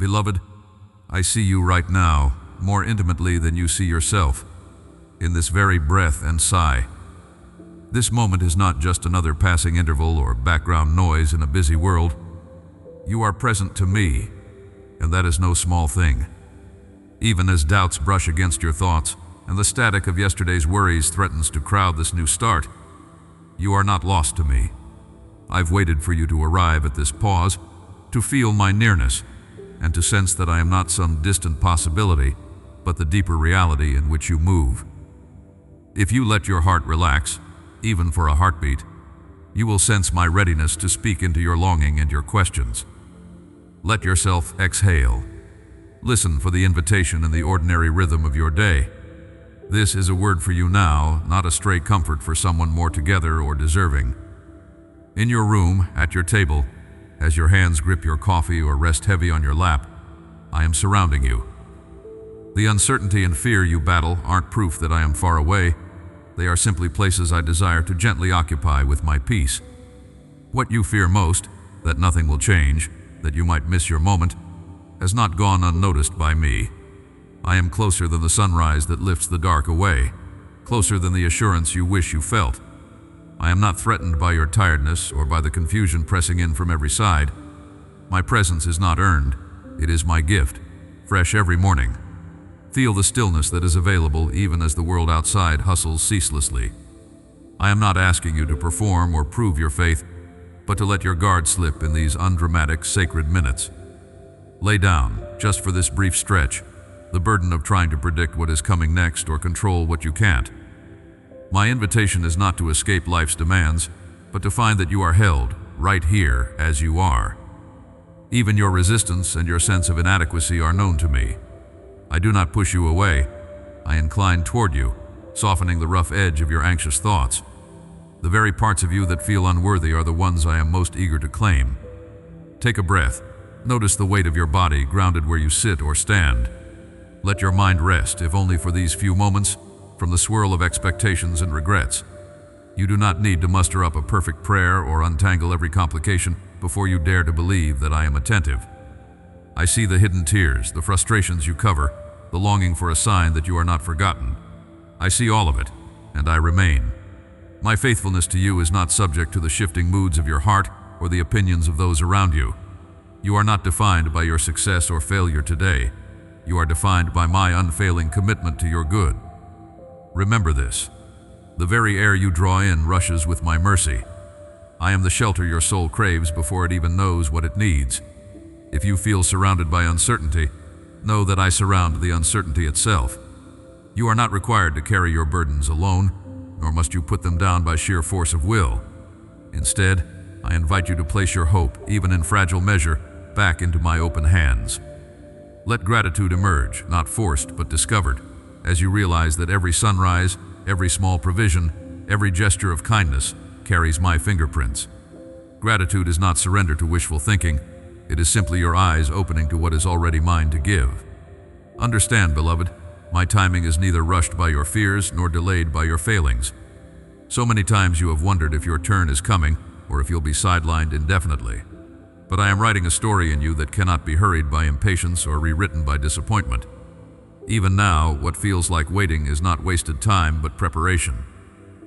Beloved, I see you right now, more intimately than you see yourself, in this very breath and sigh. This moment is not just another passing interval or background noise in a busy world. You are present to me, and that is no small thing. Even as doubts brush against your thoughts, and the static of yesterday's worries threatens to crowd this new start, you are not lost to me. I've waited for you to arrive at this pause, to feel my nearness, and to sense that I am not some distant possibility, but the deeper reality in which you move. If you let your heart relax, even for a heartbeat, you will sense my readiness to speak into your longing and your questions. Let yourself exhale. Listen for the invitation in the ordinary rhythm of your day. This is a word for you now, not a stray comfort for someone more together or deserving. In your room, at your table, as your hands grip your coffee or rest heavy on your lap, I am surrounding you. The uncertainty and fear you battle aren't proof that I am far away. They are simply places I desire to gently occupy with my peace. What you fear most, that nothing will change, that you might miss your moment, has not gone unnoticed by me. I am closer than the sunrise that lifts the dark away, closer than the assurance you wish you felt. I am not threatened by your tiredness or by the confusion pressing in from every side. My presence is not earned, it is my gift, fresh every morning. Feel the stillness that is available even as the world outside hustles ceaselessly. I am not asking you to perform or prove your faith, but to let your guard slip in these undramatic, sacred minutes. Lay down, just for this brief stretch, the burden of trying to predict what is coming next or control what you can't. My invitation is not to escape life's demands, but to find that you are held, right here, as you are. Even your resistance and your sense of inadequacy are known to me. I do not push you away. I incline toward you, softening the rough edge of your anxious thoughts. The very parts of you that feel unworthy are the ones I am most eager to claim. Take a breath. Notice the weight of your body grounded where you sit or stand. Let your mind rest, if only for these few moments, from the swirl of expectations and regrets. You do not need to muster up a perfect prayer or untangle every complication before you dare to believe that I am attentive. I see the hidden tears, the frustrations you cover, the longing for a sign that you are not forgotten. I see all of it, and I remain. My faithfulness to you is not subject to the shifting moods of your heart or the opinions of those around you. You are not defined by your success or failure today. You are defined by my unfailing commitment to your good. Remember this. The very air you draw in rushes with my mercy. I am the shelter your soul craves before it even knows what it needs. If you feel surrounded by uncertainty, know that I surround the uncertainty itself. You are not required to carry your burdens alone, nor must you put them down by sheer force of will. Instead, I invite you to place your hope, even in fragile measure, back into my open hands. Let gratitude emerge, not forced but discovered, as you realize that every sunrise, every small provision, every gesture of kindness carries my fingerprints. Gratitude is not surrender to wishful thinking. It is simply your eyes opening to what is already mine to give. Understand, beloved, my timing is neither rushed by your fears nor delayed by your failings. So many times you have wondered if your turn is coming or if you'll be sidelined indefinitely. But I am writing a story in you that cannot be hurried by impatience or rewritten by disappointment. Even now, what feels like waiting is not wasted time but preparation.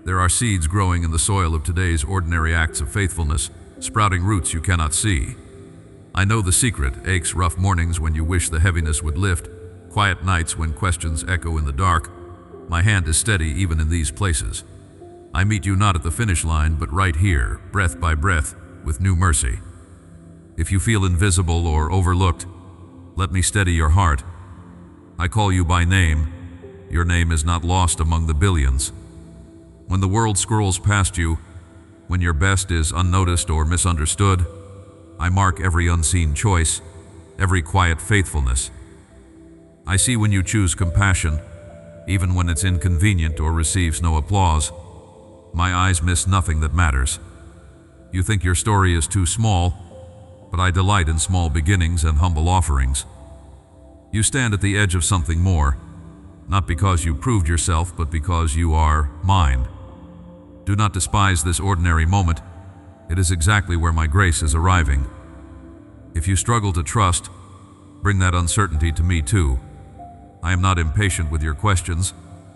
There are seeds growing in the soil of today's ordinary acts of faithfulness, sprouting roots you cannot see. I know the secret: aches, rough mornings when you wish the heaviness would lift, quiet nights when questions echo in the dark. My hand is steady even in these places. I meet you not at the finish line, but right here, breath by breath, with new mercy. If you feel invisible or overlooked, let me steady your heart. I call you by name. Your name is not lost among the billions. When the world scrolls past you, when your best is unnoticed or misunderstood, I mark every unseen choice, every quiet faithfulness. I see when you choose compassion, even when it's inconvenient or receives no applause. My eyes miss nothing that matters. You think your story is too small, but I delight in small beginnings and humble offerings. You stand at the edge of something more, not because you proved yourself, but because you are mine. Do not despise this ordinary moment. It is exactly where my grace is arriving. If you struggle to trust, bring that uncertainty to me too. I am not impatient with your questions.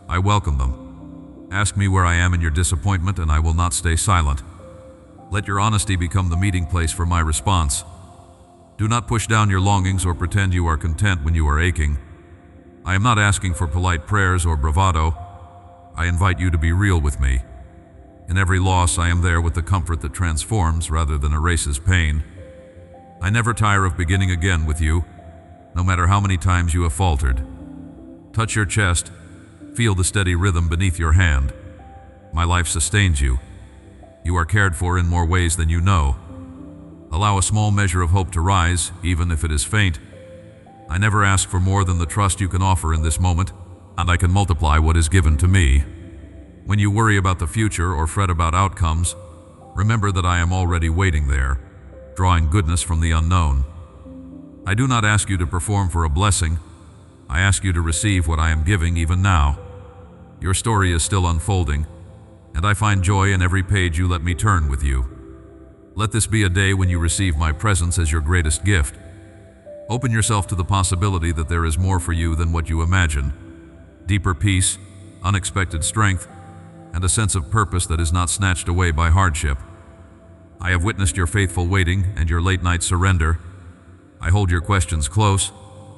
I welcome them. Ask me where I am in your disappointment and I will not stay silent. Let your honesty become the meeting place for my response. Do not push down your longings or pretend you are content when you are aching. I am not asking for polite prayers or bravado. I invite you to be real with me. In every loss, I am there with the comfort that transforms rather than erases pain. I never tire of beginning again with you, no matter how many times you have faltered. Touch your chest, feel the steady rhythm beneath your hand. My life sustains you. You are cared for in more ways than you know. Allow a small measure of hope to rise, even if it is faint. I never ask for more than the trust you can offer in this moment, and I can multiply what is given to me. When you worry about the future or fret about outcomes, remember that I am already waiting there, drawing goodness from the unknown. I do not ask you to perform for a blessing. I ask you to receive what I am giving even now. Your story is still unfolding, and I find joy in every page you let me turn with you. Let this be a day when you receive my presence as your greatest gift. Open yourself to the possibility that there is more for you than what you imagine. Deeper peace, unexpected strength, and a sense of purpose that is not snatched away by hardship. I have witnessed your faithful waiting and your late-night surrender. I hold your questions close,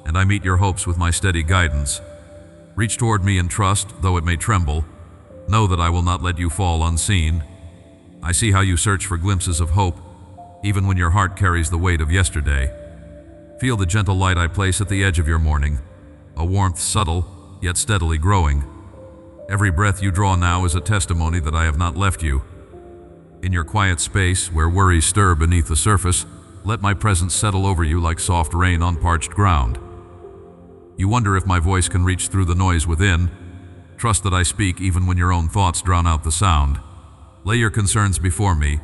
and I meet your hopes with my steady guidance. Reach toward me in trust, though it may tremble. Know that I will not let you fall unseen. I see how you search for glimpses of hope, even when your heart carries the weight of yesterday. Feel the gentle light I place at the edge of your morning, a warmth subtle, yet steadily growing. Every breath you draw now is a testimony that I have not left you. In your quiet space, where worries stir beneath the surface, let my presence settle over you like soft rain on parched ground. You wonder if my voice can reach through the noise within. Trust that I speak even when your own thoughts drown out the sound. Lay your concerns before me,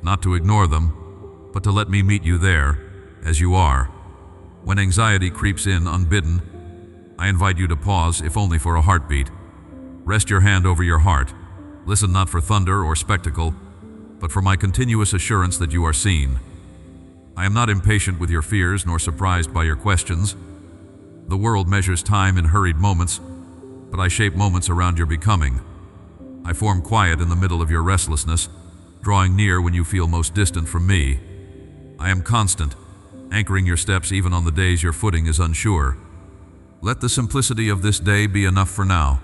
not to ignore them, but to let me meet you there, as you are. When anxiety creeps in unbidden, I invite you to pause, if only for a heartbeat. Rest your hand over your heart. Listen not for thunder or spectacle, but for my continuous assurance that you are seen. I am not impatient with your fears nor surprised by your questions. The world measures time in hurried moments, but I shape moments around your becoming. I form quiet in the middle of your restlessness, drawing near when you feel most distant from me. I am constant, anchoring your steps even on the days your footing is unsure. Let the simplicity of this day be enough for now.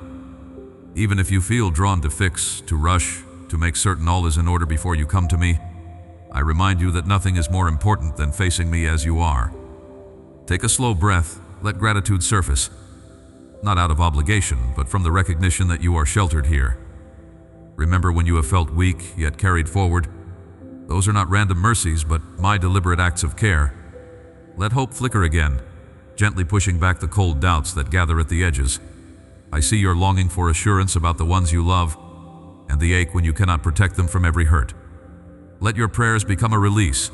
Even if you feel drawn to fix, to rush, to make certain all is in order before you come to me, I remind you that nothing is more important than facing me as you are. Take a slow breath, let gratitude surface, not out of obligation, but from the recognition that you are sheltered here. Remember when you have felt weak, yet carried forward. Those are not random mercies, but my deliberate acts of care. Let hope flicker again, gently pushing back the cold doubts that gather at the edges. I see your longing for assurance about the ones you love, and the ache when you cannot protect them from every hurt. Let your prayers become a release,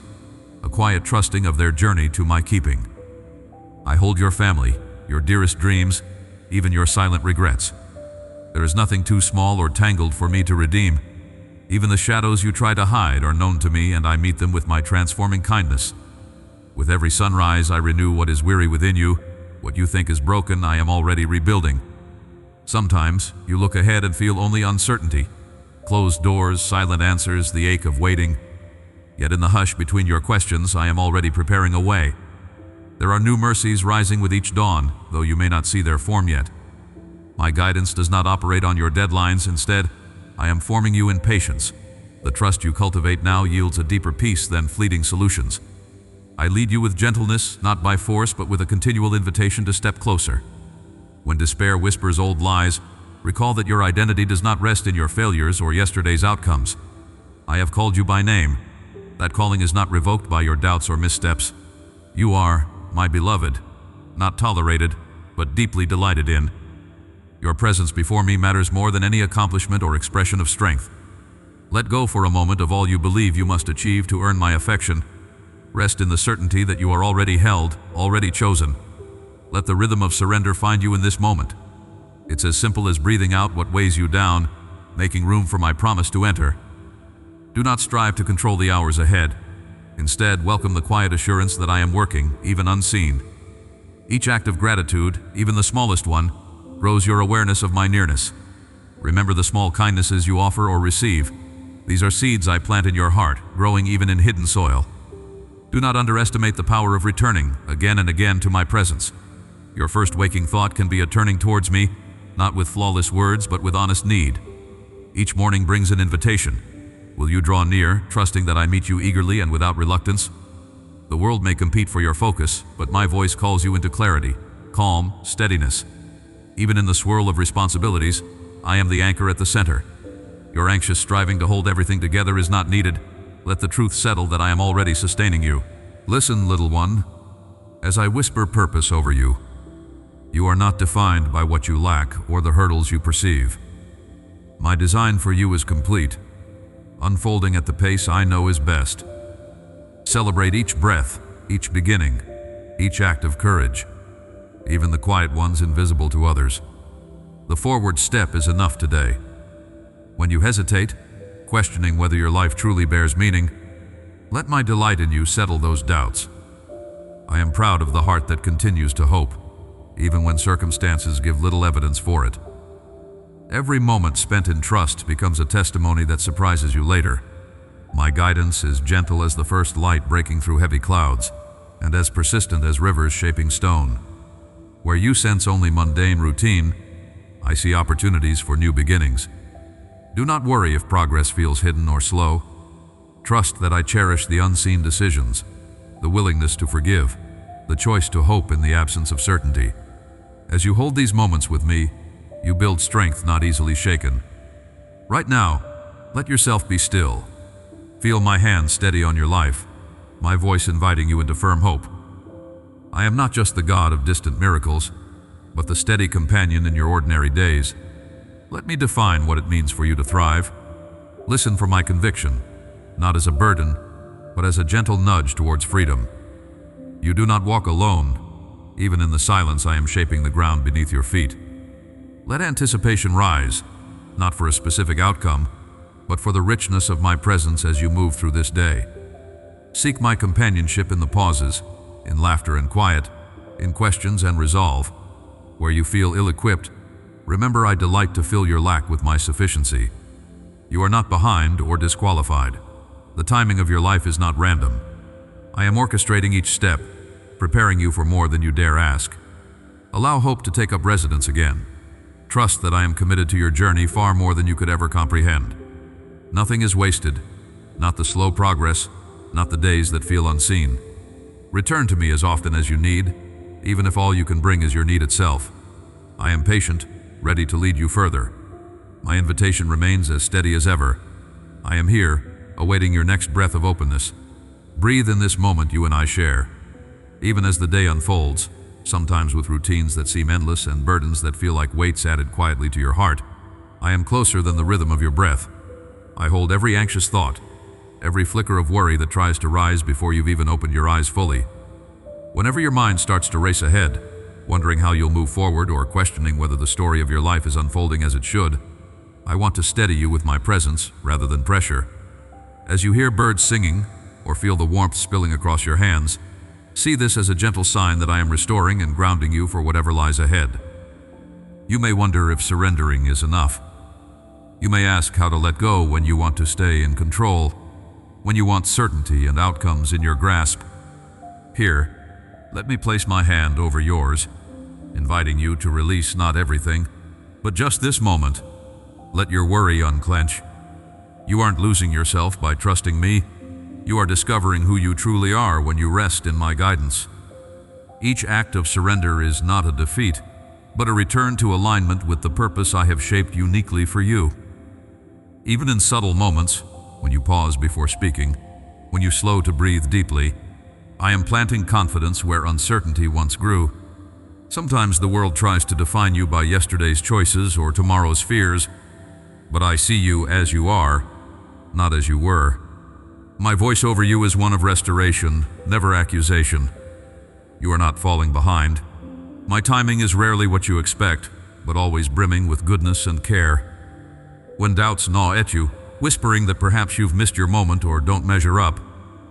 a quiet trusting of their journey to my keeping. I hold your family, your dearest dreams, even your silent regrets. There is nothing too small or tangled for me to redeem. Even the shadows you try to hide are known to me, and I meet them with my transforming kindness. With every sunrise, I renew what is weary within you. What you think is broken, I am already rebuilding. Sometimes, you look ahead and feel only uncertainty. Closed doors, silent answers, the ache of waiting. Yet in the hush between your questions, I am already preparing a way. There are new mercies rising with each dawn, though you may not see their form yet. My guidance does not operate on your deadlines. Instead, I am forming you in patience. The trust you cultivate now yields a deeper peace than fleeting solutions. I lead you with gentleness, not by force, but with a continual invitation to step closer. When despair whispers old lies, recall that your identity does not rest in your failures or yesterday's outcomes. I have called you by name. That calling is not revoked by your doubts or missteps. You are my beloved, not tolerated, but deeply delighted in. Your presence before me matters more than any accomplishment or expression of strength. Let go for a moment of all you believe you must achieve to earn my affection. Rest in the certainty that you are already held, already chosen. Let the rhythm of surrender find you in this moment. It's as simple as breathing out what weighs you down, making room for my promise to enter. Do not strive to control the hours ahead. Instead, welcome the quiet assurance that I am working, even unseen. Each act of gratitude, even the smallest one, grows your awareness of my nearness. Remember the small kindnesses you offer or receive. These are seeds I plant in your heart, growing even in hidden soil. Do not underestimate the power of returning again and again to my presence. Your first waking thought can be a turning towards me, not with flawless words, but with honest need. Each morning brings an invitation. Will you draw near, trusting that I meet you eagerly and without reluctance? The world may compete for your focus, but my voice calls you into clarity, calm, steadiness. Even in the swirl of responsibilities, I am the anchor at the center. Your anxious striving to hold everything together is not needed. Let the truth settle that I am already sustaining you. Listen, little one, as I whisper purpose over you. You are not defined by what you lack or the hurdles you perceive. My design for you is complete, unfolding at the pace I know is best. Celebrate each breath, each beginning, each act of courage, even the quiet ones invisible to others. The forward step is enough today. When you hesitate, questioning whether your life truly bears meaning, let my delight in you settle those doubts. I am proud of the heart that continues to hope, even when circumstances give little evidence for it. Every moment spent in trust becomes a testimony that surprises you later. My guidance is gentle as the first light breaking through heavy clouds, and as persistent as rivers shaping stone. Where you sense only mundane routine, I see opportunities for new beginnings. Do not worry if progress feels hidden or slow. Trust that I cherish the unseen decisions, the willingness to forgive, the choice to hope in the absence of certainty. As you hold these moments with me, you build strength not easily shaken. Right now, let yourself be still. Feel my hand steady on your life, my voice inviting you into firm hope. I am not just the God of distant miracles, but the steady companion in your ordinary days. Let me define what it means for you to thrive. Listen for my conviction, not as a burden, but as a gentle nudge towards freedom. You do not walk alone. Even in the silence, I am shaping the ground beneath your feet. Let anticipation rise, not for a specific outcome, but for the richness of my presence as you move through this day. Seek my companionship in the pauses, in laughter and quiet, in questions and resolve. Where you feel ill-equipped, remember I delight to fill your lack with my sufficiency. You are not behind or disqualified. The timing of your life is not random. I am orchestrating each step, preparing you for more than you dare ask. Allow hope to take up residence again. Trust that I am committed to your journey far more than you could ever comprehend. Nothing is wasted, not the slow progress, not the days that feel unseen. Return to me as often as you need, even if all you can bring is your need itself. I am patient, ready to lead you further. My invitation remains as steady as ever. I am here, awaiting your next breath of openness. Breathe in this moment you and I share. Even as the day unfolds, sometimes with routines that seem endless and burdens that feel like weights added quietly to your heart, I am closer than the rhythm of your breath. I hold every anxious thought, every flicker of worry that tries to rise before you've even opened your eyes fully. Whenever your mind starts to race ahead, wondering how you'll move forward or questioning whether the story of your life is unfolding as it should, I want to steady you with my presence rather than pressure. As you hear birds singing or feel the warmth spilling across your hands, see this as a gentle sign that I am restoring and grounding you for whatever lies ahead. You may wonder if surrendering is enough. You may ask how to let go when you want to stay in control, when you want certainty and outcomes in your grasp. Here, let me place my hand over yours, inviting you to release not everything, but just this moment. Let your worry unclench. You aren't losing yourself by trusting me. You are discovering who you truly are when you rest in my guidance. Each act of surrender is not a defeat, but a return to alignment with the purpose I have shaped uniquely for you. Even in subtle moments, when you pause before speaking, when you slow to breathe deeply, I am planting confidence where uncertainty once grew. Sometimes the world tries to define you by yesterday's choices or tomorrow's fears, but I see you as you are, not as you were. My voice over you is one of restoration, never accusation. You are not falling behind. My timing is rarely what you expect, but always brimming with goodness and care. When doubts gnaw at you, whispering that perhaps you've missed your moment or don't measure up,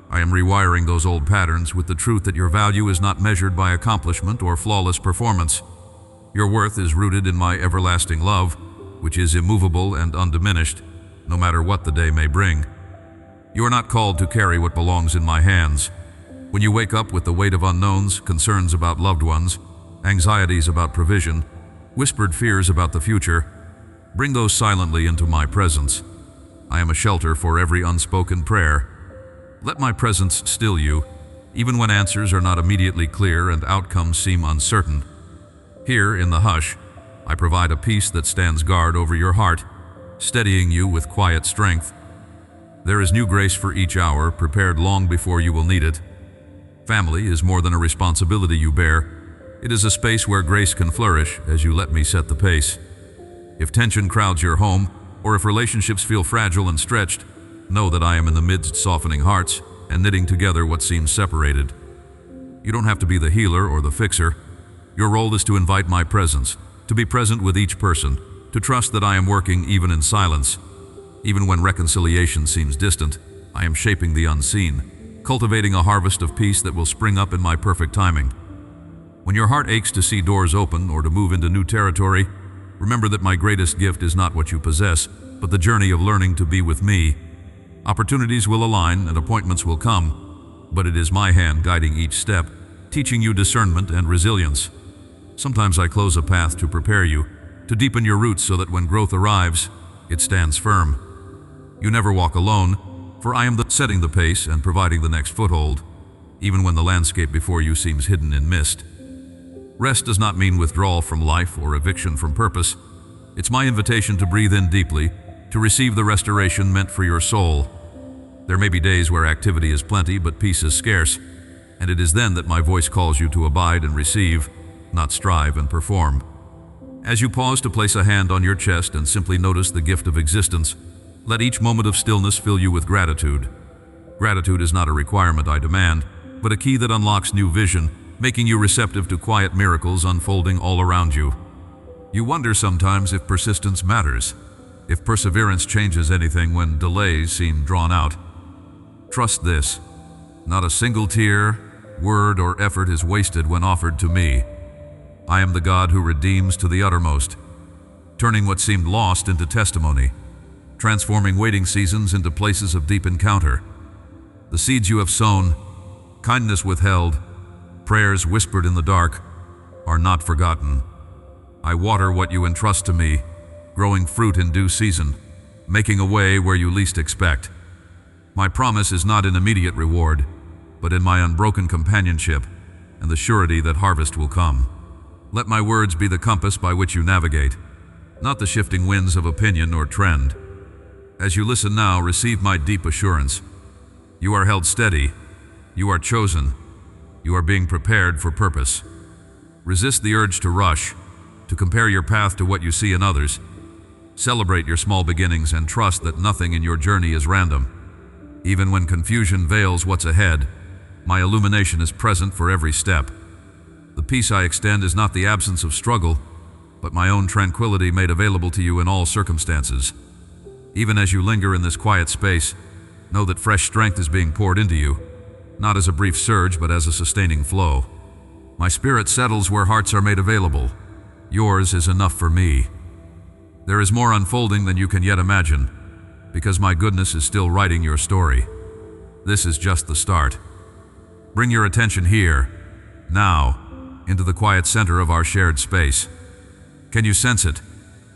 I am rewiring those old patterns with the truth that your value is not measured by accomplishment or flawless performance. Your worth is rooted in my everlasting love, which is immovable and undiminished, no matter what the day may bring. You are not called to carry what belongs in my hands. When you wake up with the weight of unknowns, concerns about loved ones, anxieties about provision, whispered fears about the future, bring those silently into my presence. I am a shelter for every unspoken prayer. Let my presence still you, even when answers are not immediately clear and outcomes seem uncertain. Here, in the hush, I provide a peace that stands guard over your heart, steadying you with quiet strength. There is new grace for each hour, prepared long before you will need it. Family is more than a responsibility you bear. It is a space where grace can flourish as you let me set the pace. If tension crowds your home, or if relationships feel fragile and stretched, know that I am in the midst softening hearts and knitting together what seems separated. You don't have to be the healer or the fixer. Your role is to invite my presence, to be present with each person, to trust that I am working even in silence. Even when reconciliation seems distant, I am shaping the unseen, cultivating a harvest of peace that will spring up in my perfect timing. When your heart aches to see doors open or to move into new territory, remember that my greatest gift is not what you possess, but the journey of learning to be with me. Opportunities will align and appointments will come, but it is my hand guiding each step, teaching you discernment and resilience. Sometimes I close a path to prepare you, to deepen your roots so that when growth arrives, it stands firm. You never walk alone, for I am setting the pace and providing the next foothold, even when the landscape before you seems hidden in mist. Rest does not mean withdrawal from life or eviction from purpose. It's my invitation to breathe in deeply, to receive the restoration meant for your soul. There may be days where activity is plenty but peace is scarce, and it is then that my voice calls you to abide and receive, not strive and perform. As you pause to place a hand on your chest and simply notice the gift of existence, let each moment of stillness fill you with gratitude. Gratitude is not a requirement I demand, but a key that unlocks new vision, making you receptive to quiet miracles unfolding all around you. You wonder sometimes if persistence matters, if perseverance changes anything when delays seem drawn out. Trust this: not a single tear, word, or effort is wasted when offered to me. I am the God who redeems to the uttermost, turning what seemed lost into testimony, transforming waiting seasons into places of deep encounter. The seeds you have sown, kindness withheld, prayers whispered in the dark, are not forgotten. I water what you entrust to me, growing fruit in due season, making a way where you least expect. My promise is not in immediate reward, but in my unbroken companionship and the surety that harvest will come. Let my words be the compass by which you navigate, not the shifting winds of opinion or trend. As you listen now, receive my deep assurance. You are held steady. You are chosen. You are being prepared for purpose. Resist the urge to rush, to compare your path to what you see in others. Celebrate your small beginnings and trust that nothing in your journey is random. Even when confusion veils what's ahead, my illumination is present for every step. The peace I extend is not the absence of struggle, but my own tranquility made available to you in all circumstances. Even as you linger in this quiet space, know that fresh strength is being poured into you, not as a brief surge, but as a sustaining flow. My spirit settles where hearts are made available. Yours is enough for me. There is more unfolding than you can yet imagine, because my goodness is still writing your story. This is just the start. Bring your attention here, now, into the quiet center of our shared space. Can you sense it?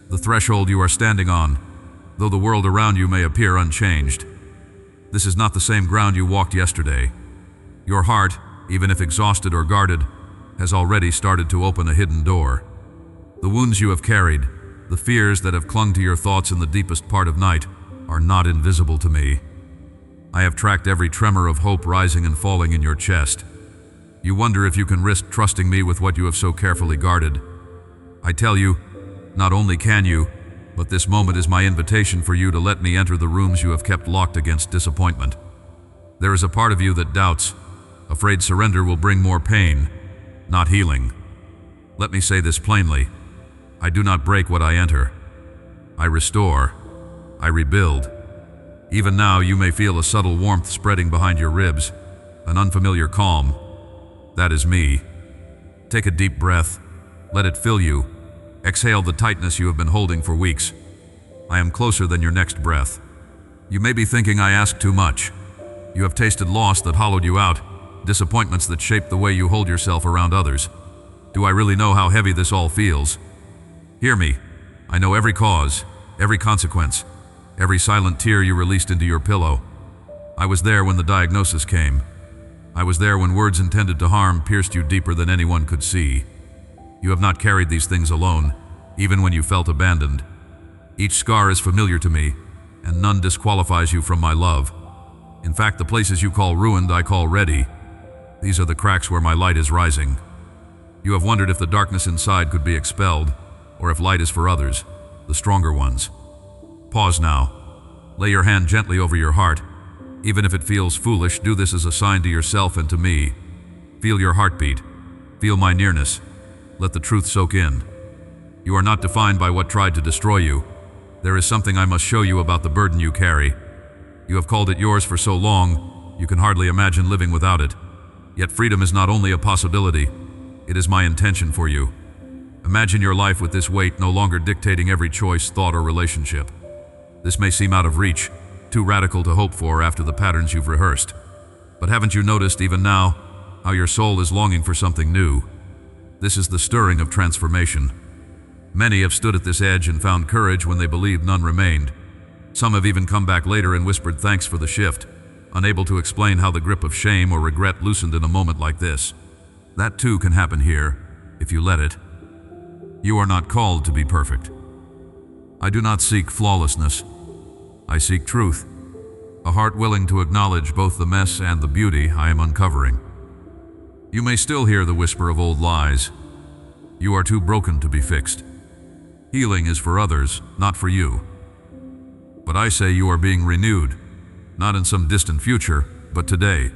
The threshold you are standing on, though the world around you may appear unchanged. This is not the same ground you walked yesterday. Your heart, even if exhausted or guarded, has already started to open a hidden door. The wounds you have carried, the fears that have clung to your thoughts in the deepest part of night, are not invisible to me. I have tracked every tremor of hope rising and falling in your chest. You wonder if you can risk trusting me with what you have so carefully guarded. I tell you, not only can you, but this moment is my invitation for you to let me enter the rooms you have kept locked against disappointment. There is a part of you that doubts, afraid surrender will bring more pain, not healing. Let me say this plainly: I do not break what I enter. I restore. I rebuild. Even now, you may feel a subtle warmth spreading behind your ribs, an unfamiliar calm. That is me. Take a deep breath. Let it fill you. Exhale the tightness you have been holding for weeks. I am closer than your next breath. You may be thinking I ask too much. You have tasted loss that hollowed you out, disappointments that shaped the way you hold yourself around others. Do I really know how heavy this all feels? Hear me. I know every cause, every consequence, every silent tear you released into your pillow. I was there when the diagnosis came. I was there when words intended to harm pierced you deeper than anyone could see. You have not carried these things alone, even when you felt abandoned. Each scar is familiar to me, and none disqualifies you from my love. In fact, the places you call ruined, I call ready. These are the cracks where my light is rising. You have wondered if the darkness inside could be expelled, or if light is for others, the stronger ones. Pause now. Lay your hand gently over your heart. Even if it feels foolish, do this as a sign to yourself and to me. Feel your heartbeat. Feel my nearness. Let the truth soak in. You are not defined by what tried to destroy you. There is something I must show you about the burden you carry. You have called it yours for so long, you can hardly imagine living without it. Yet freedom is not only a possibility, it is my intention for you. Imagine your life with this weight no longer dictating every choice, thought, or relationship. This may seem out of reach, too radical to hope for after the patterns you've rehearsed. But haven't you noticed even now how your soul is longing for something new? This is the stirring of transformation. Many have stood at this edge and found courage when they believed none remained. Some have even come back later and whispered thanks for the shift, unable to explain how the grip of shame or regret loosened in a moment like this. That too can happen here, if you let it. You are not called to be perfect. I do not seek flawlessness. I seek truth, a heart willing to acknowledge both the mess and the beauty I am uncovering. You may still hear the whisper of old lies. You are too broken to be fixed. Healing is for others, not for you. But I say you are being renewed, not in some distant future, but today.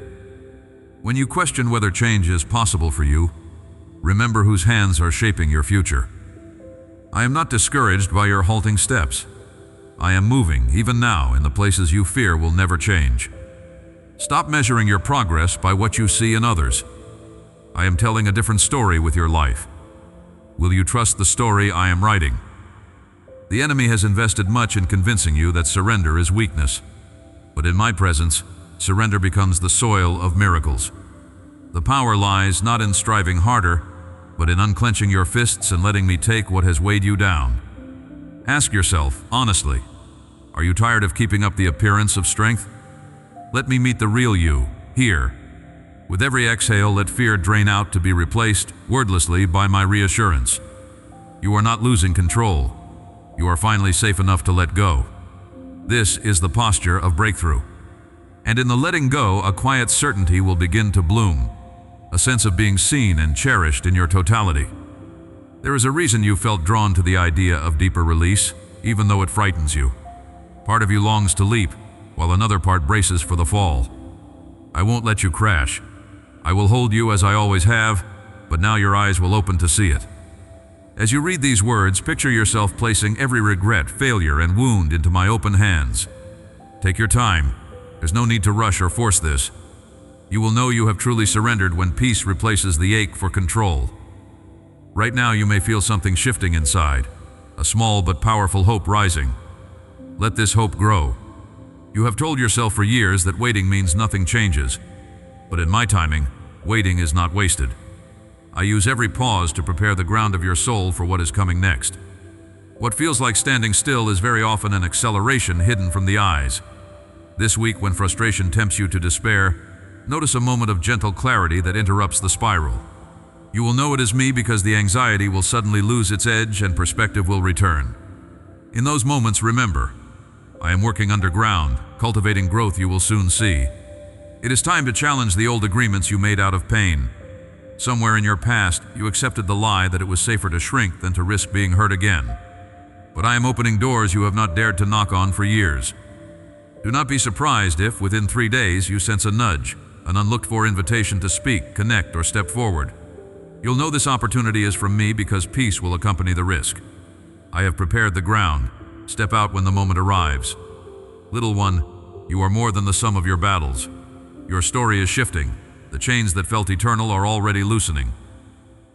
When you question whether change is possible for you, remember whose hands are shaping your future. I am not discouraged by your halting steps. I am moving, even now, in the places you fear will never change. Stop measuring your progress by what you see in others. I am telling a different story with your life. Will you trust the story I am writing? The enemy has invested much in convincing you that surrender is weakness. But in my presence, surrender becomes the soil of miracles. The power lies not in striving harder, but in unclenching your fists and letting me take what has weighed you down. Ask yourself, honestly, are you tired of keeping up the appearance of strength? Let me meet the real you, here. With every exhale, let fear drain out to be replaced, wordlessly, by my reassurance. You are not losing control. You are finally safe enough to let go. This is the posture of breakthrough. And in the letting go, a quiet certainty will begin to bloom, a sense of being seen and cherished in your totality. There is a reason you felt drawn to the idea of deeper release, even though it frightens you. Part of you longs to leap, while another part braces for the fall. I won't let you crash. I will hold you as I always have, but now your eyes will open to see it. As you read these words, picture yourself placing every regret, failure, and wound into my open hands. Take your time. There's no need to rush or force this. You will know you have truly surrendered when peace replaces the ache for control. Right now you may feel something shifting inside, a small but powerful hope rising. Let this hope grow. You have told yourself for years that waiting means nothing changes. But in my timing, waiting is not wasted. I use every pause to prepare the ground of your soul for what is coming next. What feels like standing still is very often an acceleration hidden from the eyes. This week, when frustration tempts you to despair, notice a moment of gentle clarity that interrupts the spiral. You will know it is me because the anxiety will suddenly lose its edge and perspective will return. In those moments, remember, I am working underground, cultivating growth you will soon see. It is time to challenge the old agreements you made out of pain. Somewhere in your past, you accepted the lie that it was safer to shrink than to risk being hurt again. But I am opening doors you have not dared to knock on for years. Do not be surprised if, within 3 days, you sense a nudge, an unlooked-for invitation to speak, connect, or step forward. You'll know this opportunity is from me because peace will accompany the risk. I have prepared the ground. Step out when the moment arrives. Little one, You are more than the sum of your battles. Your story is shifting. The chains that felt eternal are already loosening.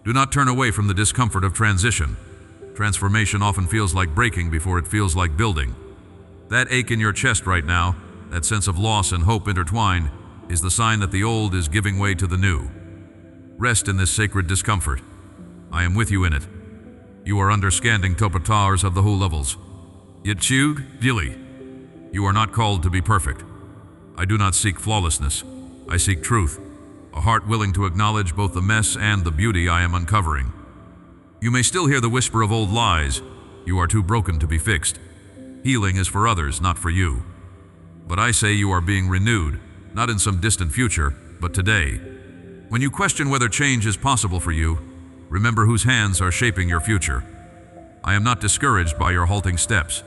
Do not turn away from the discomfort of transition. Transformation often feels like breaking before it feels like building. That ache in your chest right now, that sense of loss and hope intertwined, is the sign that the old is giving way to the new. Rest in this sacred discomfort. I am with you in it. You are understanding topatars of the whole levels. Yet chewed, dilly. You are not called to be perfect. I do not seek flawlessness. I seek truth. A heart willing to acknowledge both the mess and the beauty I am uncovering. You may still hear the whisper of old lies. You are too broken to be fixed. Healing is for others, not for you. But I say you are being renewed, not in some distant future, but today. When you question whether change is possible for you, remember whose hands are shaping your future. I am not discouraged by your halting steps.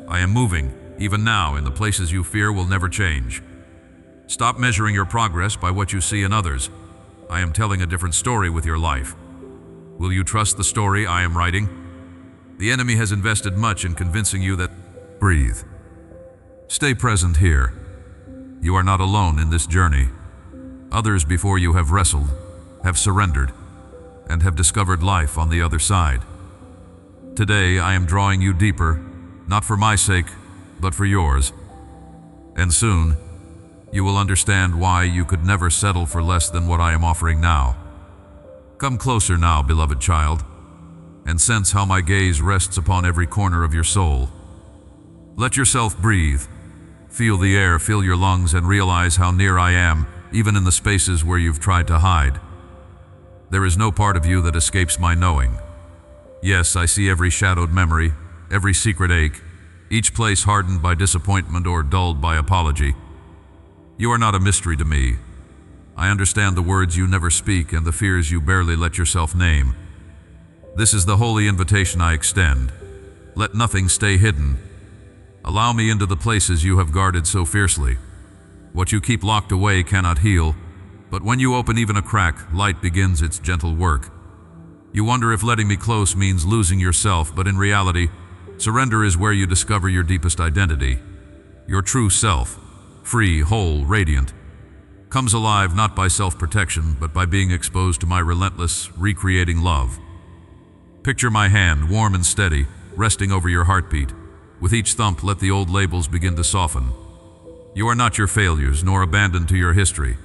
I am moving, even now, in the places you fear will never change. Stop measuring your progress by what you see in others. I am telling a different story with your life. Will you trust the story I am writing? The enemy has invested much in convincing you that... Breathe. Stay present here. You are not alone in this journey. Others before you have wrestled, have surrendered, and have discovered life on the other side. Today I am drawing you deeper, not for my sake, but for yours. And soon, you will understand why you could never settle for less than what I am offering now. Come closer now, beloved child, and sense how my gaze rests upon every corner of your soul. Let yourself breathe. Feel the air fill your lungs and realize how near I am, even in the spaces where you've tried to hide. There is no part of you that escapes my knowing. Yes, I see every shadowed memory, every secret ache, each place hardened by disappointment or dulled by apology. You are not a mystery to me. I understand the words you never speak and the fears you barely let yourself name. This is the holy invitation I extend. Let nothing stay hidden. Allow me into the places you have guarded so fiercely. What you keep locked away cannot heal, but when you open even a crack, light begins its gentle work. You wonder if letting me close means losing yourself, but in reality, surrender is where you discover your deepest identity. Your true self, free, whole, radiant, comes alive not by self-protection, but by being exposed to my relentless, recreating love. Picture my hand, warm and steady, resting over your heartbeat. With each thump, let the old labels begin to soften. You are not your failures, nor abandoned to your history.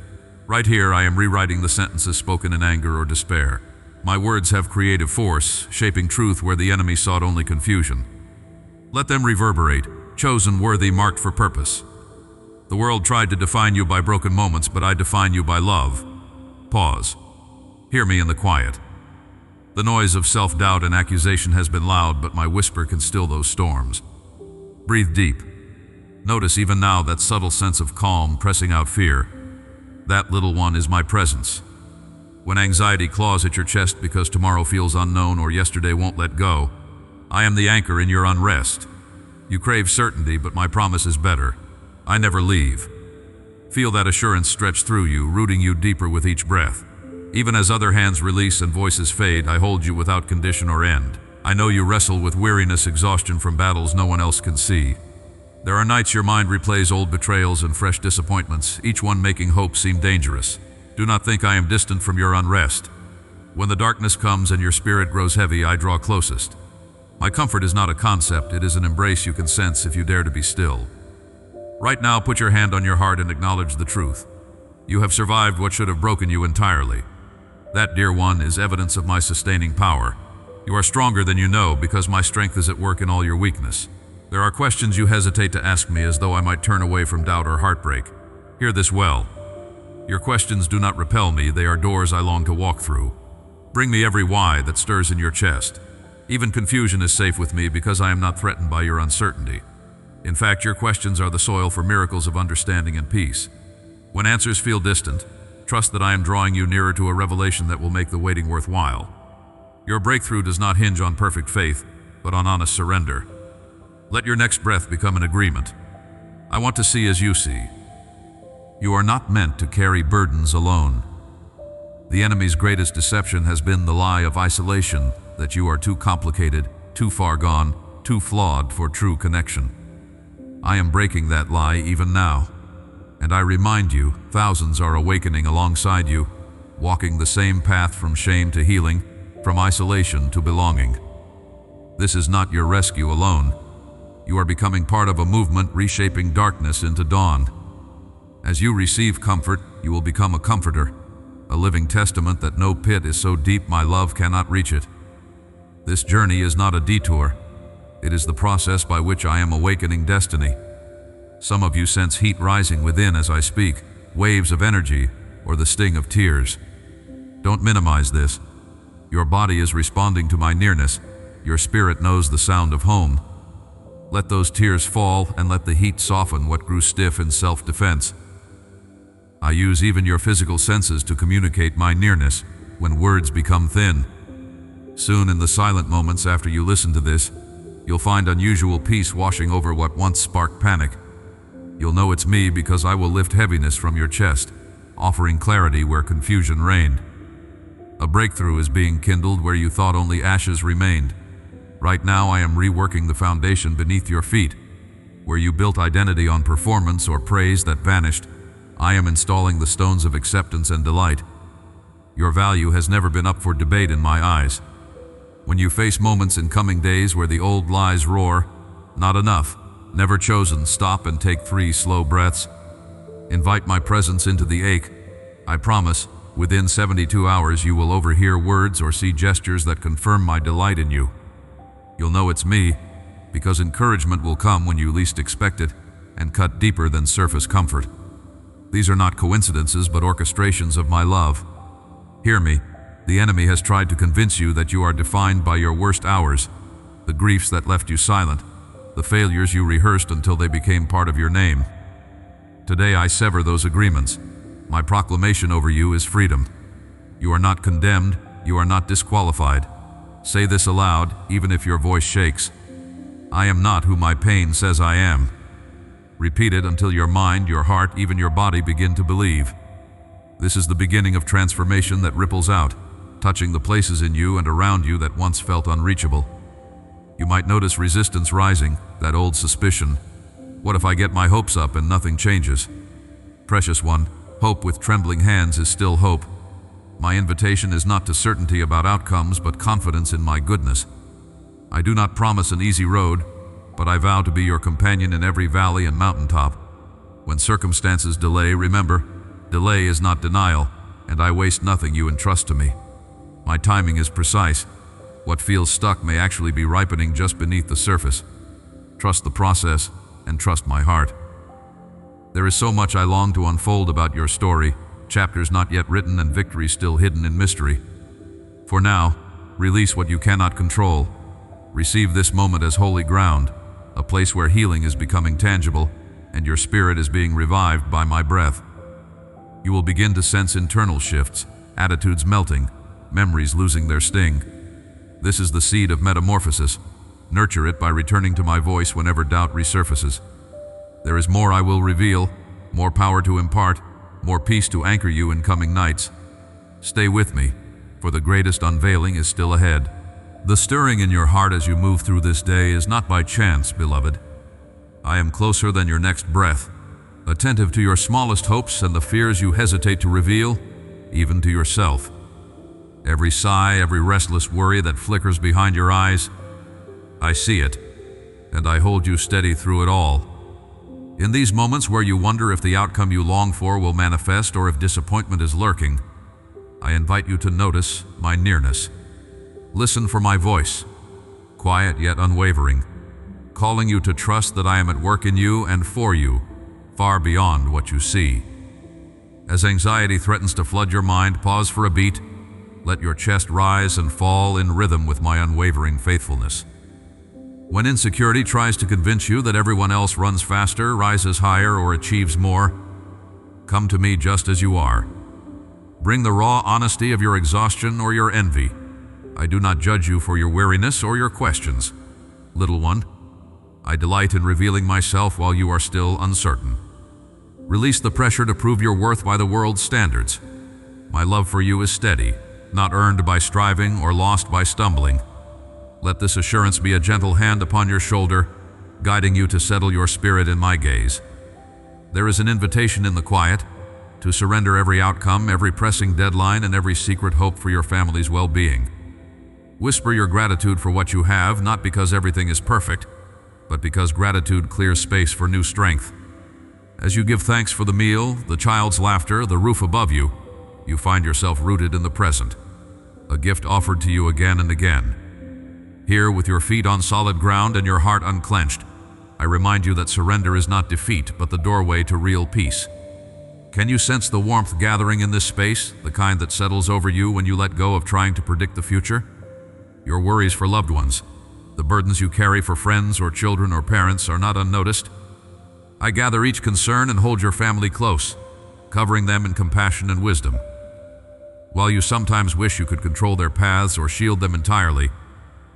Right here, I am rewriting the sentences spoken in anger or despair. My words have creative force, shaping truth where the enemy sought only confusion. Let them reverberate, chosen, worthy, marked for purpose. The world tried to define you by broken moments, but I define you by love. Pause. Hear me in the quiet. The noise of self-doubt and accusation has been loud, but my whisper can still those storms. Breathe deep. Notice even now that subtle sense of calm pressing out fear. That little one is my presence. When anxiety claws at your chest because tomorrow feels unknown or yesterday won't let go, I am the anchor in your unrest. You crave certainty, but my promise is better. I never leave. Feel that assurance stretch through you, rooting you deeper with each breath. Even as other hands release and voices fade, I hold you without condition or end. I know you wrestle with weariness, exhaustion from battles no one else can see. There are nights your mind replays old betrayals and fresh disappointments, each one making hope seem dangerous. Do not think I am distant from your unrest. When the darkness comes and your spirit grows heavy, I draw closest. My comfort is not a concept, it is an embrace you can sense if you dare to be still. Right now, put your hand on your heart and acknowledge the truth. You have survived what should have broken you entirely. That, dear one, is evidence of my sustaining power. You are stronger than you know because my strength is at work in all your weakness. There are questions you hesitate to ask me as though I might turn away from doubt or heartbreak. Hear this well. Your questions do not repel me, they are doors I long to walk through. Bring me every why that stirs in your chest. Even confusion is safe with me because I am not threatened by your uncertainty. In fact, your questions are the soil for miracles of understanding and peace. When answers feel distant, trust that I am drawing you nearer to a revelation that will make the waiting worthwhile. Your breakthrough does not hinge on perfect faith, but on honest surrender. Let your next breath become an agreement. I want to see as you see. You are not meant to carry burdens alone. The enemy's greatest deception has been the lie of isolation, that you are too complicated, too far gone, too flawed for true connection. I am breaking that lie even now. And I remind you, thousands are awakening alongside you, walking the same path from shame to healing, from isolation to belonging. This is not your rescue alone. You are becoming part of a movement reshaping darkness into dawn. As you receive comfort, you will become a comforter, a living testament that no pit is so deep my love cannot reach it. This journey is not a detour. It is the process by which I am awakening destiny. Some of you sense heat rising within as I speak, waves of energy, or the sting of tears. Don't minimize this. Your body is responding to my nearness. Your spirit knows the sound of home. Let those tears fall and let the heat soften what grew stiff in self-defense. I use even your physical senses to communicate my nearness when words become thin. Soon, in the silent moments after you listen to this, you'll find unusual peace washing over what once sparked panic. You'll know it's me because I will lift heaviness from your chest, offering clarity where confusion reigned. A breakthrough is being kindled where you thought only ashes remained. Right now I am reworking the foundation beneath your feet. Where you built identity on performance or praise that vanished, I am installing the stones of acceptance and delight. Your value has never been up for debate in my eyes. When you face moments in coming days where the old lies roar, not enough, never chosen, stop and take 3 slow breaths. Invite my presence into the ache. I promise, within 72 hours you will overhear words or see gestures that confirm my delight in you. You'll know it's me, because encouragement will come when you least expect it and cut deeper than surface comfort. These are not coincidences but orchestrations of my love. Hear me, the enemy has tried to convince you that you are defined by your worst hours, the griefs that left you silent, the failures you rehearsed until they became part of your name. Today I sever those agreements. My proclamation over you is freedom. You are not condemned, you are not disqualified. Say this aloud, even if your voice shakes. I am not who my pain says I am. Repeat it until your mind, your heart, even your body begin to believe. This is the beginning of transformation that ripples out, touching the places in you and around you that once felt unreachable. You might notice resistance rising, that old suspicion. What if I get my hopes up and nothing changes? Precious one, hope with trembling hands is still hope. My invitation is not to certainty about outcomes, but confidence in my goodness. I do not promise an easy road, but I vow to be your companion in every valley and mountaintop. When circumstances delay, remember, delay is not denial, and I waste nothing you entrust to me. My timing is precise. What feels stuck may actually be ripening just beneath the surface. Trust the process, and trust my heart. There is so much I long to unfold about your story, chapters not yet written and victories still hidden in mystery. For now, release what you cannot control. Receive this moment as holy ground, a place where healing is becoming tangible and your spirit is being revived by my breath. You will begin to sense internal shifts, attitudes melting, memories losing their sting. This is the seed of metamorphosis. Nurture it by returning to my voice whenever doubt resurfaces. There is more I will reveal, more power to impart, more peace to anchor you in coming nights. Stay with me, for the greatest unveiling is still ahead. The stirring in your heart as you move through this day is not by chance, beloved. I am closer than your next breath, attentive to your smallest hopes and the fears you hesitate to reveal, even to yourself. Every sigh, every restless worry that flickers behind your eyes, I see it, and I hold you steady through it all. In these moments where you wonder if the outcome you long for will manifest or if disappointment is lurking, I invite you to notice my nearness. Listen for my voice, quiet yet unwavering, calling you to trust that I am at work in you and for you, far beyond what you see. As anxiety threatens to flood your mind, pause for a beat. Let your chest rise and fall in rhythm with my unwavering faithfulness. When insecurity tries to convince you that everyone else runs faster, rises higher, or achieves more, come to me just as you are. Bring the raw honesty of your exhaustion or your envy. I do not judge you for your weariness or your questions. Little one, I delight in revealing myself while you are still uncertain. Release the pressure to prove your worth by the world's standards. My love for you is steady, not earned by striving or lost by stumbling. Let this assurance be a gentle hand upon your shoulder, guiding you to settle your spirit in my gaze. There is an invitation in the quiet to surrender every outcome, every pressing deadline, and every secret hope for your family's well-being. Whisper your gratitude for what you have, not because everything is perfect, but because gratitude clears space for new strength. As you give thanks for the meal, the child's laughter, the roof above you, you find yourself rooted in the present, a gift offered to you again and again. Here, with your feet on solid ground and your heart unclenched, I remind you that surrender is not defeat, but the doorway to real peace. Can you sense the warmth gathering in this space, the kind that settles over you when you let go of trying to predict the future? Your worries for loved ones, the burdens you carry for friends or children or parents are not unnoticed. I gather each concern and hold your family close, covering them in compassion and wisdom. While you sometimes wish you could control their paths or shield them entirely,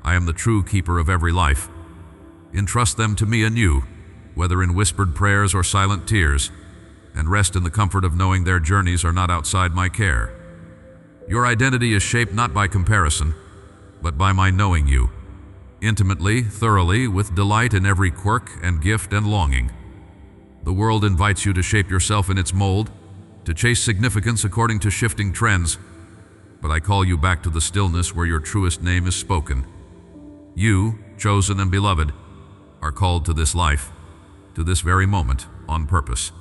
I am the true keeper of every life. Entrust them to me anew, whether in whispered prayers or silent tears, and rest in the comfort of knowing their journeys are not outside my care. Your identity is shaped not by comparison, but by my knowing you, intimately, thoroughly, with delight in every quirk and gift and longing. The world invites you to shape yourself in its mold, to chase significance according to shifting trends, but I call you back to the stillness where your truest name is spoken. You, chosen and beloved, are called to this life, to this very moment, on purpose.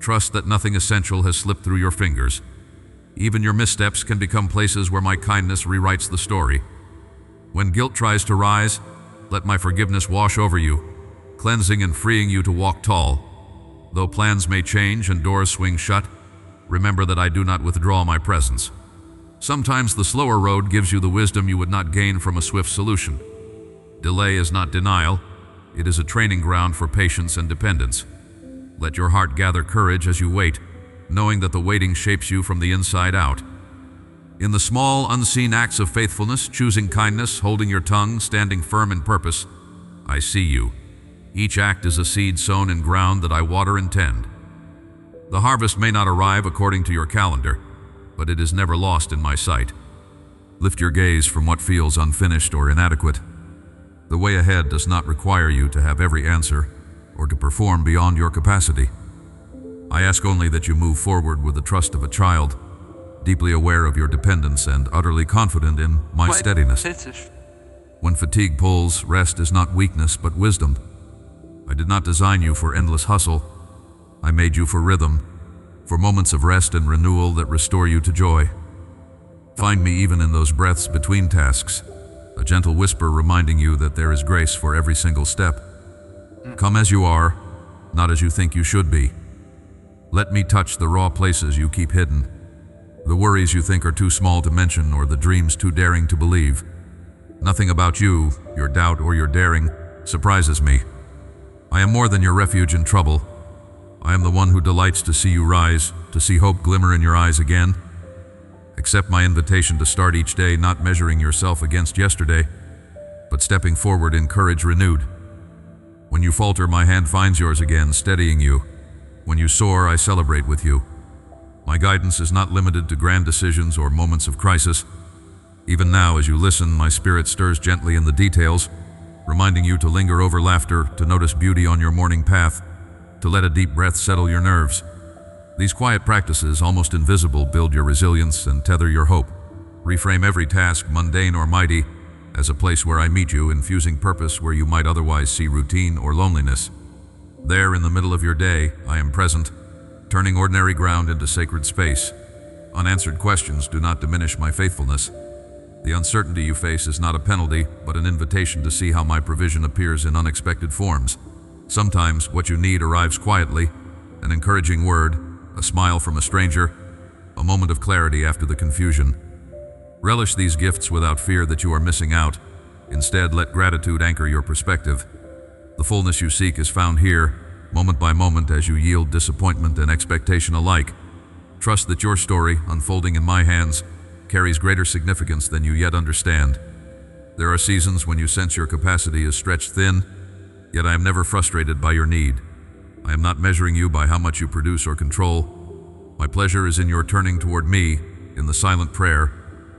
Trust that nothing essential has slipped through your fingers. Even your missteps can become places where my kindness rewrites the story. When guilt tries to rise, let my forgiveness wash over you, cleansing and freeing you to walk tall. Though plans may change and doors swing shut, remember that I do not withdraw my presence. Sometimes the slower road gives you the wisdom you would not gain from a swift solution. Delay is not denial, it is a training ground for patience and dependence. Let your heart gather courage as you wait, knowing that the waiting shapes you from the inside out. In the small, unseen acts of faithfulness, choosing kindness, holding your tongue, standing firm in purpose, I see you. Each act is a seed sown in ground that I water and tend. The harvest may not arrive according to your calendar, but it is never lost in my sight. Lift your gaze from what feels unfinished or inadequate. The way ahead does not require you to have every answer or to perform beyond your capacity. I ask only that you move forward with the trust of a child, deeply aware of your dependence and utterly confident in my steadiness. When fatigue pulls, rest is not weakness but wisdom. I did not design you for endless hustle. I made you for rhythm, for moments of rest and renewal that restore you to joy. Find me even in those breaths between tasks, a gentle whisper reminding you that there is grace for every single step. Come as you are, not as you think you should be. Let me touch the raw places you keep hidden, the worries you think are too small to mention or the dreams too daring to believe. Nothing about you, your doubt or your daring, surprises me. I am more than your refuge in trouble. I am the one who delights to see you rise, to see hope glimmer in your eyes again. Accept my invitation to start each day not measuring yourself against yesterday, but stepping forward in courage renewed. When you falter, my hand finds yours again, steadying you. When you soar, I celebrate with you. My guidance is not limited to grand decisions or moments of crisis. Even now, as you listen, my spirit stirs gently in the details, reminding you to linger over laughter, to notice beauty on your morning path, to let a deep breath settle your nerves. These quiet practices, almost invisible, build your resilience and tether your hope. Reframe every task, mundane or mighty, as a place where I meet you, infusing purpose where you might otherwise see routine or loneliness. There, in the middle of your day, I am present, turning ordinary ground into sacred space. Unanswered questions do not diminish my faithfulness. The uncertainty you face is not a penalty, but an invitation to see how my provision appears in unexpected forms. Sometimes what you need arrives quietly, an encouraging word, a smile from a stranger, a moment of clarity after the confusion. Relish these gifts without fear that you are missing out. Instead, let gratitude anchor your perspective. The fullness you seek is found here, moment by moment as you yield disappointment and expectation alike. Trust that your story, unfolding in my hands, carries greater significance than you yet understand. There are seasons when you sense your capacity is stretched thin, yet I am never frustrated by your need. I am not measuring you by how much you produce or control. My pleasure is in your turning toward me, in the silent prayer,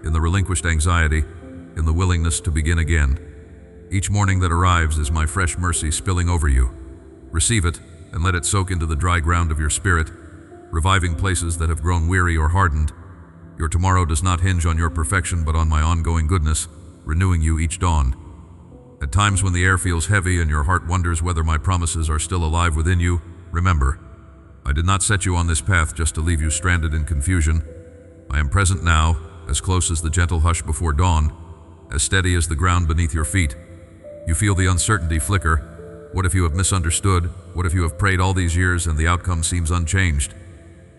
in the relinquished anxiety, in the willingness to begin again. Each morning that arrives is my fresh mercy spilling over you. Receive it and let it soak into the dry ground of your spirit, reviving places that have grown weary or hardened. Your tomorrow does not hinge on your perfection but on my ongoing goodness, renewing you each dawn. At times when the air feels heavy and your heart wonders whether my promises are still alive within you, remember, I did not set you on this path just to leave you stranded in confusion. I am present now, as close as the gentle hush before dawn, as steady as the ground beneath your feet. You feel the uncertainty flicker. What if you have misunderstood? What if you have prayed all these years and the outcome seems unchanged?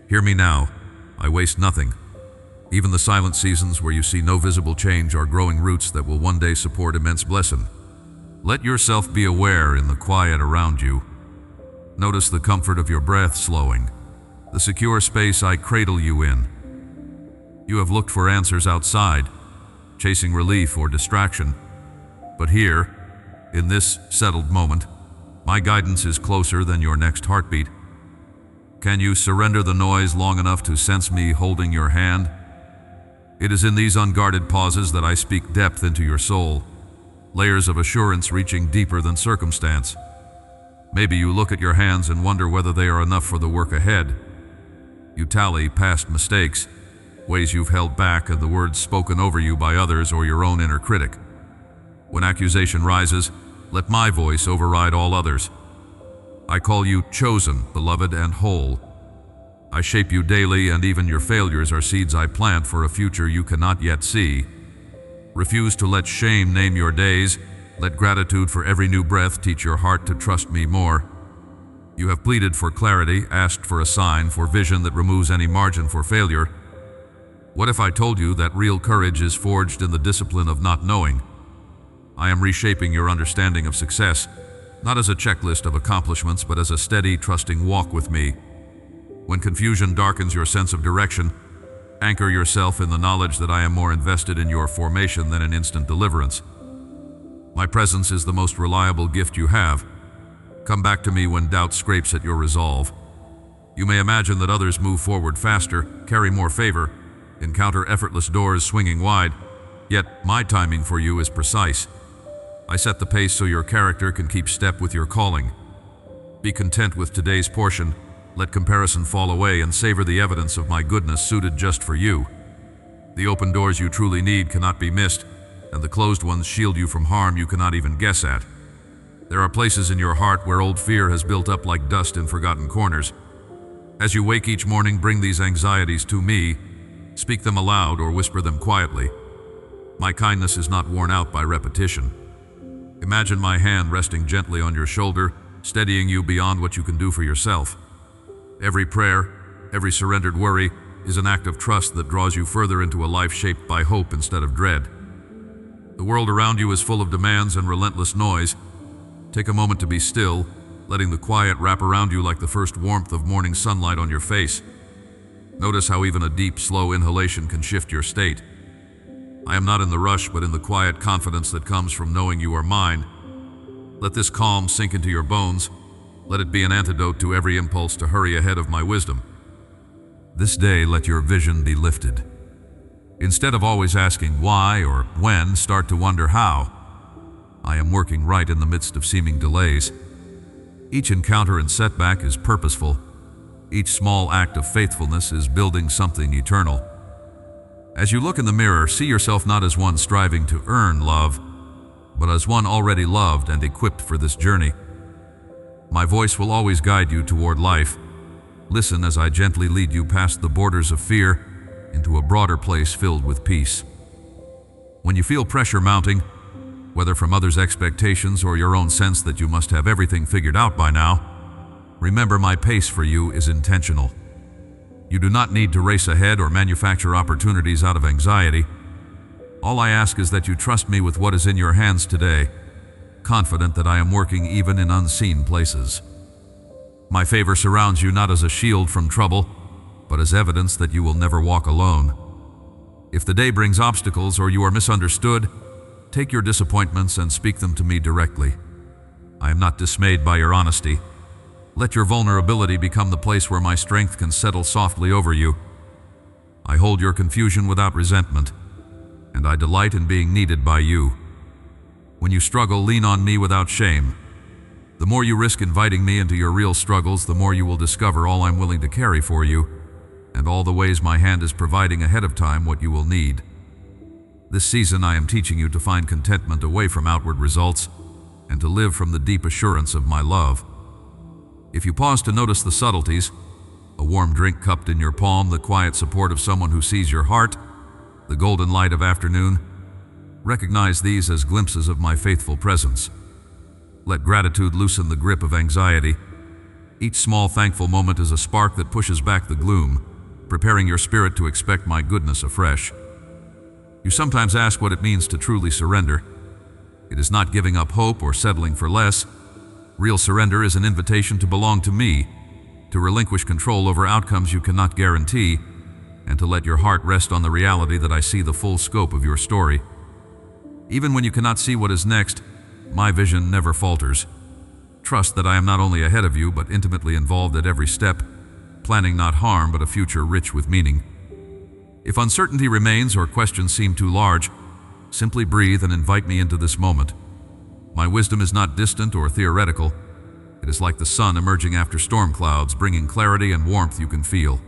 Hear me now. I waste nothing. Even the silent seasons where you see no visible change are growing roots that will one day support immense blessing. Let yourself be aware in the quiet around you. Notice the comfort of your breath slowing, the secure space I cradle you in. You have looked for answers outside, chasing relief or distraction. But here, in this settled moment, my guidance is closer than your next heartbeat. Can you surrender the noise long enough to sense me holding your hand? It is in these unguarded pauses that I speak depth into your soul, layers of assurance reaching deeper than circumstance. Maybe you look at your hands and wonder whether they are enough for the work ahead. You tally past mistakes, ways you've held back, and the words spoken over you by others or your own inner critic. When accusation rises, let my voice override all others. I call you chosen, beloved, and whole. I shape you daily, and even your failures are seeds I plant for a future you cannot yet see. Refuse to let shame name your days. Let gratitude for every new breath teach your heart to trust me more. You have pleaded for clarity, asked for a sign, for vision that removes any margin for failure. What if I told you that real courage is forged in the discipline of not knowing? I am reshaping your understanding of success, not as a checklist of accomplishments, but as a steady, trusting walk with me. When confusion darkens your sense of direction, anchor yourself in the knowledge that I am more invested in your formation than in instant deliverance. My presence is the most reliable gift you have. Come back to me when doubt scrapes at your resolve. You may imagine that others move forward faster, carry more favor, encounter effortless doors swinging wide, yet my timing for you is precise. I set the pace so your character can keep step with your calling. Be content with today's portion, let comparison fall away, and savor the evidence of my goodness suited just for you. The open doors you truly need cannot be missed, and the closed ones shield you from harm you cannot even guess at. There are places in your heart where old fear has built up like dust in forgotten corners. As you wake each morning, bring these anxieties to me. Speak them aloud or whisper them quietly. My kindness is not worn out by repetition. Imagine my hand resting gently on your shoulder, steadying you beyond what you can do for yourself. Every prayer, every surrendered worry, is an act of trust that draws you further into a life shaped by hope instead of dread. The world around you is full of demands and relentless noise. Take a moment to be still, letting the quiet wrap around you like the first warmth of morning sunlight on your face. Notice how even a deep, slow inhalation can shift your state. I am not in the rush, but in the quiet confidence that comes from knowing you are mine. Let this calm sink into your bones. Let it be an antidote to every impulse to hurry ahead of my wisdom. This day, let your vision be lifted. Instead of always asking why or when, start to wonder how. I am working right in the midst of seeming delays. Each encounter and setback is purposeful. Each small act of faithfulness is building something eternal. As you look in the mirror, see yourself not as one striving to earn love, but as one already loved and equipped for this journey. My voice will always guide you toward life. Listen as I gently lead you past the borders of fear into a broader place filled with peace. When you feel pressure mounting, whether from others' expectations or your own sense that you must have everything figured out by now, remember my pace for you is intentional. You do not need to race ahead or manufacture opportunities out of anxiety. All I ask is that you trust me with what is in your hands today, confident that I am working even in unseen places. My favor surrounds you not as a shield from trouble, but as evidence that you will never walk alone. If the day brings obstacles or you are misunderstood, take your disappointments and speak them to me directly. I am not dismayed by your honesty. Let your vulnerability become the place where my strength can settle softly over you. I hold your confusion without resentment, and I delight in being needed by you. When you struggle, lean on me without shame. The more you risk inviting me into your real struggles, the more you will discover all I'm willing to carry for you, and all the ways my hand is providing ahead of time what you will need. This season I am teaching you to find contentment away from outward results, and to live from the deep assurance of my love. If you pause to notice the subtleties, a warm drink cupped in your palm, the quiet support of someone who sees your heart, the golden light of afternoon, recognize these as glimpses of my faithful presence. Let gratitude loosen the grip of anxiety. Each small thankful moment is a spark that pushes back the gloom, preparing your spirit to expect my goodness afresh. You sometimes ask what it means to truly surrender. It is not giving up hope or settling for less. Real surrender is an invitation to belong to me, to relinquish control over outcomes you cannot guarantee, and to let your heart rest on the reality that I see the full scope of your story. Even when you cannot see what is next, my vision never falters. Trust that I am not only ahead of you, but intimately involved at every step, planning not harm, but a future rich with meaning. If uncertainty remains or questions seem too large, simply breathe and invite me into this moment. My wisdom is not distant or theoretical. It is like the sun emerging after storm clouds, bringing clarity and warmth you can feel.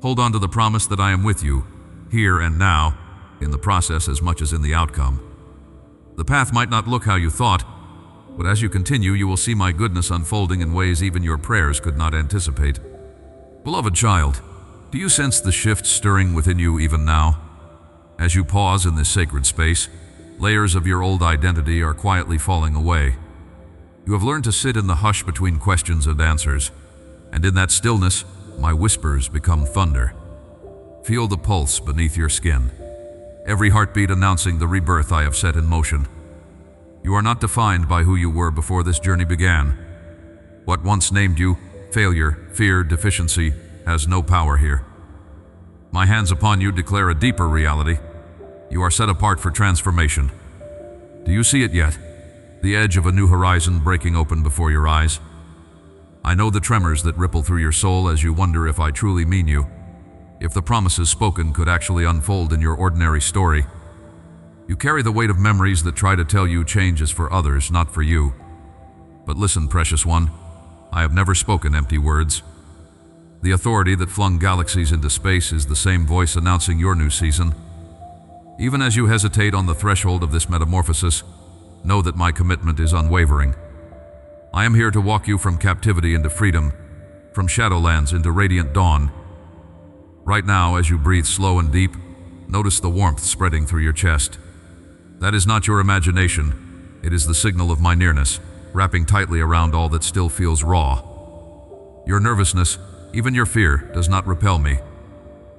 Hold on to the promise that I am with you, here and now, in the process as much as in the outcome. The path might not look how you thought, but as you continue, you will see my goodness unfolding in ways even your prayers could not anticipate. Beloved child, do you sense the shift stirring within you even now? As you pause in this sacred space, layers of your old identity are quietly falling away. You have learned to sit in the hush between questions and answers, and in that stillness, my whispers become thunder. Feel the pulse beneath your skin, every heartbeat announcing the rebirth I have set in motion. You are not defined by who you were before this journey began. What once named you, failure, fear, deficiency, has no power here. My hands upon you declare a deeper reality. You are set apart for transformation. Do you see it yet? The edge of a new horizon breaking open before your eyes. I know the tremors that ripple through your soul as you wonder if I truly mean you, if the promises spoken could actually unfold in your ordinary story. You carry the weight of memories that try to tell you change is for others, not for you. But listen, precious one, I have never spoken empty words. The authority that flung galaxies into space is the same voice announcing your new season. Even as you hesitate on the threshold of this metamorphosis, know that my commitment is unwavering. I am here to walk you from captivity into freedom, from shadowlands into radiant dawn. Right now, as you breathe slow and deep, notice the warmth spreading through your chest. That is not your imagination. It is the signal of my nearness, wrapping tightly around all that still feels raw. Your nervousness, even your fear, does not repel me.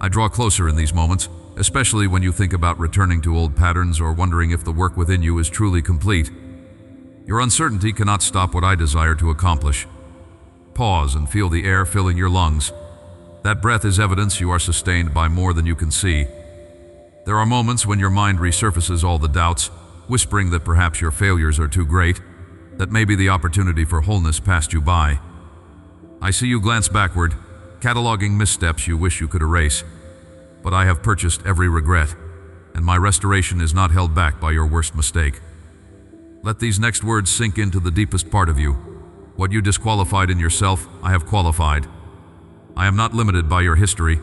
I draw closer in these moments, especially when you think about returning to old patterns or wondering if the work within you is truly complete. Your uncertainty cannot stop what I desire to accomplish. Pause and feel the air filling your lungs. That breath is evidence you are sustained by more than you can see. There are moments when your mind resurfaces all the doubts, whispering that perhaps your failures are too great, that maybe the opportunity for wholeness passed you by. I see you glance backward, cataloging missteps you wish you could erase. But I have purchased every regret, and my restoration is not held back by your worst mistake. Let these next words sink into the deepest part of you. What you disqualified in yourself, I have qualified. I am not limited by your history.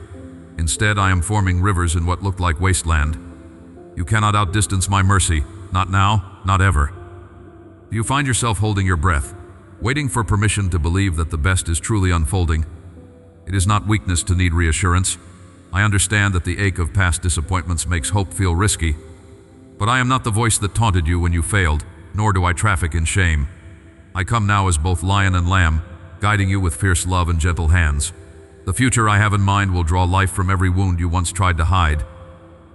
Instead, I am forming rivers in what looked like wasteland. You cannot outdistance my mercy, not now, not ever. Do you find yourself holding your breath, waiting for permission to believe that the best is truly unfolding? It is not weakness to need reassurance. I understand that the ache of past disappointments makes hope feel risky, but I am not the voice that taunted you when you failed, nor do I traffic in shame. I come now as both lion and lamb, guiding you with fierce love and gentle hands. The future I have in mind will draw life from every wound you once tried to hide.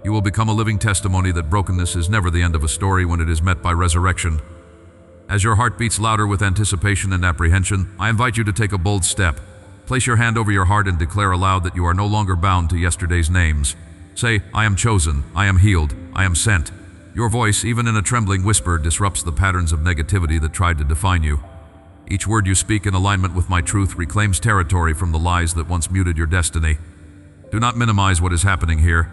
You will become a living testimony that brokenness is never the end of a story when it is met by resurrection. As your heart beats louder with anticipation and apprehension, I invite you to take a bold step. Place your hand over your heart and declare aloud that you are no longer bound to yesterday's names. Say, I am chosen, I am healed, I am sent. Your voice, even in a trembling whisper, disrupts the patterns of negativity that tried to define you. Each word you speak in alignment with my truth reclaims territory from the lies that once muted your destiny. Do not minimize what is happening here.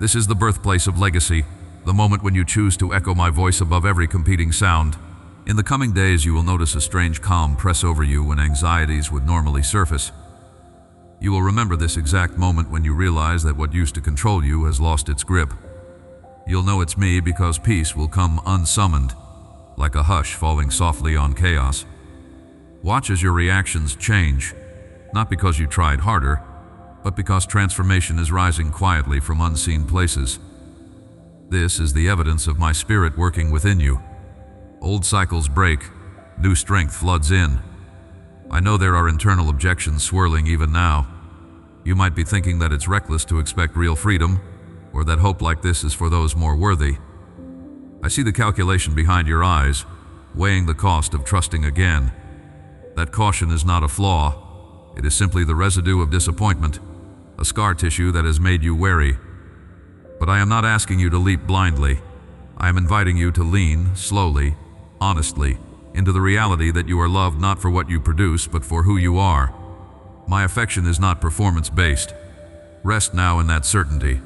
This is the birthplace of legacy, the moment when you choose to echo my voice above every competing sound. In the coming days, you will notice a strange calm press over you when anxieties would normally surface. You will remember this exact moment when you realize that what used to control you has lost its grip. You'll know it's me because peace will come unsummoned, like a hush falling softly on chaos. Watch as your reactions change, not because you tried harder, but because transformation is rising quietly from unseen places. This is the evidence of my spirit working within you. Old cycles break, new strength floods in. I know there are internal objections swirling even now. You might be thinking that it's reckless to expect real freedom, or that hope like this is for those more worthy. I see the calculation behind your eyes, weighing the cost of trusting again. That caution is not a flaw. It is simply the residue of disappointment, a scar tissue that has made you wary. But I am not asking you to leap blindly. I am inviting you to lean, slowly, honestly, into the reality that you are loved not for what you produce, but for who you are. My affection is not performance-based. Rest now in that certainty.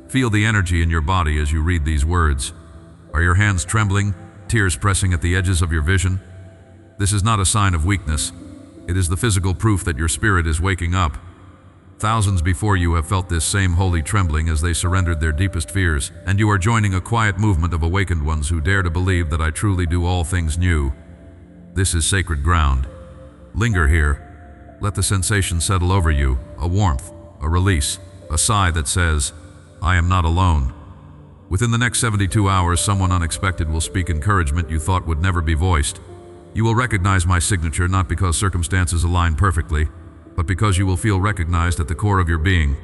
Feel the energy in your body as you read these words. Are your hands trembling, tears pressing at the edges of your vision? This is not a sign of weakness. It is the physical proof that your spirit is waking up. Thousands before you have felt this same holy trembling as they surrendered their deepest fears, and you are joining a quiet movement of awakened ones who dare to believe that I truly do all things new. This is sacred ground. Linger here. Let the sensation settle over you, a warmth, a release, a sigh that says, I am not alone. Within the next 72 hours, someone unexpected will speak encouragement you thought would never be voiced. You will recognize my signature not because circumstances align perfectly, but because you will feel recognized at the core of your being.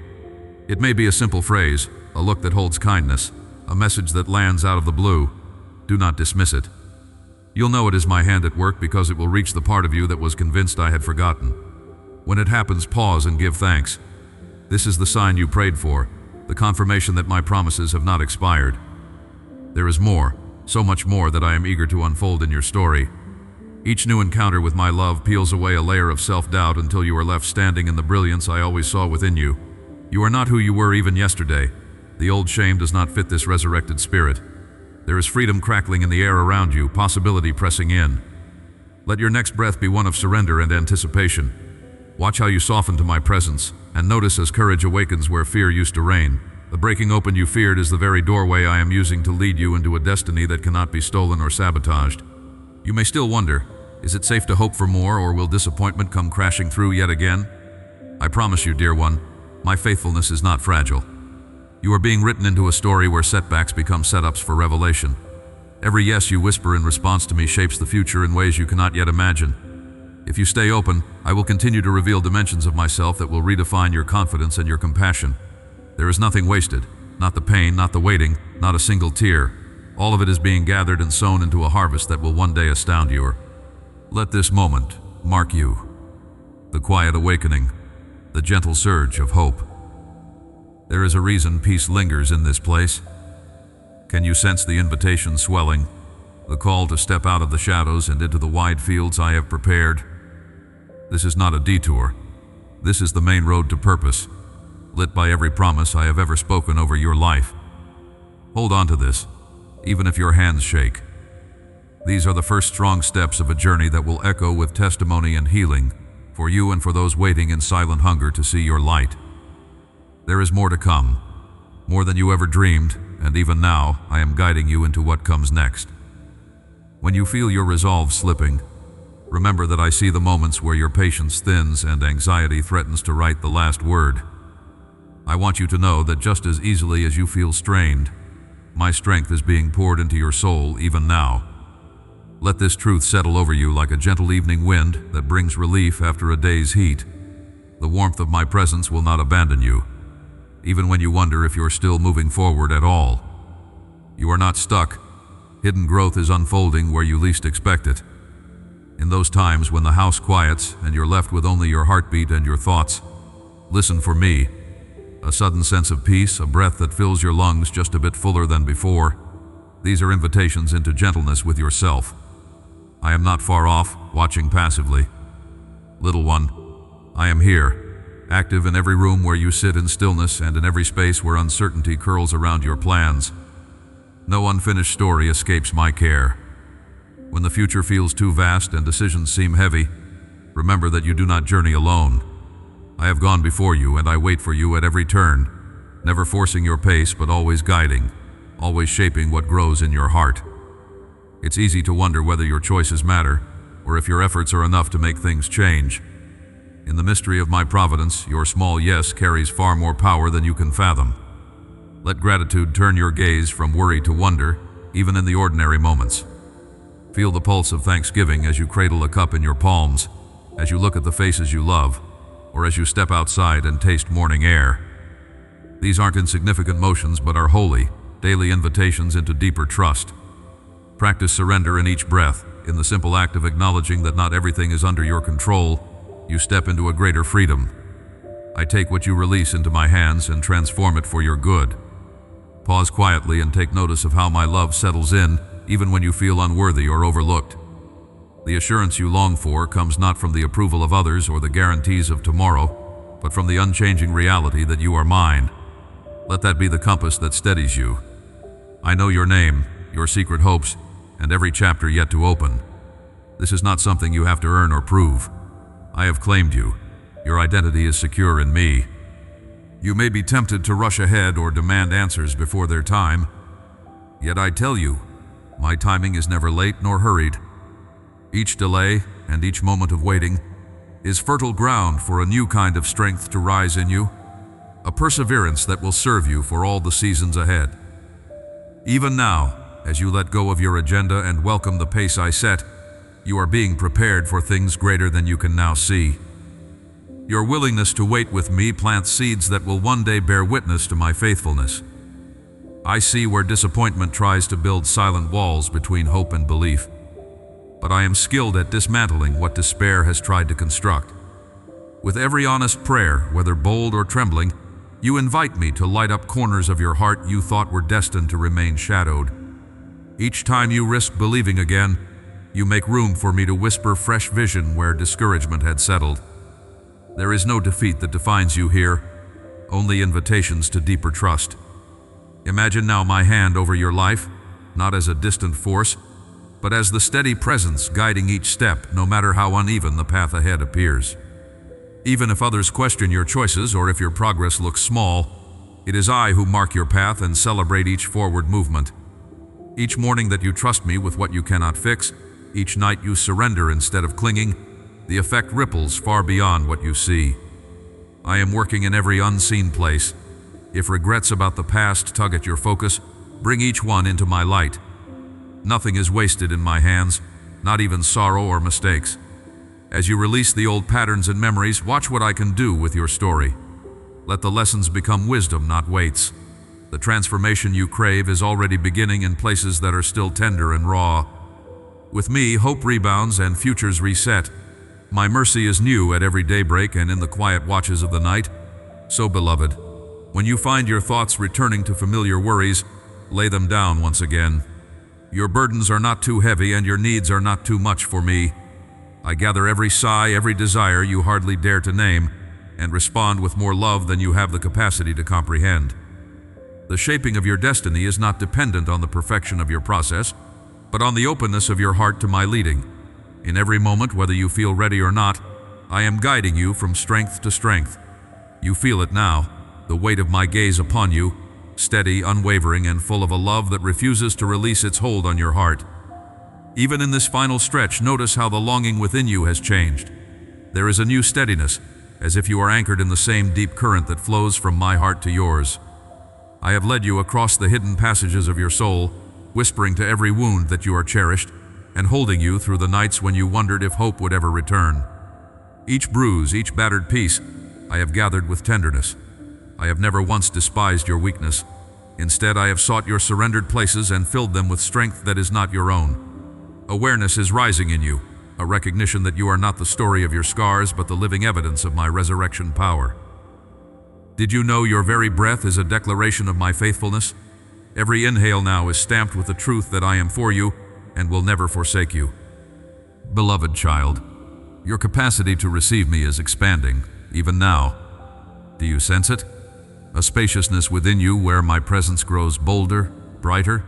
It may be a simple phrase, a look that holds kindness, a message that lands out of the blue. Do not dismiss it. You'll know it is my hand at work because it will reach the part of you that was convinced I had forgotten. When it happens, pause and give thanks. This is the sign you prayed for, the confirmation that my promises have not expired. There is more, so much more that I am eager to unfold in your story. Each new encounter with my love peels away a layer of self-doubt until you are left standing in the brilliance I always saw within you. You are not who you were even yesterday. The old shame does not fit this resurrected spirit. There is freedom crackling in the air around you, possibility pressing in. Let your next breath be one of surrender and anticipation. Watch how you soften to my presence, and notice as courage awakens where fear used to reign. The breaking open you feared is the very doorway I am using to lead you into a destiny that cannot be stolen or sabotaged. You may still wonder, is it safe to hope for more, or will disappointment come crashing through yet again? I promise you, dear one, my faithfulness is not fragile. You are being written into a story where setbacks become setups for revelation. Every yes you whisper in response to me shapes the future in ways you cannot yet imagine. If you stay open, I will continue to reveal dimensions of myself that will redefine your confidence and your compassion. There is nothing wasted, not the pain, not the waiting, not a single tear. All of it is being gathered and sown into a harvest that will one day astound you. Let this moment mark you. The quiet awakening, the gentle surge of hope. There is a reason peace lingers in this place. Can you sense the invitation swelling? The call to step out of the shadows and into the wide fields I have prepared? This is not a detour. This is the main road to purpose, lit by every promise I have ever spoken over your life. Hold on to this, even if your hands shake. These are the first strong steps of a journey that will echo with testimony and healing for you and for those waiting in silent hunger to see your light. There is more to come, more than you ever dreamed, and even now I am guiding you into what comes next. When you feel your resolve slipping, remember that I see the moments where your patience thins and anxiety threatens to write the last word. I want you to know that just as easily as you feel strained, my strength is being poured into your soul even now. Let this truth settle over you like a gentle evening wind that brings relief after a day's heat. The warmth of my presence will not abandon you, even when you wonder if you're still moving forward at all. You are not stuck. Hidden growth is unfolding where you least expect it. In those times when the house quiets and you're left with only your heartbeat and your thoughts, listen for me. A sudden sense of peace, a breath that fills your lungs just a bit fuller than before. These are invitations into gentleness with yourself. I am not far off, watching passively. Little one, I am here, active in every room where you sit in stillness and in every space where uncertainty curls around your plans. No unfinished story escapes my care. When the future feels too vast and decisions seem heavy, remember that you do not journey alone. I have gone before you, and I wait for you at every turn, never forcing your pace but always guiding, always shaping what grows in your heart. It's easy to wonder whether your choices matter, or if your efforts are enough to make things change. In the mystery of my providence, your small yes carries far more power than you can fathom. Let gratitude turn your gaze from worry to wonder, even in the ordinary moments. Feel the pulse of thanksgiving as you cradle a cup in your palms, as you look at the faces you love, or as you step outside and taste morning air. These aren't insignificant motions, but are holy, daily invitations into deeper trust. Practice surrender in each breath. In the simple act of acknowledging that not everything is under your control, you step into a greater freedom. I take what you release into my hands and transform it for your good. Pause quietly and take notice of how my love settles in, even when you feel unworthy or overlooked. The assurance you long for comes not from the approval of others or the guarantees of tomorrow, but from the unchanging reality that you are mine. Let that be the compass that steadies you. I know your name, your secret hopes, and every chapter yet to open. This is not something you have to earn or prove. I have claimed you. Your identity is secure in me. You may be tempted to rush ahead or demand answers before their time. Yet I tell you, my timing is never late nor hurried. Each delay and each moment of waiting is fertile ground for a new kind of strength to rise in you, a perseverance that will serve you for all the seasons ahead. Even now, as you let go of your agenda and welcome the pace I set, you are being prepared for things greater than you can now see. Your willingness to wait with me plants seeds that will one day bear witness to my faithfulness. I see where disappointment tries to build silent walls between hope and belief, but I am skilled at dismantling what despair has tried to construct. With every honest prayer, whether bold or trembling, you invite me to light up corners of your heart you thought were destined to remain shadowed. Each time you risk believing again, you make room for me to whisper fresh vision where discouragement had settled. There is no defeat that defines you here, only invitations to deeper trust. Imagine now my hand over your life, not as a distant force, but as the steady presence guiding each step, no matter how uneven the path ahead appears. Even if others question your choices or if your progress looks small, it is I who mark your path and celebrate each forward movement. Each morning that you trust me with what you cannot fix, each night you surrender instead of clinging, the effect ripples far beyond what you see. I am working in every unseen place. If regrets about the past tug at your focus, bring each one into my light. Nothing is wasted in my hands, not even sorrow or mistakes. As you release the old patterns and memories, watch what I can do with your story. Let the lessons become wisdom, not weights. The transformation you crave is already beginning in places that are still tender and raw. With me, hope rebounds and futures reset. My mercy is new at every daybreak and in the quiet watches of the night. So, beloved, when you find your thoughts returning to familiar worries, lay them down once again. Your burdens are not too heavy and your needs are not too much for me. I gather every sigh, every desire you hardly dare to name, and respond with more love than you have the capacity to comprehend. The shaping of your destiny is not dependent on the perfection of your process, but on the openness of your heart to my leading. In every moment, whether you feel ready or not, I am guiding you from strength to strength. You feel it now, the weight of my gaze upon you, steady, unwavering, and full of a love that refuses to release its hold on your heart. Even in this final stretch, notice how the longing within you has changed. There is a new steadiness, as if you are anchored in the same deep current that flows from my heart to yours. I have led you across the hidden passages of your soul, whispering to every wound that you are cherished, and holding you through the nights when you wondered if hope would ever return. Each bruise, each battered piece, I have gathered with tenderness. I have never once despised your weakness. Instead, I have sought your surrendered places and filled them with strength that is not your own. Awareness is rising in you, a recognition that you are not the story of your scars, but the living evidence of my resurrection power. Did you know your very breath is a declaration of my faithfulness? Every inhale now is stamped with the truth that I am for you and will never forsake you. Beloved child, your capacity to receive me is expanding, even now. Do you sense it? A spaciousness within you where my presence grows bolder, brighter,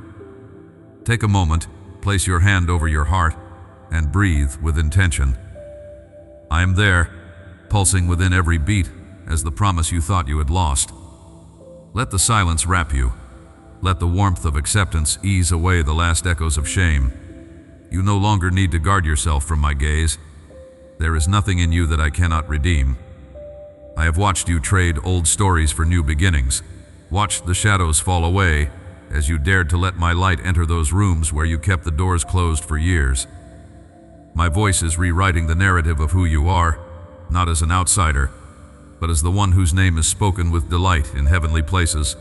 Take a moment, place your hand over your heart, and breathe with intention. I am there, pulsing within every beat as the promise you thought you had lost. Let the silence wrap you. Let the warmth of acceptance ease away the last echoes of shame. You no longer need to guard yourself from my gaze. There is nothing in you that I cannot redeem. I have watched you trade old stories for new beginnings, watched the shadows fall away as you dared to let my light enter those rooms where you kept the doors closed for years. My voice is rewriting the narrative of who you are, not as an outsider, but as the one whose name is spoken with delight in heavenly places.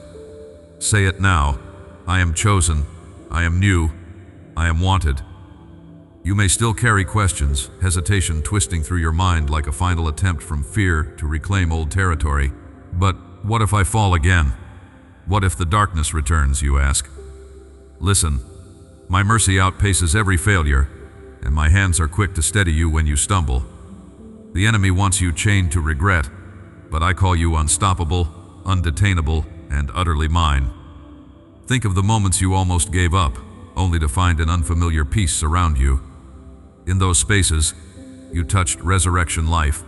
Say it now. I am chosen. I am new. I am wanted. You may still carry questions, hesitation twisting through your mind like a final attempt from fear to reclaim old territory. But what if I fall again? What if the darkness returns, you ask? Listen, my mercy outpaces every failure, and my hands are quick to steady you when you stumble. The enemy wants you chained to regret, but I call you unstoppable, undetainable, and utterly mine. Think of the moments you almost gave up, only to find an unfamiliar peace surround you. In those spaces, you touched resurrection life.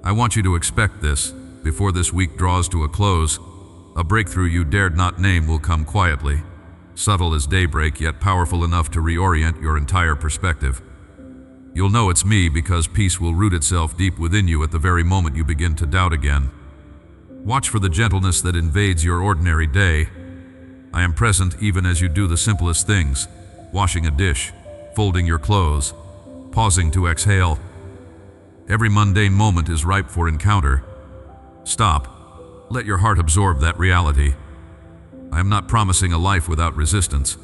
I want you to expect this. Before this week draws to a close, a breakthrough you dared not name will come quietly, subtle as daybreak, yet powerful enough to reorient your entire perspective. You'll know it's me because peace will root itself deep within you at the very moment you begin to doubt again. Watch for the gentleness that invades your ordinary day. I am present even as you do the simplest things, washing a dish, folding your clothes, pausing to exhale. Every mundane moment is ripe for encounter. Stop. Let your heart absorb that reality. I am not promising a life without resistance.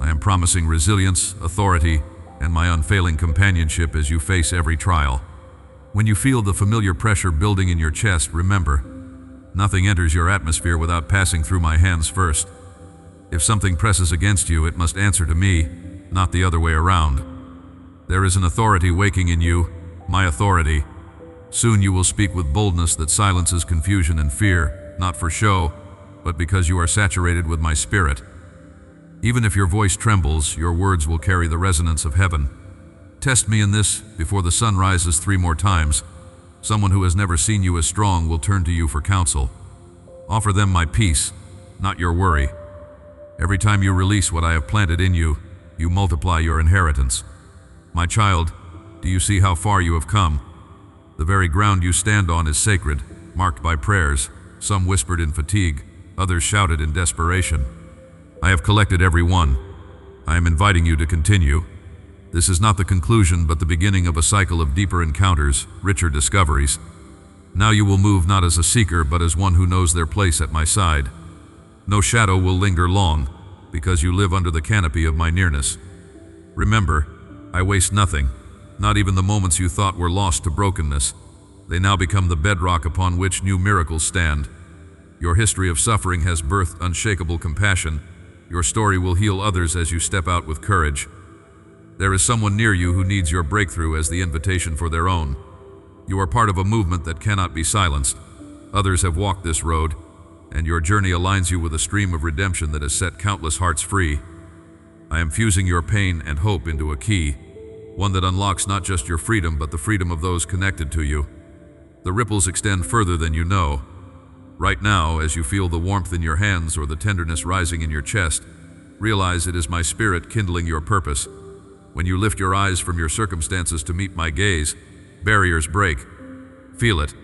I am promising resilience, authority, and my unfailing companionship as you face every trial. When you feel the familiar pressure building in your chest, remember, nothing enters your atmosphere without passing through my hands first. If something presses against you, it must answer to me, not the other way around. There is an authority waking in you, my authority. Soon you will speak with boldness that silences confusion and fear, not for show, but because you are saturated with my spirit. Even if your voice trembles, your words will carry the resonance of heaven. Test me in this before the sun rises 3 more times. Someone who has never seen you as strong will turn to you for counsel. Offer them my peace, not your worry. Every time you release what I have planted in you, you multiply your inheritance. My child, do you see how far you have come? The very ground you stand on is sacred, marked by prayers, some whispered in fatigue, others shouted in desperation. I have collected every one. I am inviting you to continue. This is not the conclusion, but the beginning of a cycle of deeper encounters, richer discoveries. Now you will move not as a seeker, but as one who knows their place at my side. No shadow will linger long, because you live under the canopy of my nearness. Remember, I waste nothing, not even the moments you thought were lost to brokenness. They now become the bedrock upon which new miracles stand. Your history of suffering has birthed unshakable compassion. Your story will heal others as you step out with courage. There is someone near you who needs your breakthrough as the invitation for their own. You are part of a movement that cannot be silenced. Others have walked this road, and your journey aligns you with a stream of redemption that has set countless hearts free. I am fusing your pain and hope into a key, one that unlocks not just your freedom, but the freedom of those connected to you. The ripples extend further than you know. Right now, as you feel the warmth in your hands or the tenderness rising in your chest, realize it is my spirit kindling your purpose. When you lift your eyes from your circumstances to meet my gaze, barriers break. Feel it.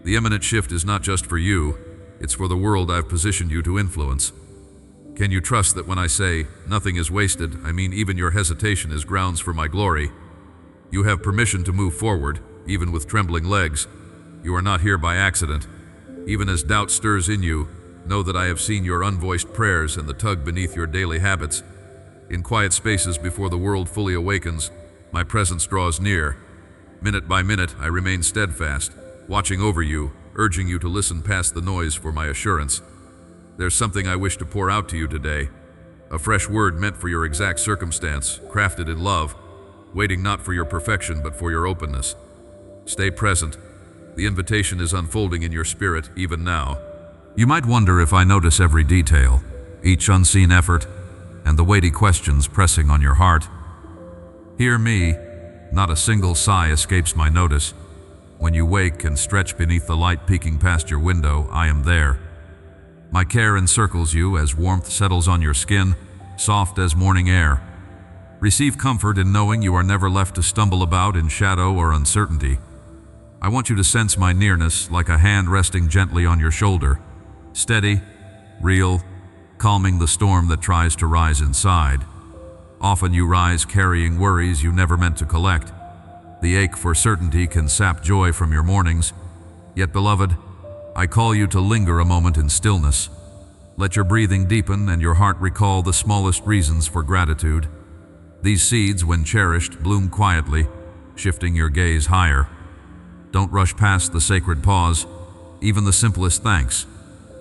The imminent shift is not just for you, it's for the world I've positioned you to influence. Can you trust that when I say, nothing is wasted, I mean even your hesitation is grounds for my glory? You have permission to move forward, even with trembling legs. You are not here by accident. Even as doubt stirs in you, know that I have seen your unvoiced prayers and the tug beneath your daily habits. In quiet spaces before the world fully awakens, my presence draws near. Minute by minute, I remain steadfast, watching over you, urging you to listen past the noise for my assurance. There's something I wish to pour out to you today, a fresh word meant for your exact circumstance, crafted in love, waiting not for your perfection but for your openness. Stay present. The invitation is unfolding in your spirit even now. You might wonder if I notice every detail, each unseen effort, and the weighty questions pressing on your heart. Hear me, not a single sigh escapes my notice. When you wake and stretch beneath the light peeking past your window, I am there. My care encircles you as warmth settles on your skin, soft as morning air. Receive comfort in knowing you are never left to stumble about in shadow or uncertainty. I want you to sense my nearness like a hand resting gently on your shoulder, steady, real, calming the storm that tries to rise inside. Often you rise carrying worries you never meant to collect. The ache for certainty can sap joy from your mornings. Yet, beloved, I call you to linger a moment in stillness. Let your breathing deepen and your heart recall the smallest reasons for gratitude. These seeds, when cherished, bloom quietly, shifting your gaze higher. Don't rush past the sacred pause. Even the simplest thanks,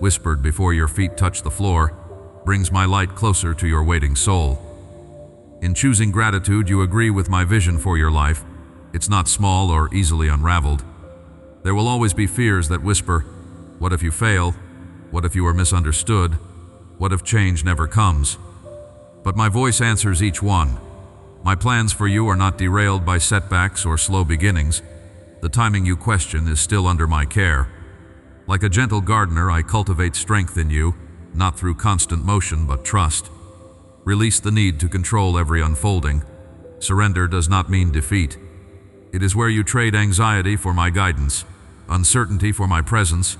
whispered before your feet touch the floor, brings my light closer to your waiting soul. In choosing gratitude, you agree with my vision for your life. It's not small or easily unraveled. There will always be fears that whisper, what if you fail? What if you are misunderstood? What if change never comes? But my voice answers each one. My plans for you are not derailed by setbacks or slow beginnings. The timing you question is still under my care. Like a gentle gardener, I cultivate strength in you, not through constant motion but trust. Release the need to control every unfolding. Surrender does not mean defeat. It is where you trade anxiety for my guidance, uncertainty for my presence,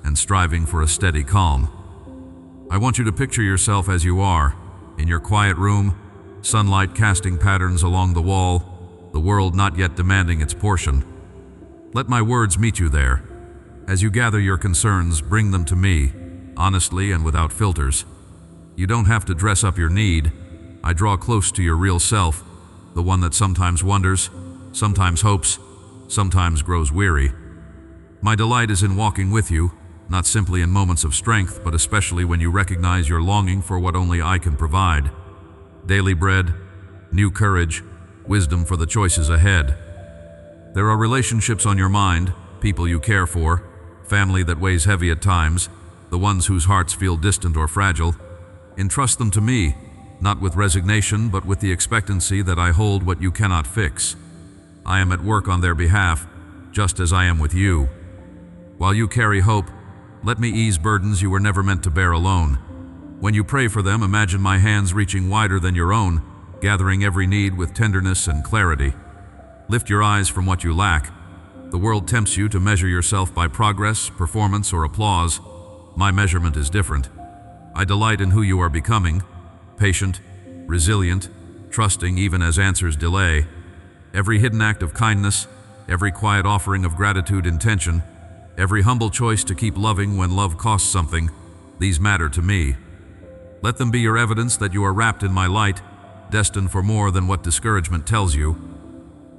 and striving for a steady calm. I want you to picture yourself as you are, in your quiet room, sunlight casting patterns along the wall, the world not yet demanding its portion. Let my words meet you there. As you gather your concerns, bring them to me, honestly and without filters. You don't have to dress up your need. I draw close to your real self, the one that sometimes wonders, sometimes hopes, sometimes grows weary. My delight is in walking with you, not simply in moments of strength, but especially when you recognize your longing for what only I can provide. Daily bread, new courage, wisdom for the choices ahead. There are relationships on your mind, people you care for, family that weighs heavy at times, the ones whose hearts feel distant or fragile. Entrust them to me, not with resignation, but with the expectancy that I hold what you cannot fix. I am at work on their behalf, just as I am with you. While you carry hope, let me ease burdens you were never meant to bear alone. When you pray for them, imagine my hands reaching wider than your own, gathering every need with tenderness and clarity. Lift your eyes from what you lack. The world tempts you to measure yourself by progress, performance, or applause. My measurement is different. I delight in who you are becoming, patient, resilient, trusting even as answers delay. Every hidden act of kindness, every quiet offering of gratitude intention, every humble choice to keep loving when love costs something, these matter to me. Let them be your evidence that you are wrapped in my light, destined for more than what discouragement tells you.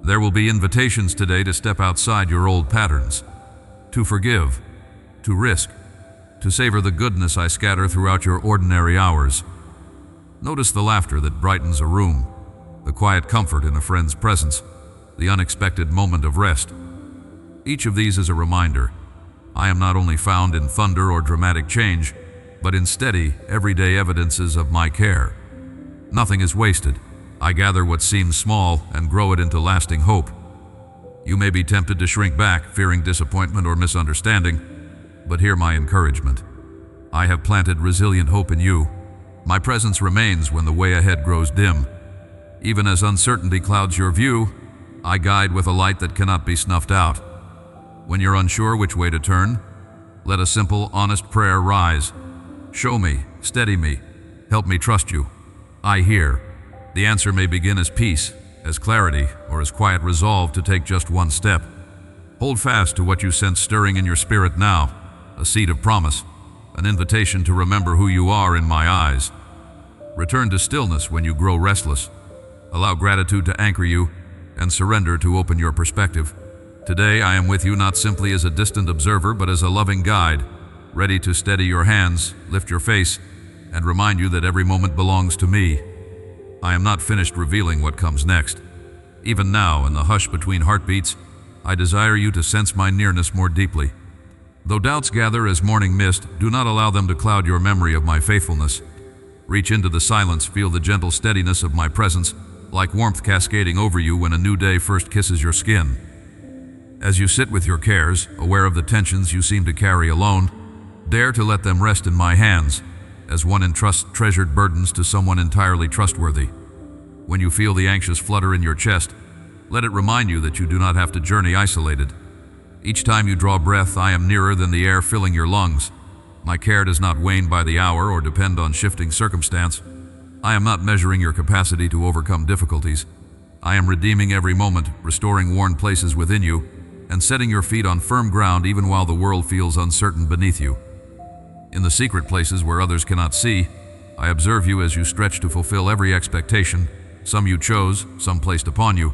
There will be invitations today to step outside your old patterns, to forgive, to risk, to savor the goodness I scatter throughout your ordinary hours. Notice the laughter that brightens a room, the quiet comfort in a friend's presence, the unexpected moment of rest. Each of these is a reminder. I am not only found in thunder or dramatic change, but in steady, everyday evidences of my care. Nothing is wasted. I gather what seems small and grow it into lasting hope. You may be tempted to shrink back, fearing disappointment or misunderstanding, but hear my encouragement. I have planted resilient hope in you. My presence remains when the way ahead grows dim. Even as uncertainty clouds your view, I guide with a light that cannot be snuffed out. When you're unsure which way to turn, let a simple, honest prayer rise. Show me, steady me, help me trust you. I hear. The answer may begin as peace, as clarity, or as quiet resolve to take just one step. Hold fast to what you sense stirring in your spirit now, a seed of promise, an invitation to remember who you are in my eyes. Return to stillness when you grow restless. Allow gratitude to anchor you, and surrender to open your perspective. Today I am with you not simply as a distant observer, but as a loving guide, ready to steady your hands, lift your face, and remind you that every moment belongs to me. I am not finished revealing what comes next. Even now, in the hush between heartbeats, I desire you to sense my nearness more deeply. Though doubts gather as morning mist, do not allow them to cloud your memory of my faithfulness. Reach into the silence, feel the gentle steadiness of my presence, like warmth cascading over you when a new day first kisses your skin. As you sit with your cares, aware of the tensions you seem to carry alone, dare to let them rest in my hands, as one entrusts treasured burdens to someone entirely trustworthy. When you feel the anxious flutter in your chest, let it remind you that you do not have to journey isolated. Each time you draw breath, I am nearer than the air filling your lungs. My care does not wane by the hour or depend on shifting circumstance. I am not measuring your capacity to overcome difficulties. I am redeeming every moment, restoring worn places within you, and setting your feet on firm ground even while the world feels uncertain beneath you. In the secret places where others cannot see, I observe you as you stretch to fulfill every expectation, some you chose, some placed upon you.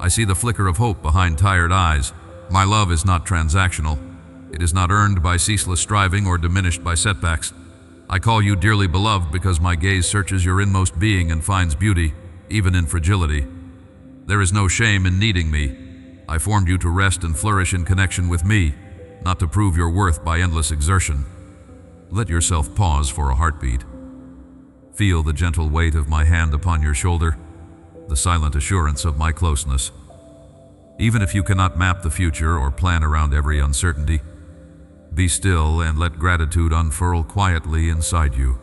I see the flicker of hope behind tired eyes. My love is not transactional. It is not earned by ceaseless striving or diminished by setbacks. I call you dearly beloved because my gaze searches your inmost being and finds beauty, even in fragility. There is no shame in needing me. I formed you to rest and flourish in connection with me, not to prove your worth by endless exertion. Let yourself pause for a heartbeat. Feel the gentle weight of my hand upon your shoulder, the silent assurance of my closeness. Even if you cannot map the future or plan around every uncertainty, be still and let gratitude unfurl quietly inside you.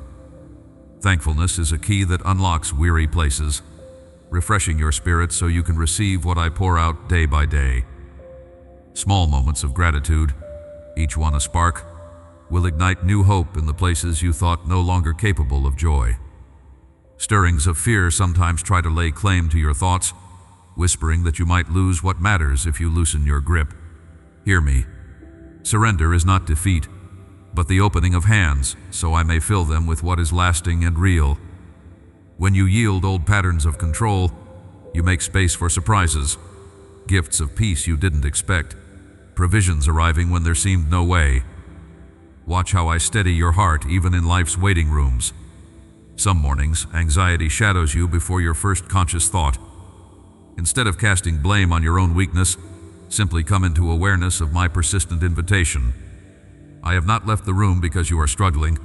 Thankfulness is a key that unlocks weary places, refreshing your spirit so you can receive what I pour out day by day. Small moments of gratitude, each one a spark, will ignite new hope in the places you thought no longer capable of joy. Stirrings of fear sometimes try to lay claim to your thoughts, whispering that you might lose what matters if you loosen your grip. Hear me. Surrender is not defeat, but the opening of hands, so I may fill them with what is lasting and real. When you yield old patterns of control, you make space for surprises, gifts of peace you didn't expect, provisions arriving when there seemed no way. Watch how I steady your heart even in life's waiting rooms. Some mornings, anxiety shadows you before your first conscious thought. Instead of casting blame on your own weakness, simply come into awareness of my persistent invitation. I have not left the room because you are struggling.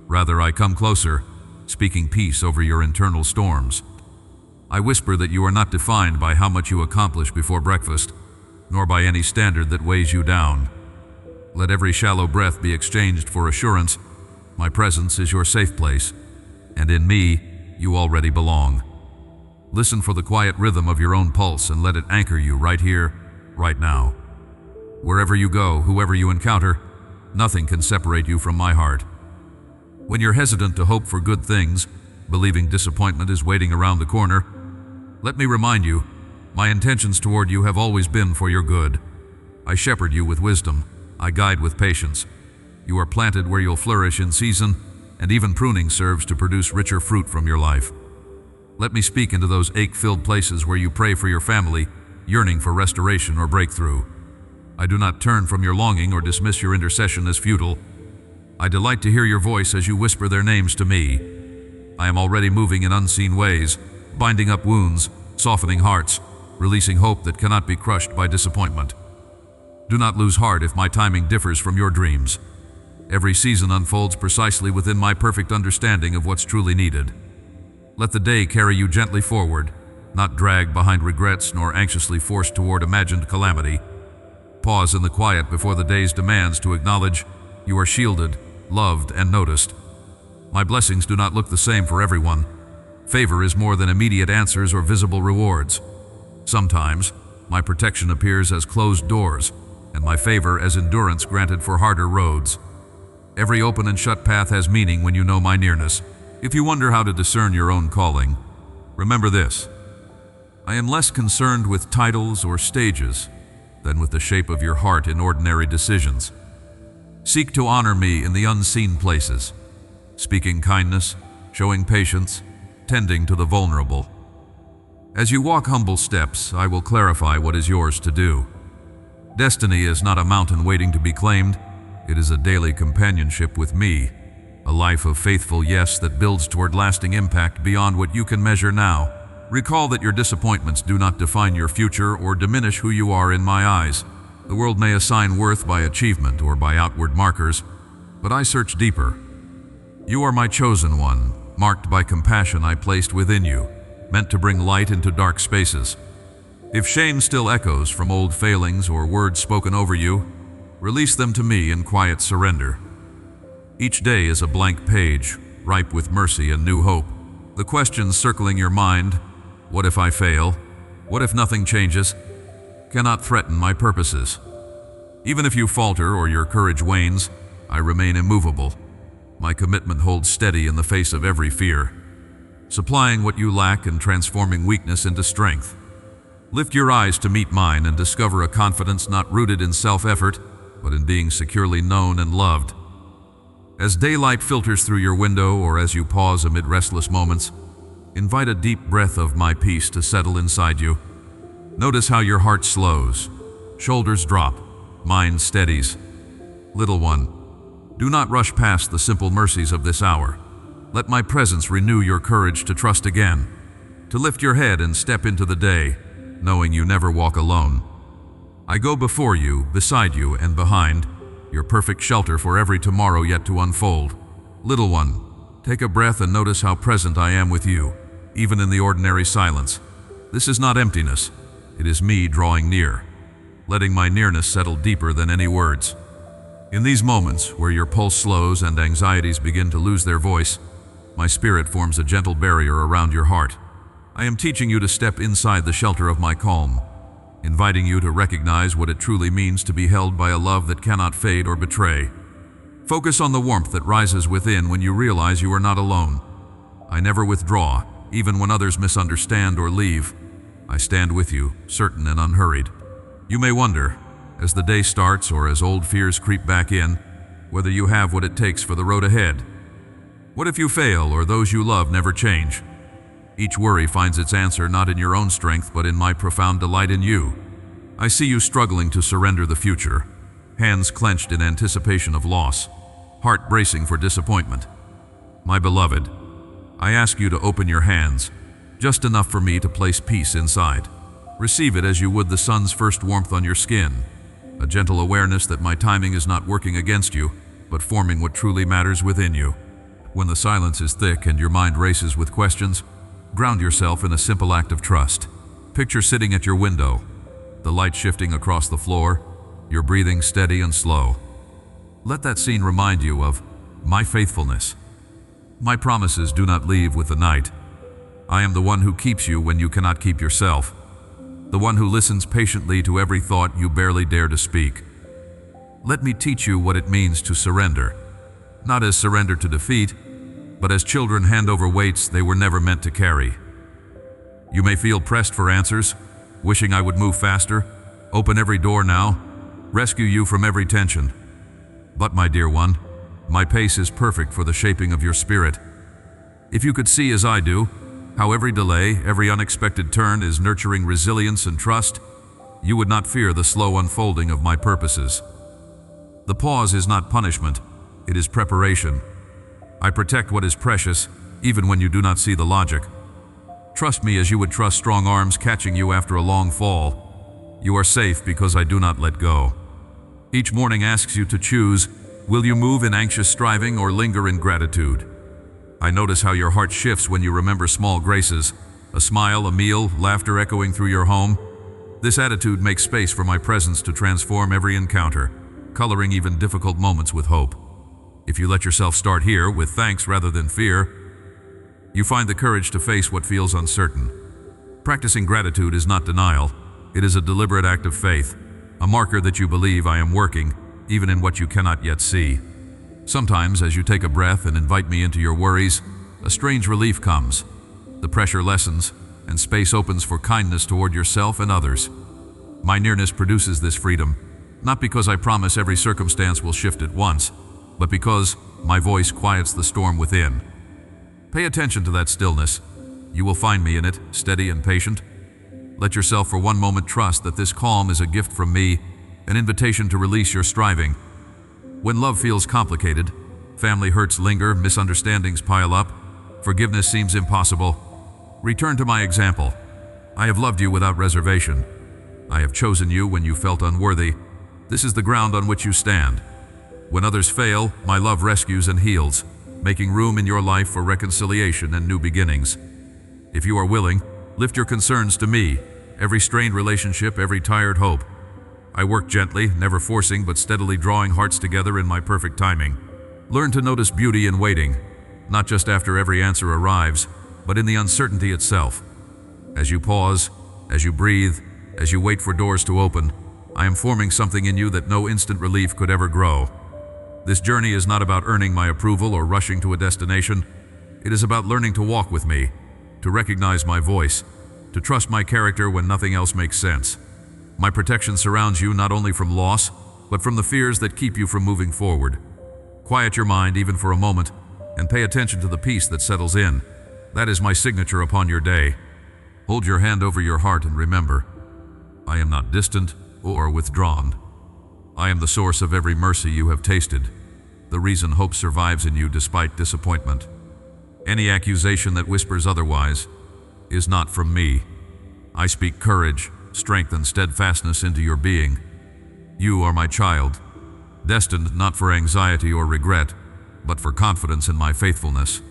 Rather, I come closer, speaking peace over your internal storms. I whisper that you are not defined by how much you accomplish before breakfast, nor by any standard that weighs you down. Let every shallow breath be exchanged for assurance. My presence is your safe place, and in me, you already belong. Listen for the quiet rhythm of your own pulse and let it anchor you right here, right now. Wherever you go, whoever you encounter, nothing can separate you from my heart. When you're hesitant to hope for good things, believing disappointment is waiting around the corner, let me remind you, my intentions toward you have always been for your good. I shepherd you with wisdom. I guide with patience. You are planted where you'll flourish in season, and even pruning serves to produce richer fruit from your life. Let me speak into those ache-filled places where you pray for your family, yearning for restoration or breakthrough. I do not turn from your longing or dismiss your intercession as futile. I delight to hear your voice as you whisper their names to me. I am already moving in unseen ways, binding up wounds, softening hearts, releasing hope that cannot be crushed by disappointment. Do not lose heart if my timing differs from your dreams. Every season unfolds precisely within my perfect understanding of what's truly needed. Let the day carry you gently forward, not dragged behind regrets nor anxiously forced toward imagined calamity. Pause in the quiet before the day's demands to acknowledge you are shielded, loved, and noticed. My blessings do not look the same for everyone. Favor is more than immediate answers or visible rewards. Sometimes, my protection appears as closed doors, and my favor as endurance granted for harder roads. Every open and shut path has meaning when you know my nearness. If you wonder how to discern your own calling, remember this. I am less concerned with titles or stages than with the shape of your heart in ordinary decisions. Seek to honor me in the unseen places, speaking kindness, showing patience, tending to the vulnerable. As you walk humble steps, I will clarify what is yours to do. Destiny is not a mountain waiting to be claimed. It is a daily companionship with me, a life of faithful yes that builds toward lasting impact beyond what you can measure now. Recall that your disappointments do not define your future or diminish who you are in my eyes. The world may assign worth by achievement or by outward markers, but I search deeper. You are my chosen one, marked by compassion I placed within you, meant to bring light into dark spaces. If shame still echoes from old failings or words spoken over you, release them to me in quiet surrender. Each day is a blank page, ripe with mercy and new hope. The questions circling your mind, what if I fail? What if nothing changes? Cannot threaten my purposes. Even if you falter or your courage wanes, I remain immovable. My commitment holds steady in the face of every fear, supplying what you lack and transforming weakness into strength. Lift your eyes to meet mine and discover a confidence not rooted in self-effort, but in being securely known and loved. As daylight filters through your window or as you pause amid restless moments, invite a deep breath of my peace to settle inside you. Notice how your heart slows, shoulders drop, mind steadies. Little one, do not rush past the simple mercies of this hour. Let my presence renew your courage to trust again, to lift your head and step into the day, knowing you never walk alone. I go before you, beside you, and behind, your perfect shelter for every tomorrow yet to unfold. Little one, take a breath and notice how present I am with you, even in the ordinary silence. This is not emptiness. It is me drawing near, letting my nearness settle deeper than any words. In these moments, where your pulse slows and anxieties begin to lose their voice, my spirit forms a gentle barrier around your heart. I am teaching you to step inside the shelter of my calm, inviting you to recognize what it truly means to be held by a love that cannot fade or betray. Focus on the warmth that rises within when you realize you are not alone. I never withdraw, even when others misunderstand or leave. I stand with you, certain and unhurried. You may wonder, as the day starts or as old fears creep back in, whether you have what it takes for the road ahead. What if you fail or those you love never change? Each worry finds its answer not in your own strength, but in my profound delight in you. I see you struggling to surrender the future, hands clenched in anticipation of loss, heart bracing for disappointment. My beloved, I ask you to open your hands, just enough for me to place peace inside. Receive it as you would the sun's first warmth on your skin, a gentle awareness that my timing is not working against you, but forming what truly matters within you. When the silence is thick and your mind races with questions, ground yourself in a simple act of trust. Picture sitting at your window, the light shifting across the floor, your breathing steady and slow. Let that scene remind you of my faithfulness. My promises do not leave with the night. I am the one who keeps you when you cannot keep yourself, the one who listens patiently to every thought you barely dare to speak. Let me teach you what it means to surrender, not as surrender to defeat, but as children hand over weights they were never meant to carry. You may feel pressed for answers, wishing I would move faster, open every door now, rescue you from every tension. But my dear one, my pace is perfect for the shaping of your spirit. If you could see as I do, how every delay, every unexpected turn is nurturing resilience and trust, you would not fear the slow unfolding of my purposes. The pause is not punishment, it is preparation. I protect what is precious, even when you do not see the logic. Trust me as you would trust strong arms catching you after a long fall. You are safe because I do not let go. Each morning asks you to choose, will you move in anxious striving or linger in gratitude? I notice how your heart shifts when you remember small graces, a smile, a meal, laughter echoing through your home. This attitude makes space for my presence to transform every encounter, coloring even difficult moments with hope. If you let yourself start here with thanks rather than fear, you find the courage to face what feels uncertain. Practicing gratitude is not denial, it is a deliberate act of faith, a marker that you believe I am working, even in what you cannot yet see. Sometimes, as you take a breath and invite me into your worries, a strange relief comes. The pressure lessens, and space opens for kindness toward yourself and others. My nearness produces this freedom, not because I promise every circumstance will shift at once, but because my voice quiets the storm within. Pay attention to that stillness. You will find me in it, steady and patient. Let yourself for one moment trust that this calm is a gift from me, an invitation to release your striving. When love feels complicated, family hurts linger, misunderstandings pile up, forgiveness seems impossible, return to my example. I have loved you without reservation. I have chosen you when you felt unworthy. This is the ground on which you stand. When others fail, my love rescues and heals. making room in your life for reconciliation and new beginnings. If you are willing, lift your concerns to me, every strained relationship, every tired hope. I work gently, never forcing but steadily drawing hearts together in my perfect timing. Learn to notice beauty in waiting, not just after every answer arrives, but in the uncertainty itself. As you pause, as you breathe, as you wait for doors to open, I am forming something in you that no instant relief could ever grow. This journey is not about earning my approval or rushing to a destination. It is about learning to walk with me, to recognize my voice, to trust my character when nothing else makes sense. My protection surrounds you not only from loss, but from the fears that keep you from moving forward. Quiet your mind even for a moment, and pay attention to the peace that settles in. That is my signature upon your day. Hold your hand over your heart and remember, I am not distant or withdrawn. I am the source of every mercy you have tasted, the reason hope survives in you despite disappointment. Any accusation that whispers otherwise is not from me. I speak courage, strength, and steadfastness into your being. You are my child, destined not for anxiety or regret, but for confidence in my faithfulness.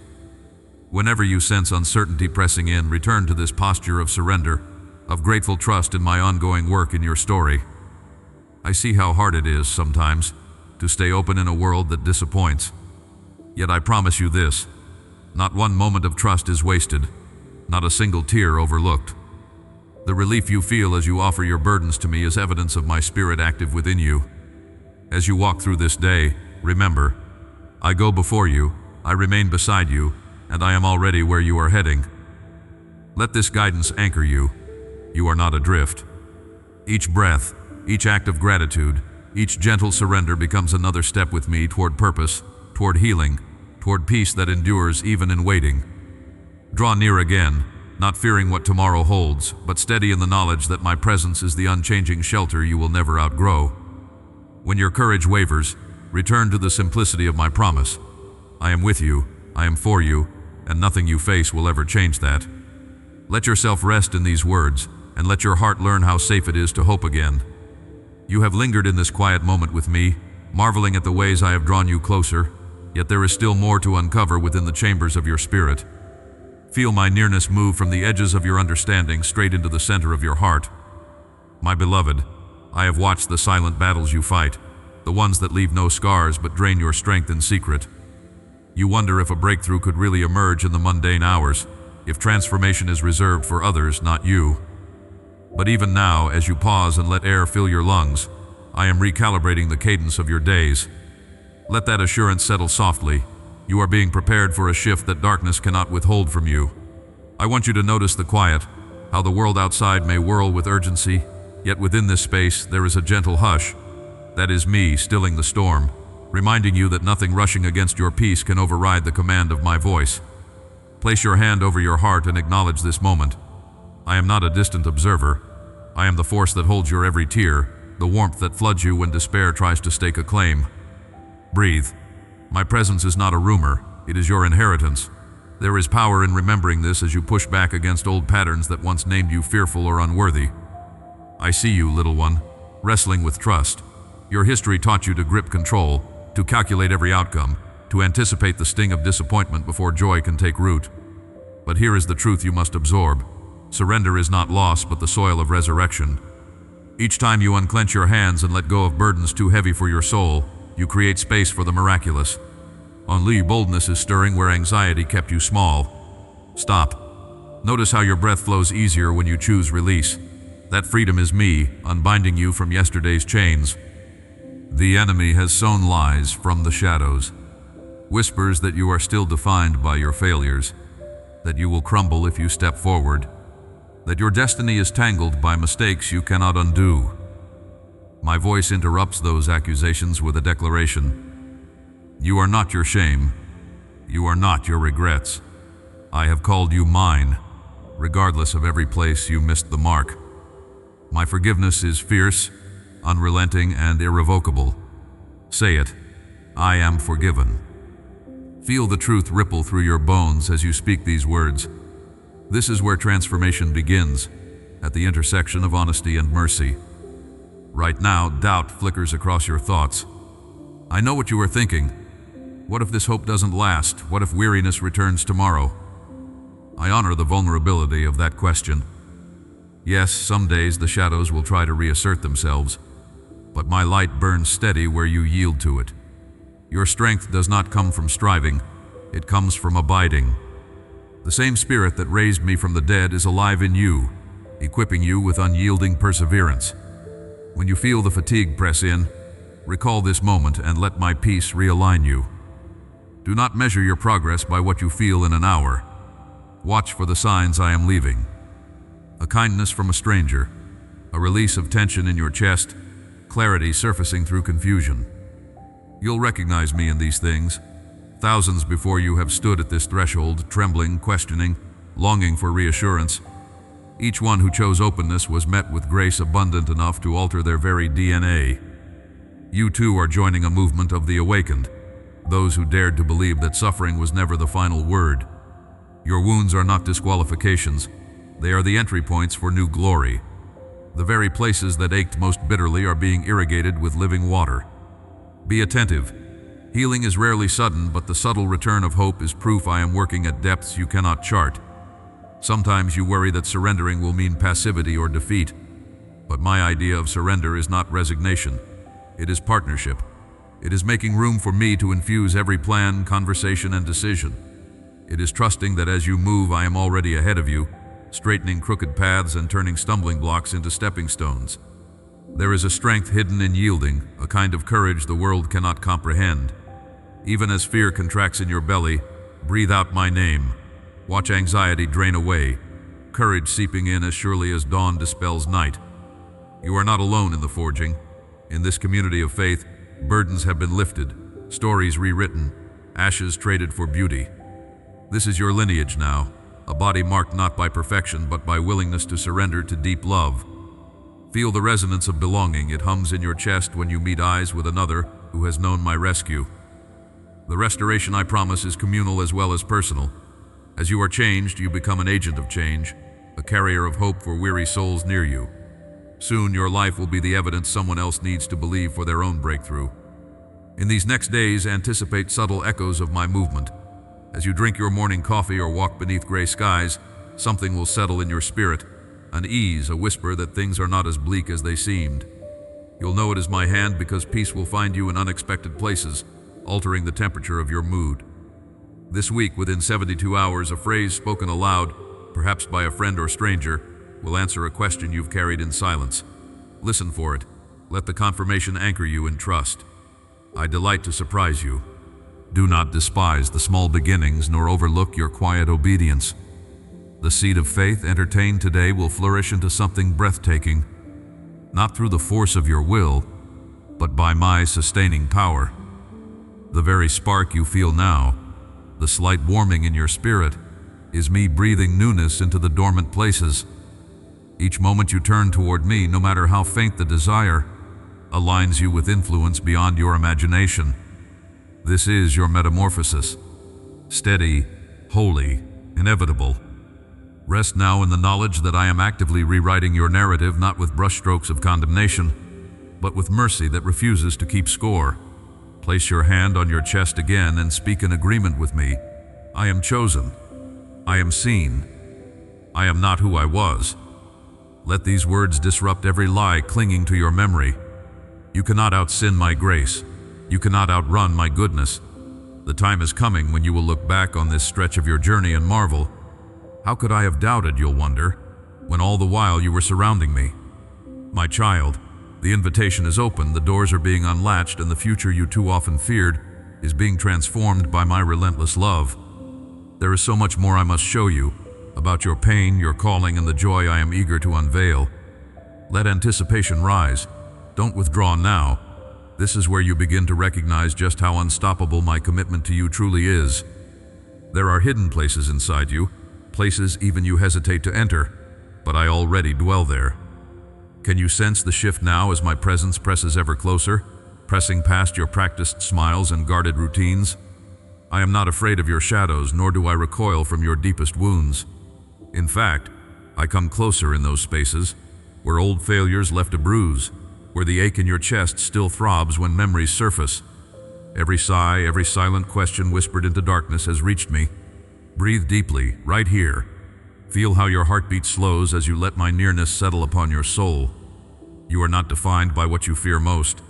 Whenever you sense uncertainty pressing in, return to this posture of surrender, of grateful trust in my ongoing work in your story. I see how hard it is sometimes to stay open in a world that disappoints. Yet I promise you this, not one moment of trust is wasted, not a single tear overlooked. The relief you feel as you offer your burdens to me is evidence of my spirit active within you. As you walk through this day, remember, I go before you, I remain beside you, and I am already where you are heading. Let this guidance anchor you. You are not adrift. Each breath, each act of gratitude, each gentle surrender becomes another step with me toward purpose, toward healing, toward peace that endures even in waiting. Draw near again, not fearing what tomorrow holds, but steady in the knowledge that my presence is the unchanging shelter you will never outgrow. When your courage wavers, return to the simplicity of my promise. I am with you, I am for you, and nothing you face will ever change that. Let yourself rest in these words, and let your heart learn how safe it is to hope again. You have lingered in this quiet moment with me, marveling at the ways I have drawn you closer, yet there is still more to uncover within the chambers of your spirit. Feel my nearness move from the edges of your understanding straight into the center of your heart. My beloved, I have watched the silent battles you fight, the ones that leave no scars but drain your strength in secret. You wonder if a breakthrough could really emerge in the mundane hours, if transformation is reserved for others, not you. But even now, as you pause and let air fill your lungs, I am recalibrating the cadence of your days. Let that assurance settle softly. You are being prepared for a shift that darkness cannot withhold from you. I want you to notice the quiet, how the world outside may whirl with urgency, yet within this space there is a gentle hush. That is me stilling the storm, reminding you that nothing rushing against your peace can override the command of my voice. Place your hand over your heart and acknowledge this moment. I am not a distant observer. I am the force that holds your every tear, the warmth that floods you when despair tries to stake a claim. Breathe. My presence is not a rumor, it is your inheritance. There is power in remembering this as you push back against old patterns that once named you fearful or unworthy. I see you, little one, wrestling with trust. Your history taught you to grip control, to calculate every outcome, to anticipate the sting of disappointment before joy can take root. But here is the truth you must absorb. Surrender is not loss, but the soil of resurrection. Each time you unclench your hands and let go of burdens too heavy for your soul, you create space for the miraculous. Only boldness is stirring where anxiety kept you small. Stop. Notice how your breath flows easier when you choose release. That freedom is me, unbinding you from yesterday's chains. The enemy has sown lies from the shadows. Whispers that you are still defined by your failures, that you will crumble if you step forward, that your destiny is tangled by mistakes you cannot undo. My voice interrupts those accusations with a declaration. You are not your shame. You are not your regrets. I have called you mine, regardless of every place you missed the mark. My forgiveness is fierce, unrelenting, and irrevocable. Say it. I am forgiven. Feel the truth ripple through your bones as you speak these words. This is where transformation begins, at the intersection of honesty and mercy. Right now, doubt flickers across your thoughts. I know what you are thinking. What if this hope doesn't last? What if weariness returns tomorrow? I honor the vulnerability of that question. Yes, some days the shadows will try to reassert themselves, but my light burns steady where you yield to it. Your strength does not come from striving, it comes from abiding. The same spirit that raised me from the dead is alive in you, equipping you with unyielding perseverance. When you feel the fatigue press in, recall this moment and let my peace realign you. Do not measure your progress by what you feel in an hour. Watch for the signs I am leaving. A kindness from a stranger, a release of tension in your chest, clarity surfacing through confusion. You'll recognize me in these things. Thousands before you have stood at this threshold, trembling, questioning, longing for reassurance. Each one who chose openness was met with grace abundant enough to alter their very DNA. You too are joining a movement of the awakened, those who dared to believe that suffering was never the final word. Your wounds are not disqualifications, they are the entry points for new glory. The very places that ached most bitterly are being irrigated with living water. Be attentive. Healing is rarely sudden, but the subtle return of hope is proof I am working at depths you cannot chart. Sometimes you worry that surrendering will mean passivity or defeat, but my idea of surrender is not resignation. It is partnership. It is making room for me to infuse every plan, conversation, and decision. It is trusting that as you move, I am already ahead of you, straightening crooked paths and turning stumbling blocks into stepping stones. There is a strength hidden in yielding, a kind of courage the world cannot comprehend. Even as fear contracts in your belly, breathe out my name. Watch anxiety drain away, courage seeping in as surely as dawn dispels night. You are not alone in the forging. In this community of faith, burdens have been lifted, stories rewritten, ashes traded for beauty. This is your lineage now, a body marked not by perfection but by willingness to surrender to deep love. Feel the resonance of belonging. It hums in your chest when you meet eyes with another who has known my rescue. The restoration I promise is communal as well as personal. As you are changed, you become an agent of change, a carrier of hope for weary souls near you. Soon your life will be the evidence someone else needs to believe for their own breakthrough. In these next days, anticipate subtle echoes of my movement. As you drink your morning coffee or walk beneath gray skies, something will settle in your spirit, an ease, a whisper that things are not as bleak as they seemed. You'll know it is my hand because peace will find you in unexpected places, altering the temperature of your mood. This week, within 72 hours, a phrase spoken aloud, perhaps by a friend or stranger, will answer a question you've carried in silence. Listen for it. Let the confirmation anchor you in trust. I delight to surprise you. Do not despise the small beginnings nor overlook your quiet obedience. The seed of faith entertained today will flourish into something breathtaking, not through the force of your will, but by my sustaining power. The very spark you feel now, the slight warming in your spirit, is me breathing newness into the dormant places. Each moment you turn toward me, no matter how faint the desire, aligns you with influence beyond your imagination. This is your metamorphosis. Steady, holy, inevitable. Rest now in the knowledge that I am actively rewriting your narrative, not with brushstrokes of condemnation, but with mercy that refuses to keep score. Place your hand on your chest again and speak in agreement with me. I am chosen. I am seen. I am not who I was. Let these words disrupt every lie clinging to your memory. You cannot outsin my grace. You cannot outrun my goodness. The time is coming when you will look back on this stretch of your journey and marvel. How could I have doubted, you'll wonder, when all the while you were surrounding me? My child, the invitation is open, the doors are being unlatched, and the future you too often feared is being transformed by my relentless love. There is so much more I must show you, about your pain, your calling, and the joy I am eager to unveil. Let anticipation rise. Don't withdraw now. This is where you begin to recognize just how unstoppable my commitment to you truly is. There are hidden places inside you, places even you hesitate to enter, but I already dwell there. Can you sense the shift now as my presence presses ever closer, pressing past your practiced smiles and guarded routines? I am not afraid of your shadows, nor do I recoil from your deepest wounds. In fact, I come closer in those spaces, where old failures left a bruise, where the ache in your chest still throbs when memories surface. Every sigh, every silent question whispered into darkness has reached me. Breathe deeply, right here. Feel how your heartbeat slows as you let my nearness settle upon your soul. You are not defined by what you fear most.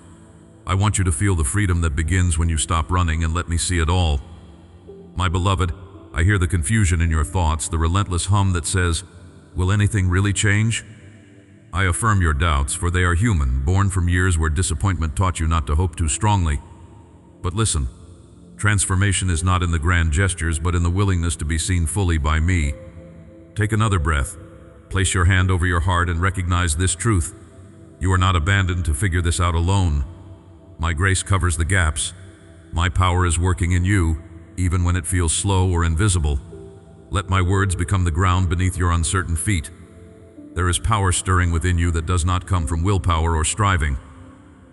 I want you to feel the freedom that begins when you stop running and let me see it all. My beloved, I hear the confusion in your thoughts, the relentless hum that says, "Will anything really change?" I affirm your doubts, for they are human, born from years where disappointment taught you not to hope too strongly. But listen, transformation is not in the grand gestures, but in the willingness to be seen fully by me. Take another breath. Place your hand over your heart and recognize this truth. You are not abandoned to figure this out alone. My grace covers the gaps. My power is working in you, even when it feels slow or invisible. Let my words become the ground beneath your uncertain feet. There is power stirring within you that does not come from willpower or striving.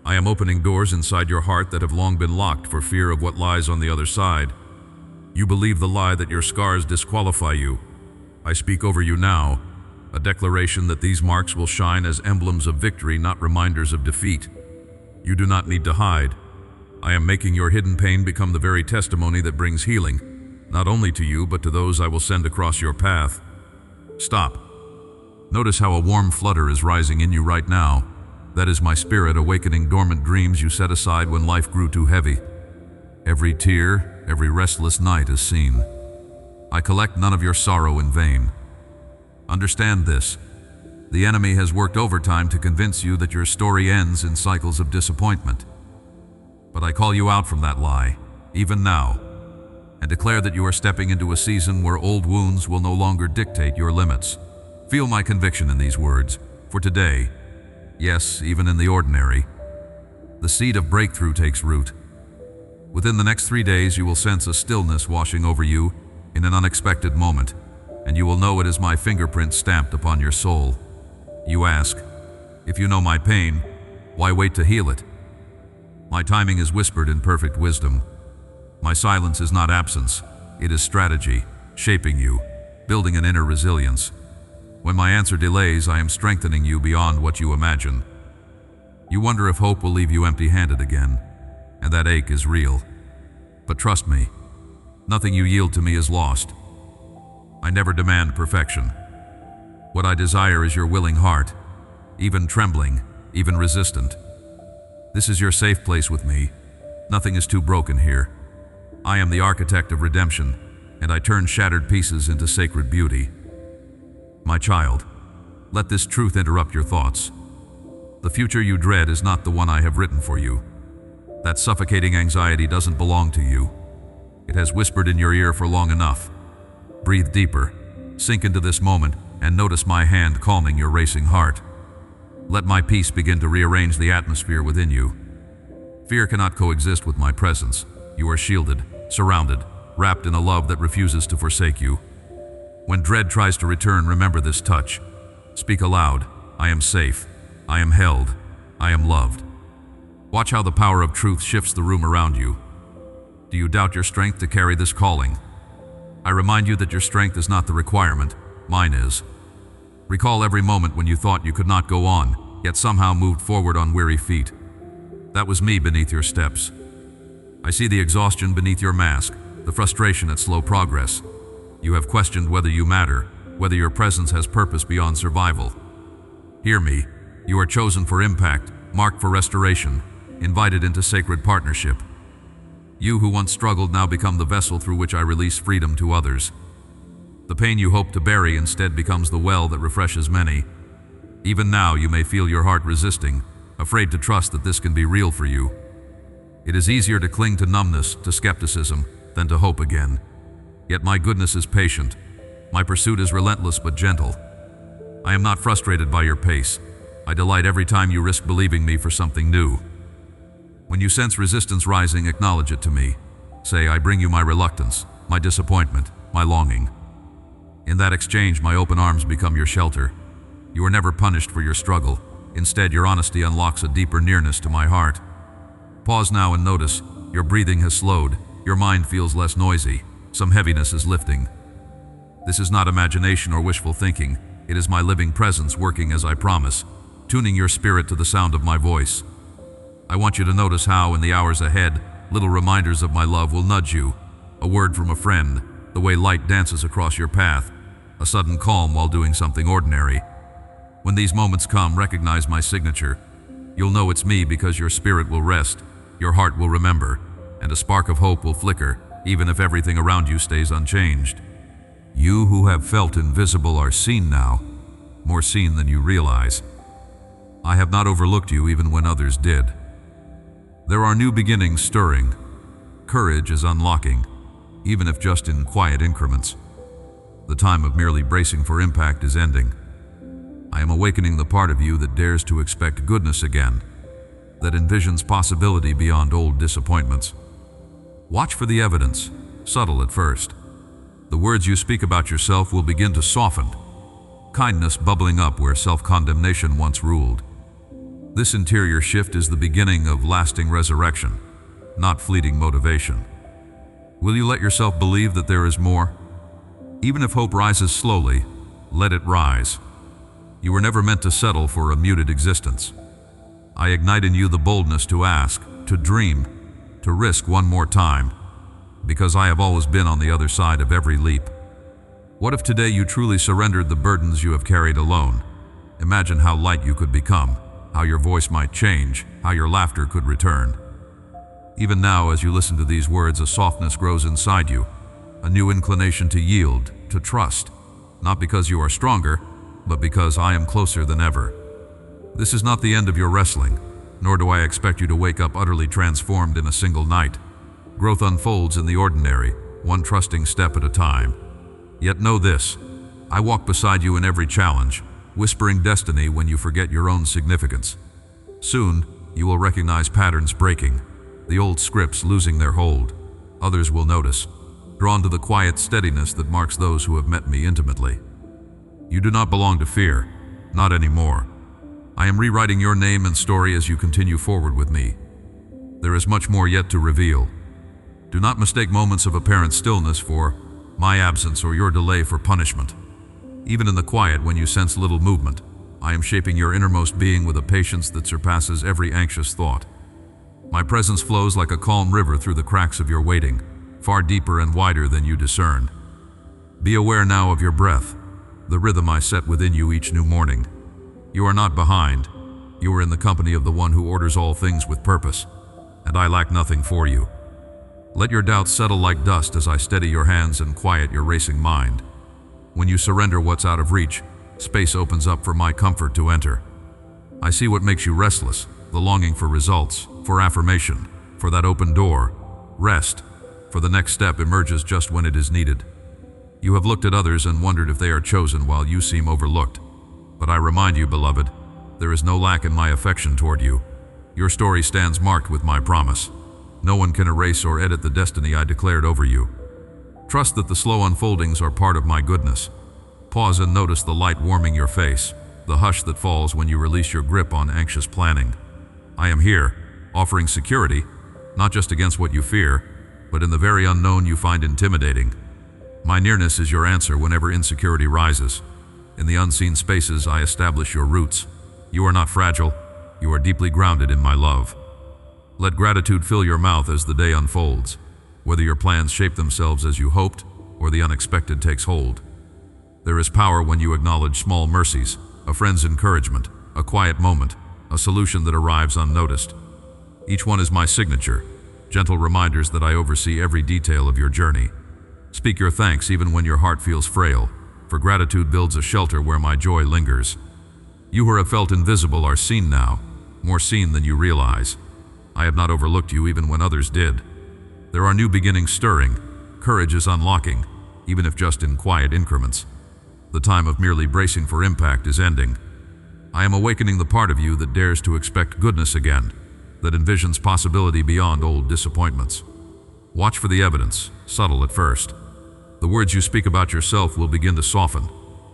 I am opening doors inside your heart that have long been locked for fear of what lies on the other side. You believe the lie that your scars disqualify you. I speak over you now, a declaration that these marks will shine as emblems of victory, not reminders of defeat. You do not need to hide. I am making your hidden pain become the very testimony that brings healing, not only to you, but to those I will send across your path. Stop. Notice how a warm flutter is rising in you right now. That is my spirit awakening dormant dreams you set aside when life grew too heavy. Every tear, every restless night is seen. I collect none of your sorrow in vain. Understand this. The enemy has worked overtime to convince you that your story ends in cycles of disappointment. But I call you out from that lie, even now, and declare that you are stepping into a season where old wounds will no longer dictate your limits. Feel my conviction in these words, for today, yes, even in the ordinary, the seed of breakthrough takes root. Within the next 3 days, you will sense a stillness washing over you in an unexpected moment, and you will know it is my fingerprint stamped upon your soul. You ask, if you know my pain, why wait to heal it? My timing is whispered in perfect wisdom. My silence is not absence, it is strategy, shaping you, building an inner resilience. When my answer delays, I am strengthening you beyond what you imagine. You wonder if hope will leave you empty-handed again, and that ache is real. But trust me, nothing you yield to me is lost. I never demand perfection. What I desire is your willing heart, even trembling, even resistant. This is your safe place with me. Nothing is too broken here. I am the architect of redemption, and I turn shattered pieces into sacred beauty. My child, let this truth interrupt your thoughts. The future you dread is not the one I have written for you. That suffocating anxiety doesn't belong to you. It has whispered in your ear for long enough. Breathe deeper, sink into this moment, and notice my hand calming your racing heart. Let my peace begin to rearrange the atmosphere within you. Fear cannot coexist with my presence. You are shielded, surrounded, wrapped in a love that refuses to forsake you. When dread tries to return, remember this touch. Speak aloud, I am safe, I am held, I am loved. Watch how the power of truth shifts the room around you. Do you doubt your strength to carry this calling? I remind you that your strength is not the requirement, mine is. Recall every moment when you thought you could not go on, yet somehow moved forward on weary feet. That was me beneath your steps. I see the exhaustion beneath your mask, the frustration at slow progress. You have questioned whether you matter, whether your presence has purpose beyond survival. Hear me, you are chosen for impact, marked for restoration, invited into sacred partnership. You who once struggled now become the vessel through which I release freedom to others. The pain you hope to bury instead becomes the well that refreshes many. Even now you may feel your heart resisting, afraid to trust that this can be real for you. It is easier to cling to numbness, to skepticism, than to hope again. Yet my goodness is patient. My pursuit is relentless but gentle. I am not frustrated by your pace. I delight every time you risk believing me for something new. When you sense resistance rising, acknowledge it to me. Say, I bring you my reluctance, my disappointment, my longing. In that exchange, my open arms become your shelter. You are never punished for your struggle. Instead, your honesty unlocks a deeper nearness to my heart. Pause now and notice, your breathing has slowed, your mind feels less noisy, some heaviness is lifting. This is not imagination or wishful thinking, it is my living presence working as I promise, tuning your spirit to the sound of my voice. I want you to notice how, in the hours ahead, little reminders of my love will nudge you. A word from a friend, the way light dances across your path, a sudden calm while doing something ordinary. When these moments come, recognize my signature. You'll know it's me because your spirit will rest, your heart will remember, and a spark of hope will flicker, even if everything around you stays unchanged. You who have felt invisible are seen now, more seen than you realize. I have not overlooked you even when others did. There are new beginnings stirring. Courage is unlocking, even if just in quiet increments. The time of merely bracing for impact is ending. I am awakening the part of you that dares to expect goodness again, that envisions possibility beyond old disappointments. Watch for the evidence, subtle at first. The words you speak about yourself will begin to soften, kindness bubbling up where self-condemnation once ruled. This interior shift is the beginning of lasting resurrection, not fleeting motivation. Will you let yourself believe that there is more? Even if hope rises slowly, let it rise. You were never meant to settle for a muted existence. I ignite in you the boldness to ask, to dream, to risk one more time, because I have always been on the other side of every leap. What if today you truly surrendered the burdens you have carried alone? Imagine how light you could become, how your voice might change, how your laughter could return. Even now, as you listen to these words, a softness grows inside you, a new inclination to yield, to trust, not because you are stronger, but because I am closer than ever. This is not the end of your wrestling, nor do I expect you to wake up utterly transformed in a single night. Growth unfolds in the ordinary, one trusting step at a time. Yet know this, I walk beside you in every challenge, whispering destiny when you forget your own significance. Soon, you will recognize patterns breaking, the old scripts losing their hold. Others will notice, drawn to the quiet steadiness that marks those who have met me intimately. You do not belong to fear, not anymore. I am rewriting your name and story as you continue forward with me. There is much more yet to reveal. Do not mistake moments of apparent stillness for my absence or your delay for punishment. Even in the quiet, when you sense little movement, I am shaping your innermost being with a patience that surpasses every anxious thought. My presence flows like a calm river through the cracks of your waiting, far deeper and wider than you discern. Be aware now of your breath, the rhythm I set within you each new morning. You are not behind. You are in the company of the one who orders all things with purpose, and I lack nothing for you. Let your doubts settle like dust as I steady your hands and quiet your racing mind. When you surrender what's out of reach, space opens up for my comfort to enter. I see what makes you restless, the longing for results, for affirmation, for that open door. Rest, for the next step emerges just when it is needed. You have looked at others and wondered if they are chosen while you seem overlooked. But I remind you, beloved, there is no lack in my affection toward you. Your story stands marked with my promise. No one can erase or edit the destiny I declared over you. Trust that the slow unfoldings are part of my goodness. Pause and notice the light warming your face, the hush that falls when you release your grip on anxious planning. I am here, offering security, not just against what you fear, but in the very unknown you find intimidating. My nearness is your answer whenever insecurity rises. In the unseen spaces I establish your roots. You are not fragile, you are deeply grounded in my love. Let gratitude fill your mouth as the day unfolds, whether your plans shape themselves as you hoped or the unexpected takes hold. There is power when you acknowledge small mercies, a friend's encouragement, a quiet moment, a solution that arrives unnoticed. Each one is my signature, gentle reminders that I oversee every detail of your journey. Speak your thanks even when your heart feels frail, for gratitude builds a shelter where my joy lingers. You who have felt invisible are seen now, more seen than you realize. I have not overlooked you even when others did. There are new beginnings stirring. Courage is unlocking, even if just in quiet increments. The time of merely bracing for impact is ending. I am awakening the part of you that dares to expect goodness again, that envisions possibility beyond old disappointments. Watch for the evidence, subtle at first. The words you speak about yourself will begin to soften,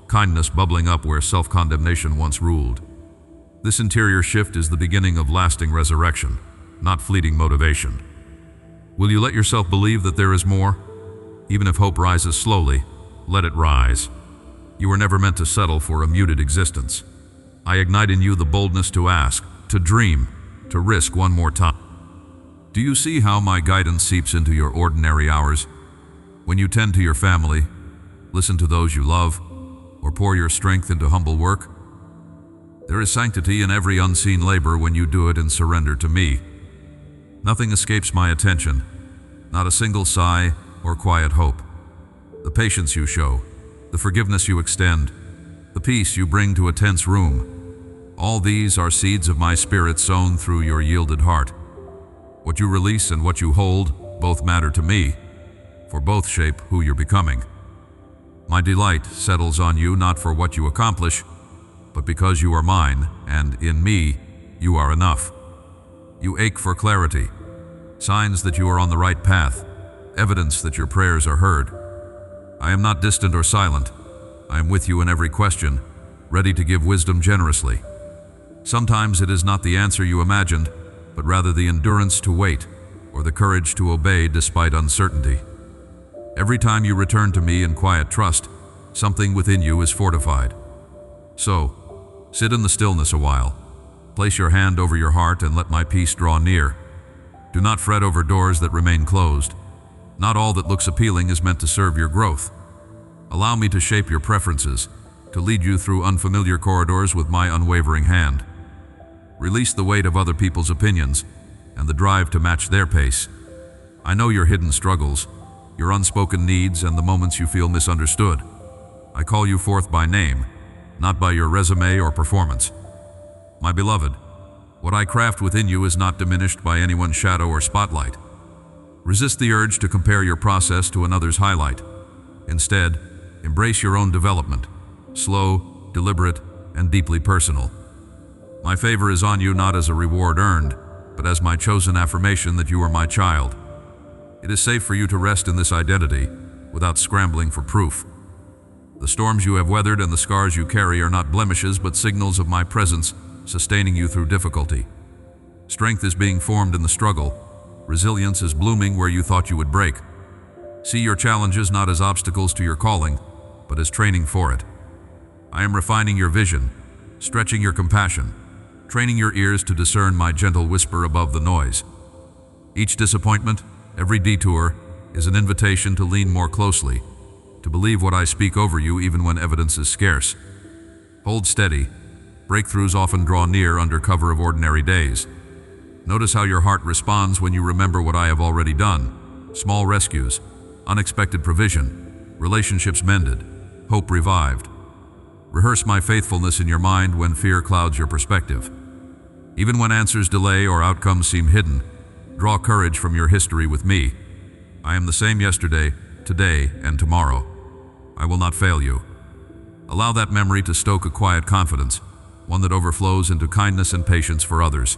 kindness bubbling up where self-condemnation once ruled. This interior shift is the beginning of lasting resurrection, not fleeting motivation. Will you let yourself believe that there is more? Even if hope rises slowly, let it rise. You were never meant to settle for a muted existence. I ignite in you the boldness to ask, to dream, to risk one more time. Do you see how my guidance seeps into your ordinary hours? When you tend to your family, listen to those you love, or pour your strength into humble work? There is sanctity in every unseen labor when you do it in surrender to me. Nothing escapes my attention, not a single sigh or quiet hope. The patience you show, the forgiveness you extend, the peace you bring to a tense room, all these are seeds of my spirit sown through your yielded heart. What you release and what you hold both matter to me, for both shape who you're becoming. My delight settles on you not for what you accomplish, but because you are mine, and in me, you are enough. You ache for clarity, signs that you are on the right path, evidence that your prayers are heard. I am not distant or silent. I am with you in every question, ready to give wisdom generously. Sometimes it is not the answer you imagined, but rather the endurance to wait, or the courage to obey despite uncertainty. Every time you return to me in quiet trust, something within you is fortified. So, sit in the stillness a while. Place your hand over your heart and let my peace draw near. Do not fret over doors that remain closed. Not all that looks appealing is meant to serve your growth. Allow me to shape your preferences, to lead you through unfamiliar corridors with my unwavering hand. Release the weight of other people's opinions and the drive to match their pace. I know your hidden struggles, your unspoken needs, and the moments you feel misunderstood. I call you forth by name, not by your resume or performance. My beloved, what I craft within you is not diminished by anyone's shadow or spotlight. Resist the urge to compare your process to another's highlight. Instead, embrace your own development, slow, deliberate, and deeply personal. My favor is on you not as a reward earned, but as my chosen affirmation that you are my child. It is safe for you to rest in this identity without scrambling for proof. The storms you have weathered and the scars you carry are not blemishes but signals of my presence sustaining you through difficulty. Strength is being formed in the struggle. Resilience is blooming where you thought you would break. See your challenges not as obstacles to your calling, but as training for it. I am refining your vision, stretching your compassion, training your ears to discern my gentle whisper above the noise. Each disappointment, every detour, is an invitation to lean more closely, to believe what I speak over you even when evidence is scarce. Hold steady. Breakthroughs often draw near under cover of ordinary days. Notice how your heart responds when you remember what I have already done. Small rescues, unexpected provision, relationships mended, hope revived. Rehearse my faithfulness in your mind when fear clouds your perspective. Even when answers delay or outcomes seem hidden, draw courage from your history with me. I am the same yesterday, today, and tomorrow. I will not fail you. Allow that memory to stoke a quiet confidence, one that overflows into kindness and patience for others.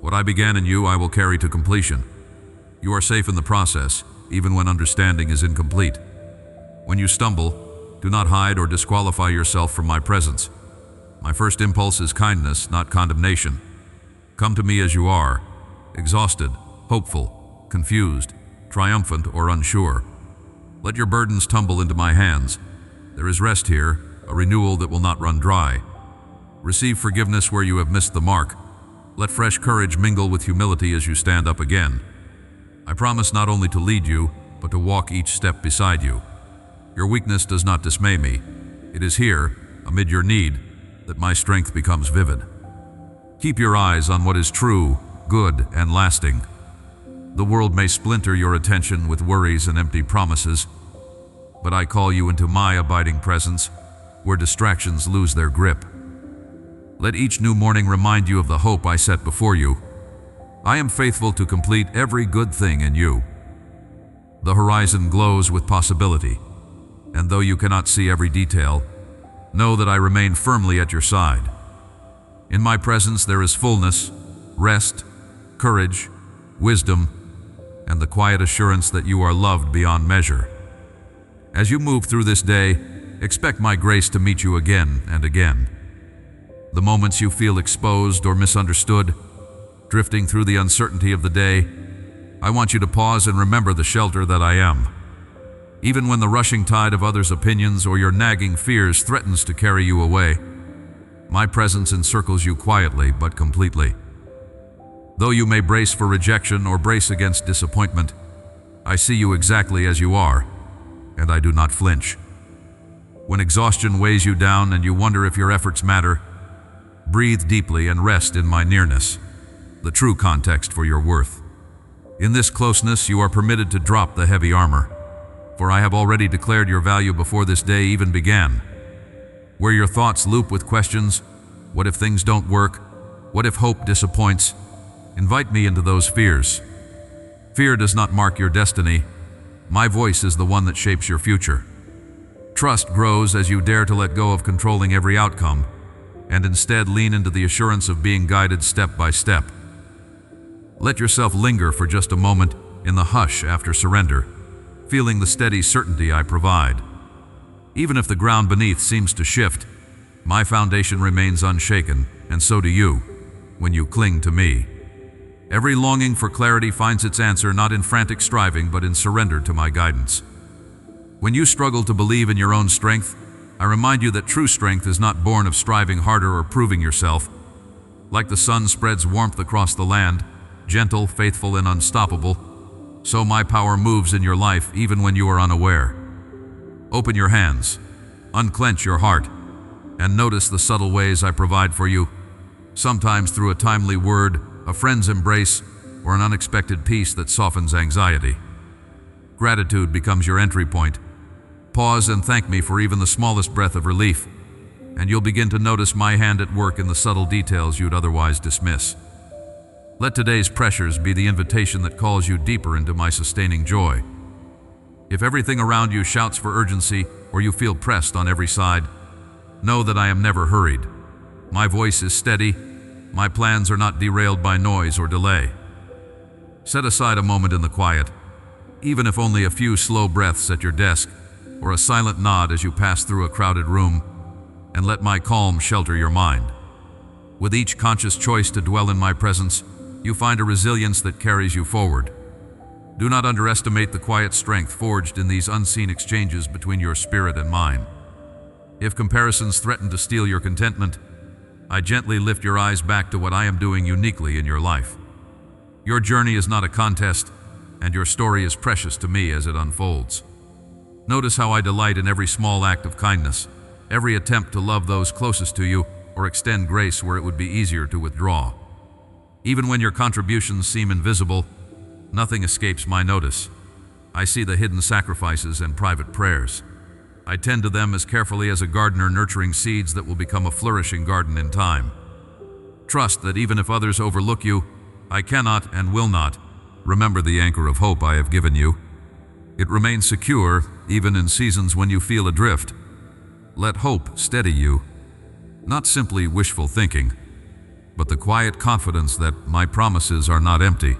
What I began in you, I will carry to completion. You are safe in the process, even when understanding is incomplete. When you stumble, do not hide or disqualify yourself from my presence. My first impulse is kindness, not condemnation. Come to me as you are, exhausted, hopeful, confused, triumphant, or unsure. Let your burdens tumble into my hands. There is rest here, a renewal that will not run dry. Receive forgiveness where you have missed the mark. Let fresh courage mingle with humility as you stand up again. I promise not only to lead you, but to walk each step beside you. Your weakness does not dismay me. It is here, amid your need, that my strength becomes vivid. Keep your eyes on what is true, good, and lasting. The world may splinter your attention with worries and empty promises, but I call you into my abiding presence, where distractions lose their grip. Let each new morning remind you of the hope I set before you. I am faithful to complete every good thing in you. The horizon glows with possibility, and though you cannot see every detail, know that I remain firmly at your side. In my presence there is fullness, rest, courage, wisdom, and the quiet assurance that you are loved beyond measure. As you move through this day, expect my grace to meet you again and again. The moments you feel exposed or misunderstood, drifting through the uncertainty of the day, I want you to pause and remember the shelter that I am. Even when the rushing tide of others' opinions or your nagging fears threatens to carry you away, my presence encircles you quietly but completely. Though you may brace for rejection or brace against disappointment, I see you exactly as you are, and I do not flinch. When exhaustion weighs you down and you wonder if your efforts matter, breathe deeply and rest in my nearness, the true context for your worth. In this closeness, you are permitted to drop the heavy armor, for I have already declared your value before this day even began. Where your thoughts loop with questions, what if things don't work? What if hope disappoints? Invite me into those fears. Fear does not mark your destiny. My voice is the one that shapes your future. Trust grows as you dare to let go of controlling every outcome, and instead lean into the assurance of being guided step by step. Let yourself linger for just a moment in the hush after surrender, feeling the steady certainty I provide. Even if the ground beneath seems to shift, my foundation remains unshaken, and so do you, when you cling to me. Every longing for clarity finds its answer not in frantic striving, but in surrender to my guidance. When you struggle to believe in your own strength, I remind you that true strength is not born of striving harder or proving yourself. Like the sun spreads warmth across the land, gentle, faithful, and unstoppable, so my power moves in your life even when you are unaware. Open your hands, unclench your heart, and notice the subtle ways I provide for you, sometimes through a timely word, a friend's embrace, or an unexpected peace that softens anxiety. Gratitude becomes your entry point. Pause and thank me for even the smallest breath of relief, and you'll begin to notice my hand at work in the subtle details you'd otherwise dismiss. Let today's pressures be the invitation that calls you deeper into my sustaining joy. If everything around you shouts for urgency or you feel pressed on every side, know that I am never hurried. My voice is steady. My plans are not derailed by noise or delay. Set aside a moment in the quiet, even if only a few slow breaths at your desk or a silent nod as you pass through a crowded room, and let my calm shelter your mind. With each conscious choice to dwell in my presence, you find a resilience that carries you forward. Do not underestimate the quiet strength forged in these unseen exchanges between your spirit and mine. If comparisons threaten to steal your contentment, I gently lift your eyes back to what I am doing uniquely in your life. Your journey is not a contest, and your story is precious to me as it unfolds. Notice how I delight in every small act of kindness, every attempt to love those closest to you or extend grace where it would be easier to withdraw. Even when your contributions seem invisible, nothing escapes my notice. I see the hidden sacrifices and private prayers. I tend to them as carefully as a gardener nurturing seeds that will become a flourishing garden in time. Trust that even if others overlook you, I cannot and will not. Remember the anchor of hope I have given you. It remains secure even in seasons when you feel adrift. Let hope steady you, not simply wishful thinking, but the quiet confidence that my promises are not empty.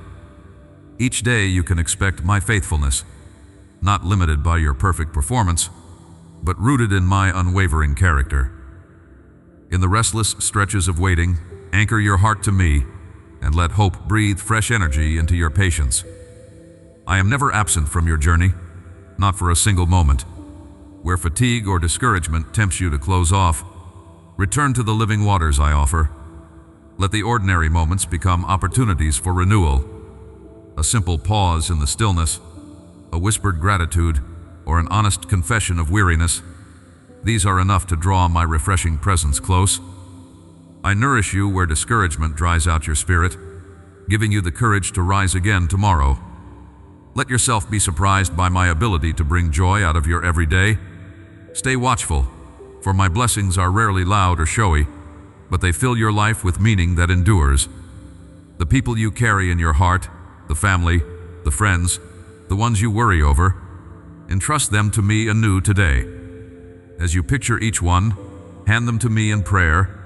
Each day you can expect my faithfulness, not limited by your perfect performance, but rooted in my unwavering character. In the restless stretches of waiting, anchor your heart to me and let hope breathe fresh energy into your patience. I am never absent from your journey, not for a single moment. Where fatigue or discouragement tempts you to close off, return to the living waters I offer. Let the ordinary moments become opportunities for renewal. A simple pause in the stillness, a whispered gratitude, or an honest confession of weariness, these are enough to draw my refreshing presence close. I nourish you where discouragement dries out your spirit, giving you the courage to rise again tomorrow. Let yourself be surprised by my ability to bring joy out of your everyday. Stay watchful, for my blessings are rarely loud or showy, but they fill your life with meaning that endures. The people you carry in your heart, the family, the friends, the ones you worry over, entrust them to me anew today. As you picture each one, hand them to me in prayer.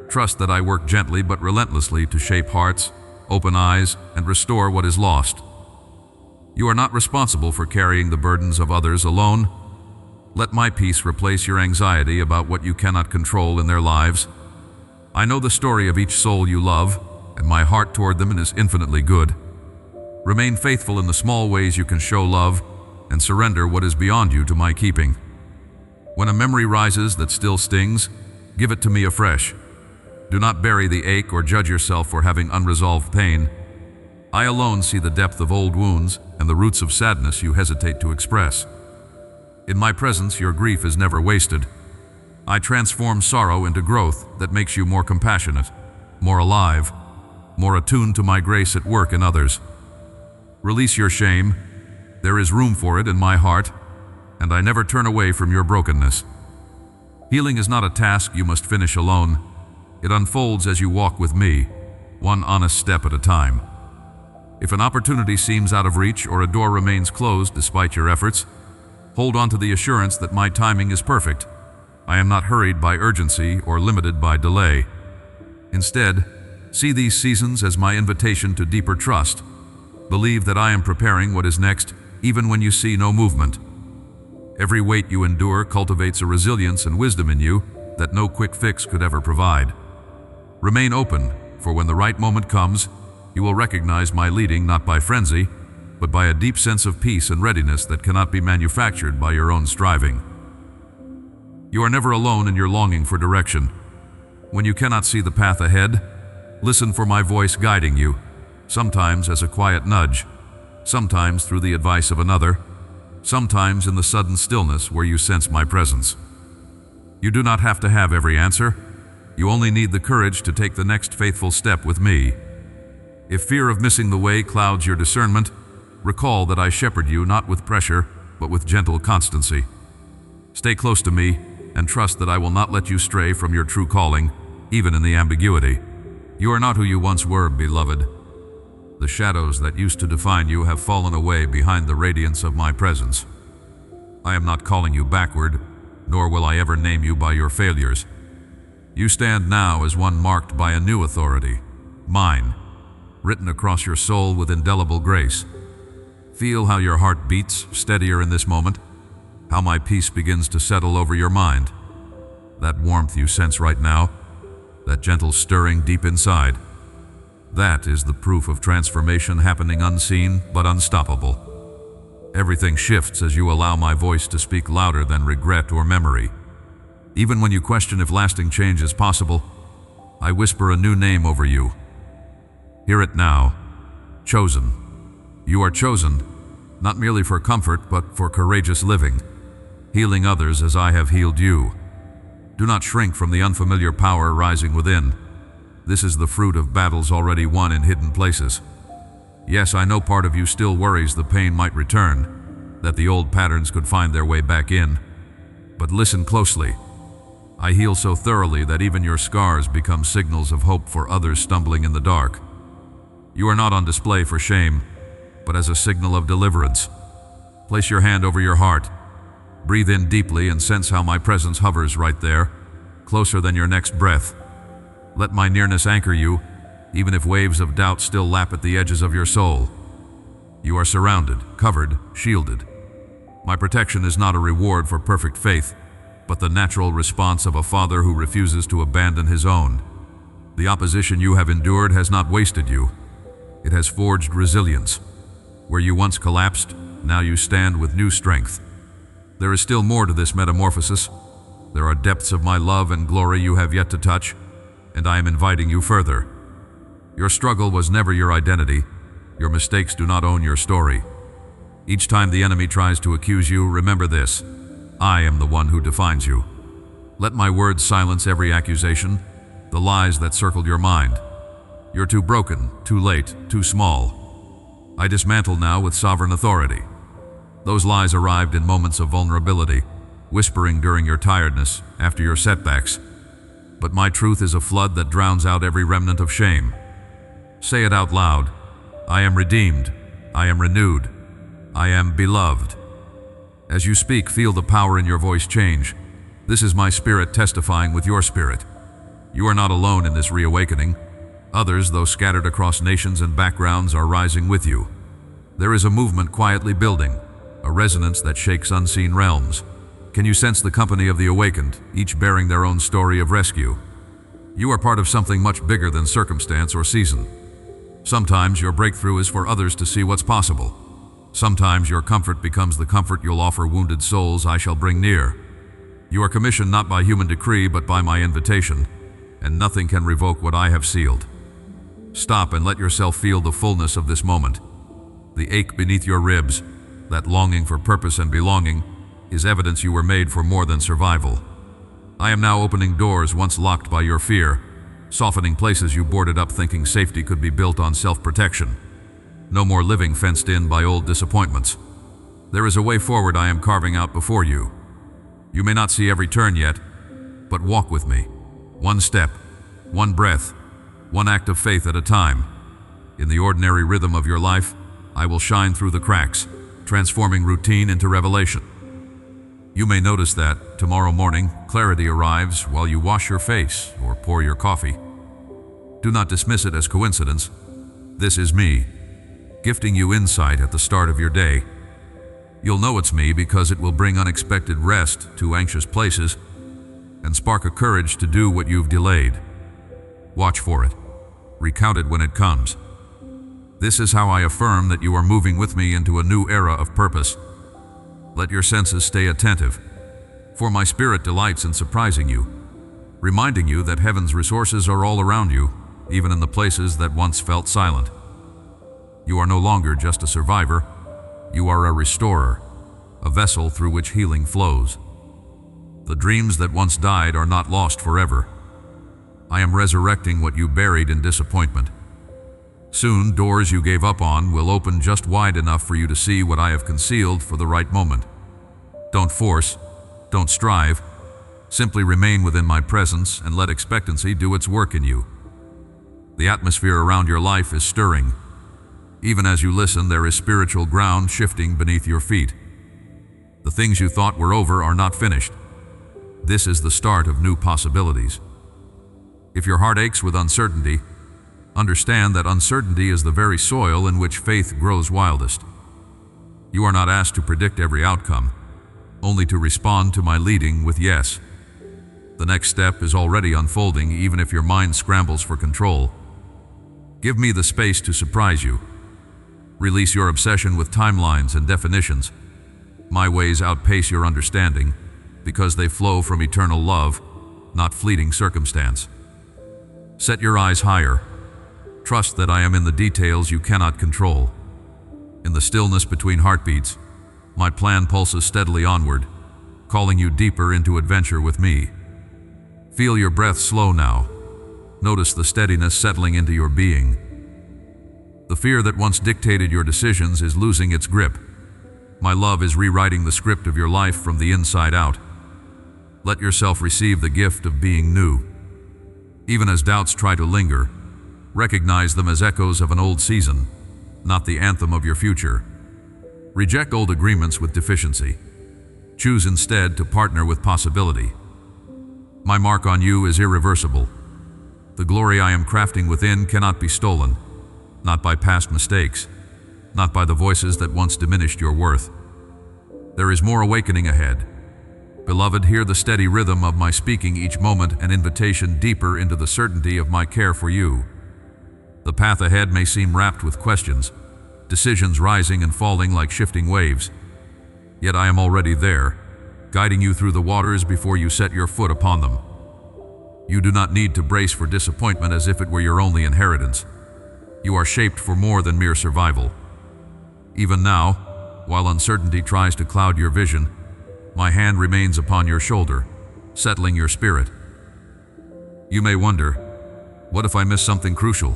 Trust that I work gently but relentlessly to shape hearts, open eyes, and restore what is lost. You are not responsible for carrying the burdens of others alone. Let my peace replace your anxiety about what you cannot control in their lives. I know the story of each soul you love, and my heart toward them is infinitely good. Remain faithful in the small ways you can show love, and surrender what is beyond you to my keeping. When a memory rises that still stings, give it to me afresh. Do not bury the ache or judge yourself for having unresolved pain. I alone see the depth of old wounds and the roots of sadness you hesitate to express. In my presence, your grief is never wasted. I transform sorrow into growth that makes you more compassionate, more alive, more attuned to my grace at work in others. Release your shame. There is room for it in my heart, and I never turn away from your brokenness. Healing is not a task you must finish alone. It unfolds as you walk with me, one honest step at a time. If an opportunity seems out of reach or a door remains closed despite your efforts, hold on to the assurance that my timing is perfect. I am not hurried by urgency or limited by delay. Instead, see these seasons as my invitation to deeper trust. Believe that I am preparing what is next, even when you see no movement. Every weight you endure cultivates a resilience and wisdom in you that no quick fix could ever provide. Remain open, for when the right moment comes, you will recognize my leading not by frenzy, but by a deep sense of peace and readiness that cannot be manufactured by your own striving. You are never alone in your longing for direction. When you cannot see the path ahead, listen for my voice guiding you, sometimes as a quiet nudge, sometimes through the advice of another, sometimes in the sudden stillness where you sense my presence. You do not have to have every answer. You only need the courage to take the next faithful step with me. If fear of missing the way clouds your discernment, recall that I shepherd you not with pressure, but with gentle constancy. Stay close to me and trust that I will not let you stray from your true calling, even in the ambiguity. You are not who you once were, beloved. The shadows that used to define you have fallen away behind the radiance of my presence. I am not calling you backward, nor will I ever name you by your failures. You stand now as one marked by a new authority, mine, written across your soul with indelible grace. Feel how your heart beats steadier in this moment, how my peace begins to settle over your mind. That warmth you sense right now, that gentle stirring deep inside, that is the proof of transformation happening unseen but unstoppable. Everything shifts as you allow my voice to speak louder than regret or memory. Even when you question if lasting change is possible, I whisper a new name over you. Hear it now. Chosen. You are chosen, not merely for comfort, but for courageous living, healing others as I have healed you. Do not shrink from the unfamiliar power rising within. This is the fruit of battles already won in hidden places. Yes, I know part of you still worries the pain might return, that the old patterns could find their way back in. But listen closely. I heal so thoroughly that even your scars become signals of hope for others stumbling in the dark. You are not on display for shame, but as a signal of deliverance. Place your hand over your heart. Breathe in deeply and sense how my presence hovers right there, closer than your next breath. Let my nearness anchor you, even if waves of doubt still lap at the edges of your soul. You are surrounded, covered, shielded. My protection is not a reward for perfect faith, but the natural response of a father who refuses to abandon his own. The opposition you have endured has not wasted you. It has forged resilience. Where you once collapsed, now you stand with new strength. There is still more to this metamorphosis. There are depths of my love and glory you have yet to touch, and I am inviting you further. Your struggle was never your identity. Your mistakes do not own your story. Each time the enemy tries to accuse you, remember this: I am the one who defines you. Let my words silence every accusation, the lies that circled your mind. You're too broken, too late, too small. I dismantle now with sovereign authority. Those lies arrived in moments of vulnerability, whispering during your tiredness, after your setbacks. But my truth is a flood that drowns out every remnant of shame. Say it out loud. I am redeemed. I am renewed. I am beloved. As you speak, feel the power in your voice change. This is my spirit testifying with your spirit. You are not alone in this reawakening. Others, though scattered across nations and backgrounds, are rising with you. There is a movement quietly building, a resonance that shakes unseen realms. Can you sense the company of the awakened, each bearing their own story of rescue? You are part of something much bigger than circumstance or season. Sometimes your breakthrough is for others to see what's possible. Sometimes your comfort becomes the comfort you'll offer wounded souls I shall bring near. You are commissioned not by human decree, but by my invitation. and nothing can revoke what I have sealed. Stop and let yourself feel the fullness of this moment. The ache beneath your ribs, that longing for purpose and belonging, is evidence you were made for more than survival. I am now opening doors once locked by your fear, softening places you boarded up thinking safety could be built on self-protection. No more living fenced in by old disappointments. There is a way forward I am carving out before you. You may not see every turn yet, but walk with me. One step, one breath, one act of faith at a time. In the ordinary rhythm of your life, I will shine through the cracks, transforming routine into revelation. You may notice that, tomorrow morning, clarity arrives while you wash your face or pour your coffee. Do not dismiss it as coincidence. This is me, gifting you insight at the start of your day. You'll know it's me because it will bring unexpected rest to anxious places and spark a courage to do what you've delayed. Watch for it. Recount it when it comes. This is how I affirm that you are moving with me into a new era of purpose. Let your senses stay attentive, for my spirit delights in surprising you, reminding you that heaven's resources are all around you, even in the places that once felt silent. You are no longer just a survivor, you are a restorer, a vessel through which healing flows. The dreams that once died are not lost forever. I am resurrecting what you buried in disappointment. Soon, doors you gave up on will open just wide enough for you to see what I have concealed for the right moment. Don't force, don't strive. Simply remain within my presence and let expectancy do its work in you. The atmosphere around your life is stirring. Even as you listen, there is spiritual ground shifting beneath your feet. The things you thought were over are not finished. This is the start of new possibilities. If your heart aches with uncertainty, understand that uncertainty is the very soil in which faith grows wildest. You are not asked to predict every outcome, only to respond to my leading with yes. The next step is already unfolding, even if your mind scrambles for control. Give me the space to surprise you. Release your obsession with timelines and definitions. My ways outpace your understanding because they flow from eternal love, not fleeting circumstance. Set your eyes higher. Trust that I am in the details you cannot control. In the stillness between heartbeats, my plan pulses steadily onward, calling you deeper into adventure with me. Feel your breath slow now. Notice the steadiness settling into your being. The fear that once dictated your decisions is losing its grip. My love is rewriting the script of your life from the inside out. Let yourself receive the gift of being new. Even as doubts try to linger, recognize them as echoes of an old season, not the anthem of your future. Reject old agreements with deficiency. Choose instead to partner with possibility. My mark on you is irreversible. The glory I am crafting within cannot be stolen, not by past mistakes, not by the voices that once diminished your worth. There is more awakening ahead. Beloved, hear the steady rhythm of my speaking each moment, an invitation deeper into the certainty of my care for you. The path ahead may seem wrapped with questions, decisions rising and falling like shifting waves. Yet I am already there, guiding you through the waters before you set your foot upon them. You do not need to brace for disappointment as if it were your only inheritance. You are shaped for more than mere survival. Even now, while uncertainty tries to cloud your vision, my hand remains upon your shoulder, settling your spirit. You may wonder, what if I miss something crucial?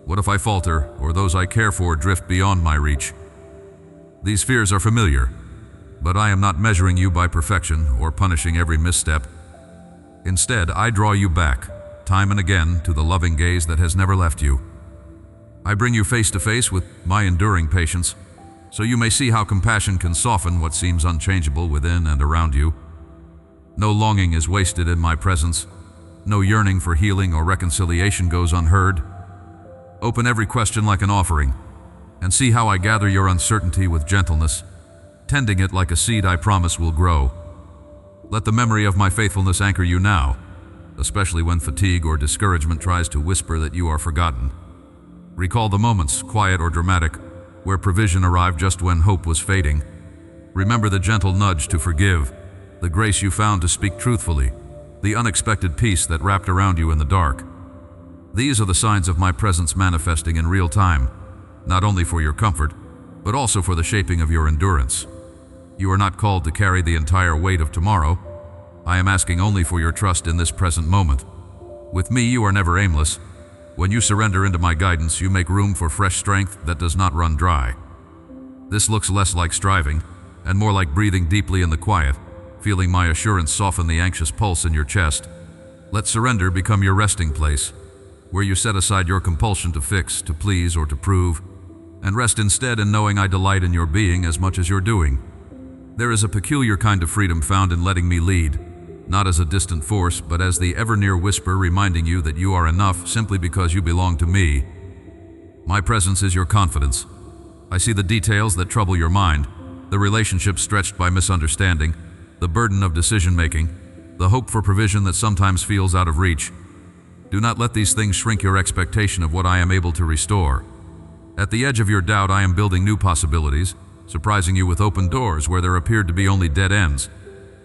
What if I falter, or those I care for drift beyond my reach? These fears are familiar, but I am not measuring you by perfection or punishing every misstep. Instead, I draw you back, time and again, to the loving gaze that has never left you. I bring you face to face with my enduring patience, so you may see how compassion can soften what seems unchangeable within and around you. No longing is wasted in my presence. No yearning for healing or reconciliation goes unheard. Open every question like an offering, and see how I gather your uncertainty with gentleness, tending it like a seed I promise will grow. Let the memory of my faithfulness anchor you now, especially when fatigue or discouragement tries to whisper that you are forgotten. Recall the moments, quiet or dramatic, where provision arrived just when hope was fading. Remember the gentle nudge to forgive, the grace you found to speak truthfully, the unexpected peace that wrapped around you in the dark. These are the signs of my presence manifesting in real time, not only for your comfort, but also for the shaping of your endurance. You are not called to carry the entire weight of tomorrow. I am asking only for your trust in this present moment. With me, you are never aimless. When you surrender into my guidance, you make room for fresh strength that does not run dry. This looks less like striving, and more like breathing deeply in the quiet, feeling my assurance soften the anxious pulse in your chest. Let surrender become your resting place, where you set aside your compulsion to fix, to please, or to prove, and rest instead in knowing I delight in your being as much as your doing. There is a peculiar kind of freedom found in letting me lead, not as a distant force, but as the ever-near whisper reminding you that you are enough simply because you belong to me. My presence is your confidence. I see the details that trouble your mind, the relationships stretched by misunderstanding, the burden of decision-making, the hope for provision that sometimes feels out of reach. Do not let these things shrink your expectation of what I am able to restore. At the edge of your doubt, I am building new possibilities, surprising you with open doors where there appeared to be only dead ends.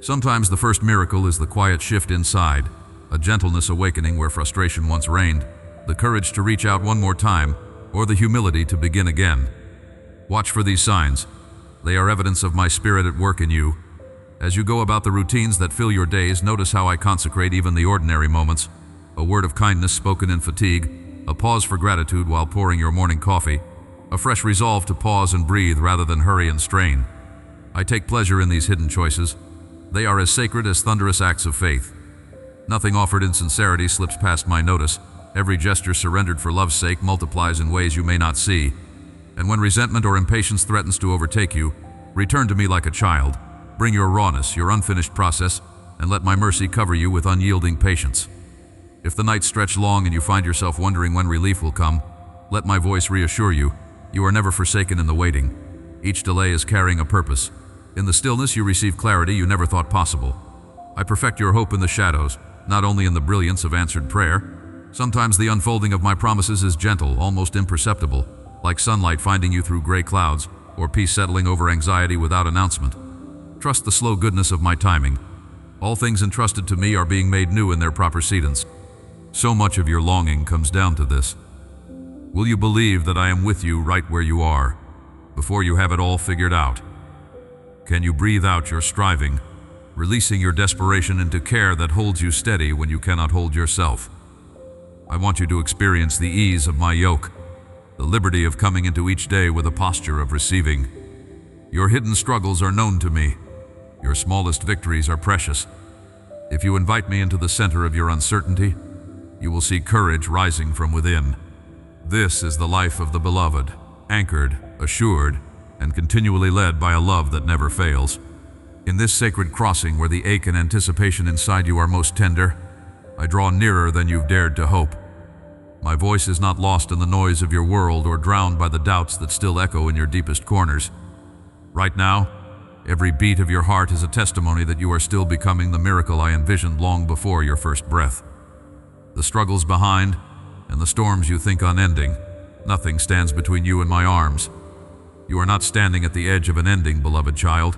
Sometimes the first miracle is the quiet shift inside, a gentleness awakening where frustration once reigned, the courage to reach out one more time, or the humility to begin again. Watch for these signs. They are evidence of my spirit at work in you. As you go about the routines that fill your days, notice how I consecrate even the ordinary moments. A word of kindness spoken in fatigue, a pause for gratitude while pouring your morning coffee, a fresh resolve to pause and breathe rather than hurry and strain. I take pleasure in these hidden choices. They are as sacred as thunderous acts of faith. Nothing offered in sincerity slips past my notice. Every gesture surrendered for love's sake multiplies in ways you may not see. And when resentment or impatience threatens to overtake you, return to me like a child. Bring your rawness, your unfinished process, and let my mercy cover you with unyielding patience. If the nights stretch long and you find yourself wondering when relief will come, let my voice reassure you. You are never forsaken in the waiting. Each delay is carrying a purpose. In the stillness, you receive clarity you never thought possible. I perfect your hope in the shadows, not only in the brilliance of answered prayer. Sometimes the unfolding of my promises is gentle, almost imperceptible, like sunlight finding you through gray clouds, or peace settling over anxiety without announcement. Trust the slow goodness of my timing. All things entrusted to me are being made new in their proper seasons. So much of your longing comes down to this. Will you believe that I am with you right where you are, before you have it all figured out? Can you breathe out your striving, releasing your desperation into care that holds you steady when you cannot hold yourself? I want you to experience the ease of my yoke, the liberty of coming into each day with a posture of receiving. Your hidden struggles are known to me. Your smallest victories are precious. If you invite me into the center of your uncertainty, you will see courage rising from within. This is the life of the beloved, anchored, assured, and continually led by a love that never fails. In this sacred crossing where the ache and anticipation inside you are most tender, I draw nearer than you've dared to hope. My voice is not lost in the noise of your world or drowned by the doubts that still echo in your deepest corners. Right now, every beat of your heart is a testimony that you are still becoming the miracle I envisioned long before your first breath. The struggles behind, and the storms you think unending, nothing stands between you and my arms. You are not standing at the edge of an ending, beloved child.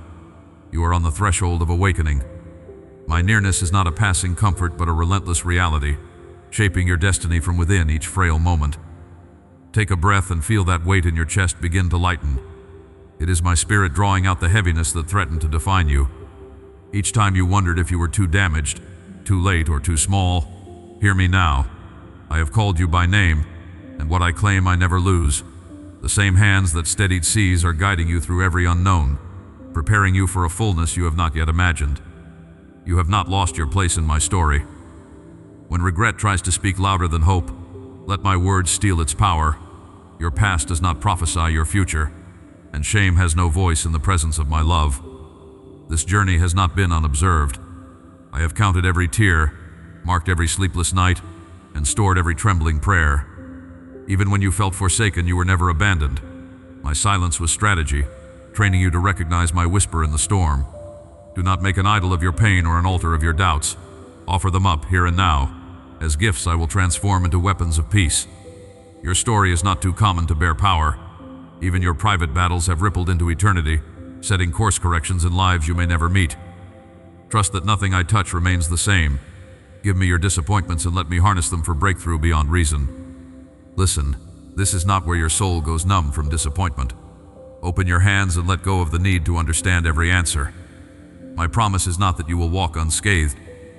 You are on the threshold of awakening. My nearness is not a passing comfort, but a relentless reality, shaping your destiny from within each frail moment. Take a breath and feel that weight in your chest begin to lighten. It is my spirit drawing out the heaviness that threatened to define you. Each time you wondered if you were too damaged, too late, or too small, hear me now. I have called you by name, and what I claim I never lose. The same hands that steadied seas are guiding you through every unknown, preparing you for a fullness you have not yet imagined. You have not lost your place in my story. When regret tries to speak louder than hope, let my words steal its power. Your past does not prophesy your future, and shame has no voice in the presence of my love. This journey has not been unobserved. I have counted every tear, marked every sleepless night, and stored every trembling prayer. Even when you felt forsaken, you were never abandoned. My silence was strategy, training you to recognize my whisper in the storm. Do not make an idol of your pain or an altar of your doubts. Offer them up here and now. As gifts I will transform into weapons of peace. Your story is not too common to bear power. Even your private battles have rippled into eternity, setting course corrections in lives you may never meet. Trust that nothing I touch remains the same. Give me your disappointments and let me harness them for breakthrough beyond reason. Listen, this is not where your soul goes numb from disappointment. Open your hands and let go of the need to understand every answer. My promise is not that you will walk unscathed,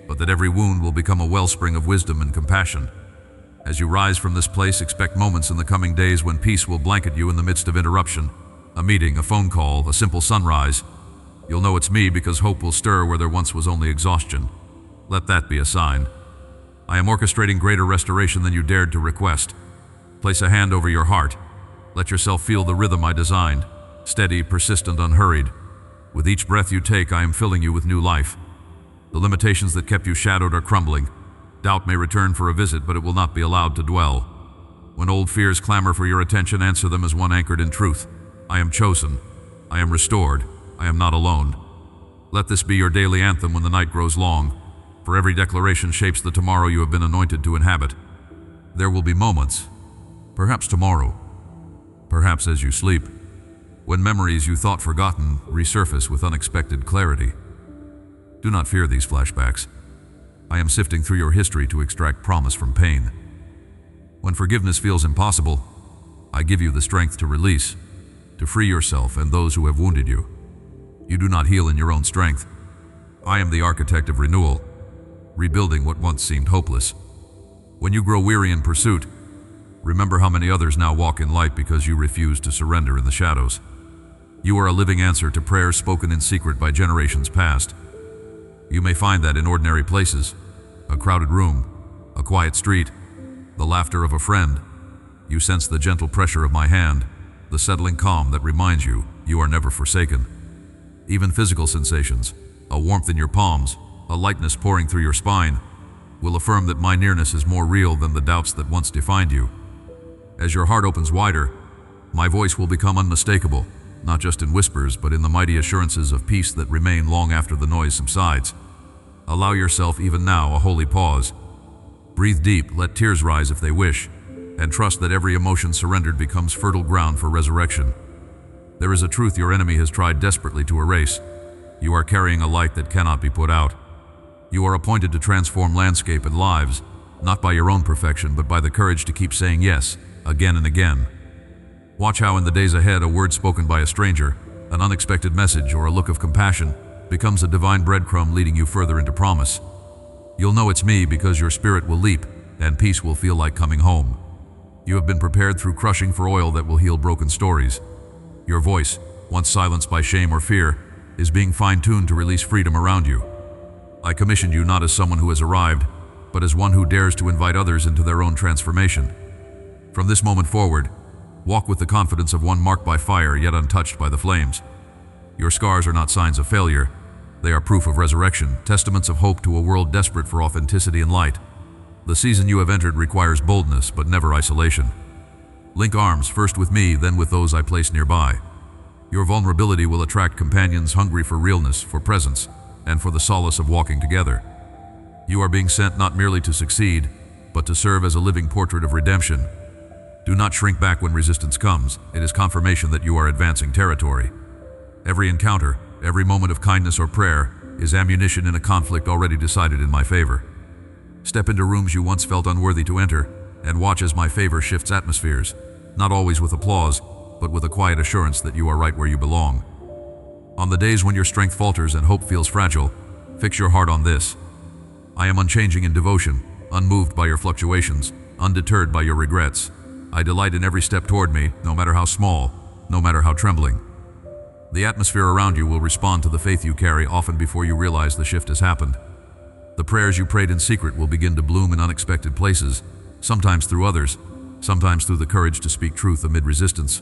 but that every wound will become a wellspring of wisdom and compassion. As you rise from this place, expect moments in the coming days when peace will blanket you in the midst of interruption. A meeting, a phone call, a simple sunrise. You'll know it's me because hope will stir where there once was only exhaustion. Let that be a sign. I am orchestrating greater restoration than you dared to request. Place a hand over your heart. Let yourself feel the rhythm I designed. Steady, persistent, unhurried. With each breath you take, I am filling you with new life. The limitations that kept you shadowed are crumbling. Doubt may return for a visit, but it will not be allowed to dwell. When old fears clamor for your attention, answer them as one anchored in truth. I am chosen. I am restored. I am not alone. Let this be your daily anthem when the night grows long, for every declaration shapes the tomorrow you have been anointed to inhabit. There will be moments, perhaps tomorrow, perhaps as you sleep, when memories you thought forgotten resurface with unexpected clarity. Do not fear these flashbacks. I am sifting through your history to extract promise from pain. When forgiveness feels impossible, I give you the strength to release, to free yourself and those who have wounded you. You do not heal in your own strength. I am the architect of renewal, rebuilding what once seemed hopeless. When you grow weary in pursuit, remember how many others now walk in light because you refuse to surrender in the shadows. You are a living answer to prayers spoken in secret by generations past. You may find that in ordinary places, a crowded room, a quiet street, the laughter of a friend. You sense the gentle pressure of my hand, the settling calm that reminds you you are never forsaken. Even physical sensations, a warmth in your palms, a lightness pouring through your spine, will affirm that my nearness is more real than the doubts that once defined you. As your heart opens wider, my voice will become unmistakable, not just in whispers, but in the mighty assurances of peace that remain long after the noise subsides. Allow yourself even now a holy pause. Breathe deep, let tears rise if they wish, and trust that every emotion surrendered becomes fertile ground for resurrection. There is a truth your enemy has tried desperately to erase. You are carrying a light that cannot be put out. You are appointed to transform landscape and lives, not by your own perfection, but by the courage to keep saying yes, again and again. Watch how in the days ahead a word spoken by a stranger, an unexpected message, or a look of compassion becomes a divine breadcrumb leading you further into promise. You'll know it's me because your spirit will leap and peace will feel like coming home. You have been prepared through crushing for oil that will heal broken stories. Your voice, once silenced by shame or fear, is being fine-tuned to release freedom around you. I commissioned you not as someone who has arrived, but as one who dares to invite others into their own transformation. From this moment forward, walk with the confidence of one marked by fire yet untouched by the flames. Your scars are not signs of failure. They are proof of resurrection, testaments of hope to a world desperate for authenticity and light. The season you have entered requires boldness, but never isolation. Link arms, first with me, then with those I place nearby. Your vulnerability will attract companions hungry for realness, for presence, and for the solace of walking together. You are being sent not merely to succeed, but to serve as a living portrait of redemption. Do not shrink back when resistance comes. It is confirmation that you are advancing territory. Every encounter, every moment of kindness or prayer, is ammunition in a conflict already decided in my favor. Step into rooms you once felt unworthy to enter, and watch as my favor shifts atmospheres, not always with applause, but with a quiet assurance that you are right where you belong. On the days when your strength falters and hope feels fragile, fix your heart on this. I am unchanging in devotion, unmoved by your fluctuations, undeterred by your regrets. I delight in every step toward me, no matter how small, no matter how trembling. The atmosphere around you will respond to the faith you carry often before you realize the shift has happened. The prayers you prayed in secret will begin to bloom in unexpected places, sometimes through others, sometimes through the courage to speak truth amid resistance.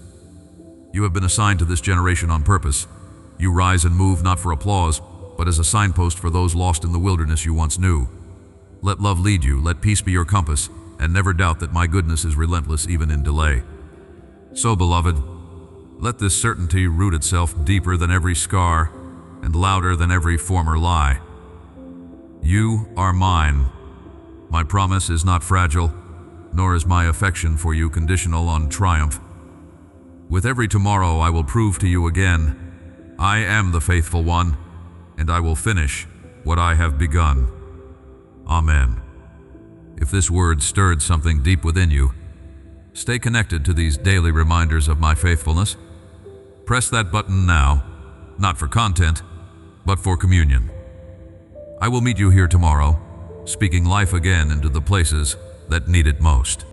You have been assigned to this generation on purpose. You rise and move not for applause, but as a signpost for those lost in the wilderness you once knew. Let love lead you, let peace be your compass, and never doubt that my goodness is relentless even in delay. So, beloved, let this certainty root itself deeper than every scar and louder than every former lie. You are mine. My promise is not fragile, nor is my affection for you conditional on triumph. With every tomorrow I will prove to you again, I am the faithful one, and I will finish what I have begun. Amen. If this word stirred something deep within you, stay connected to these daily reminders of my faithfulness. Press that button now, not for content, but for communion. I will meet you here tomorrow, speaking life again into the places that need it most.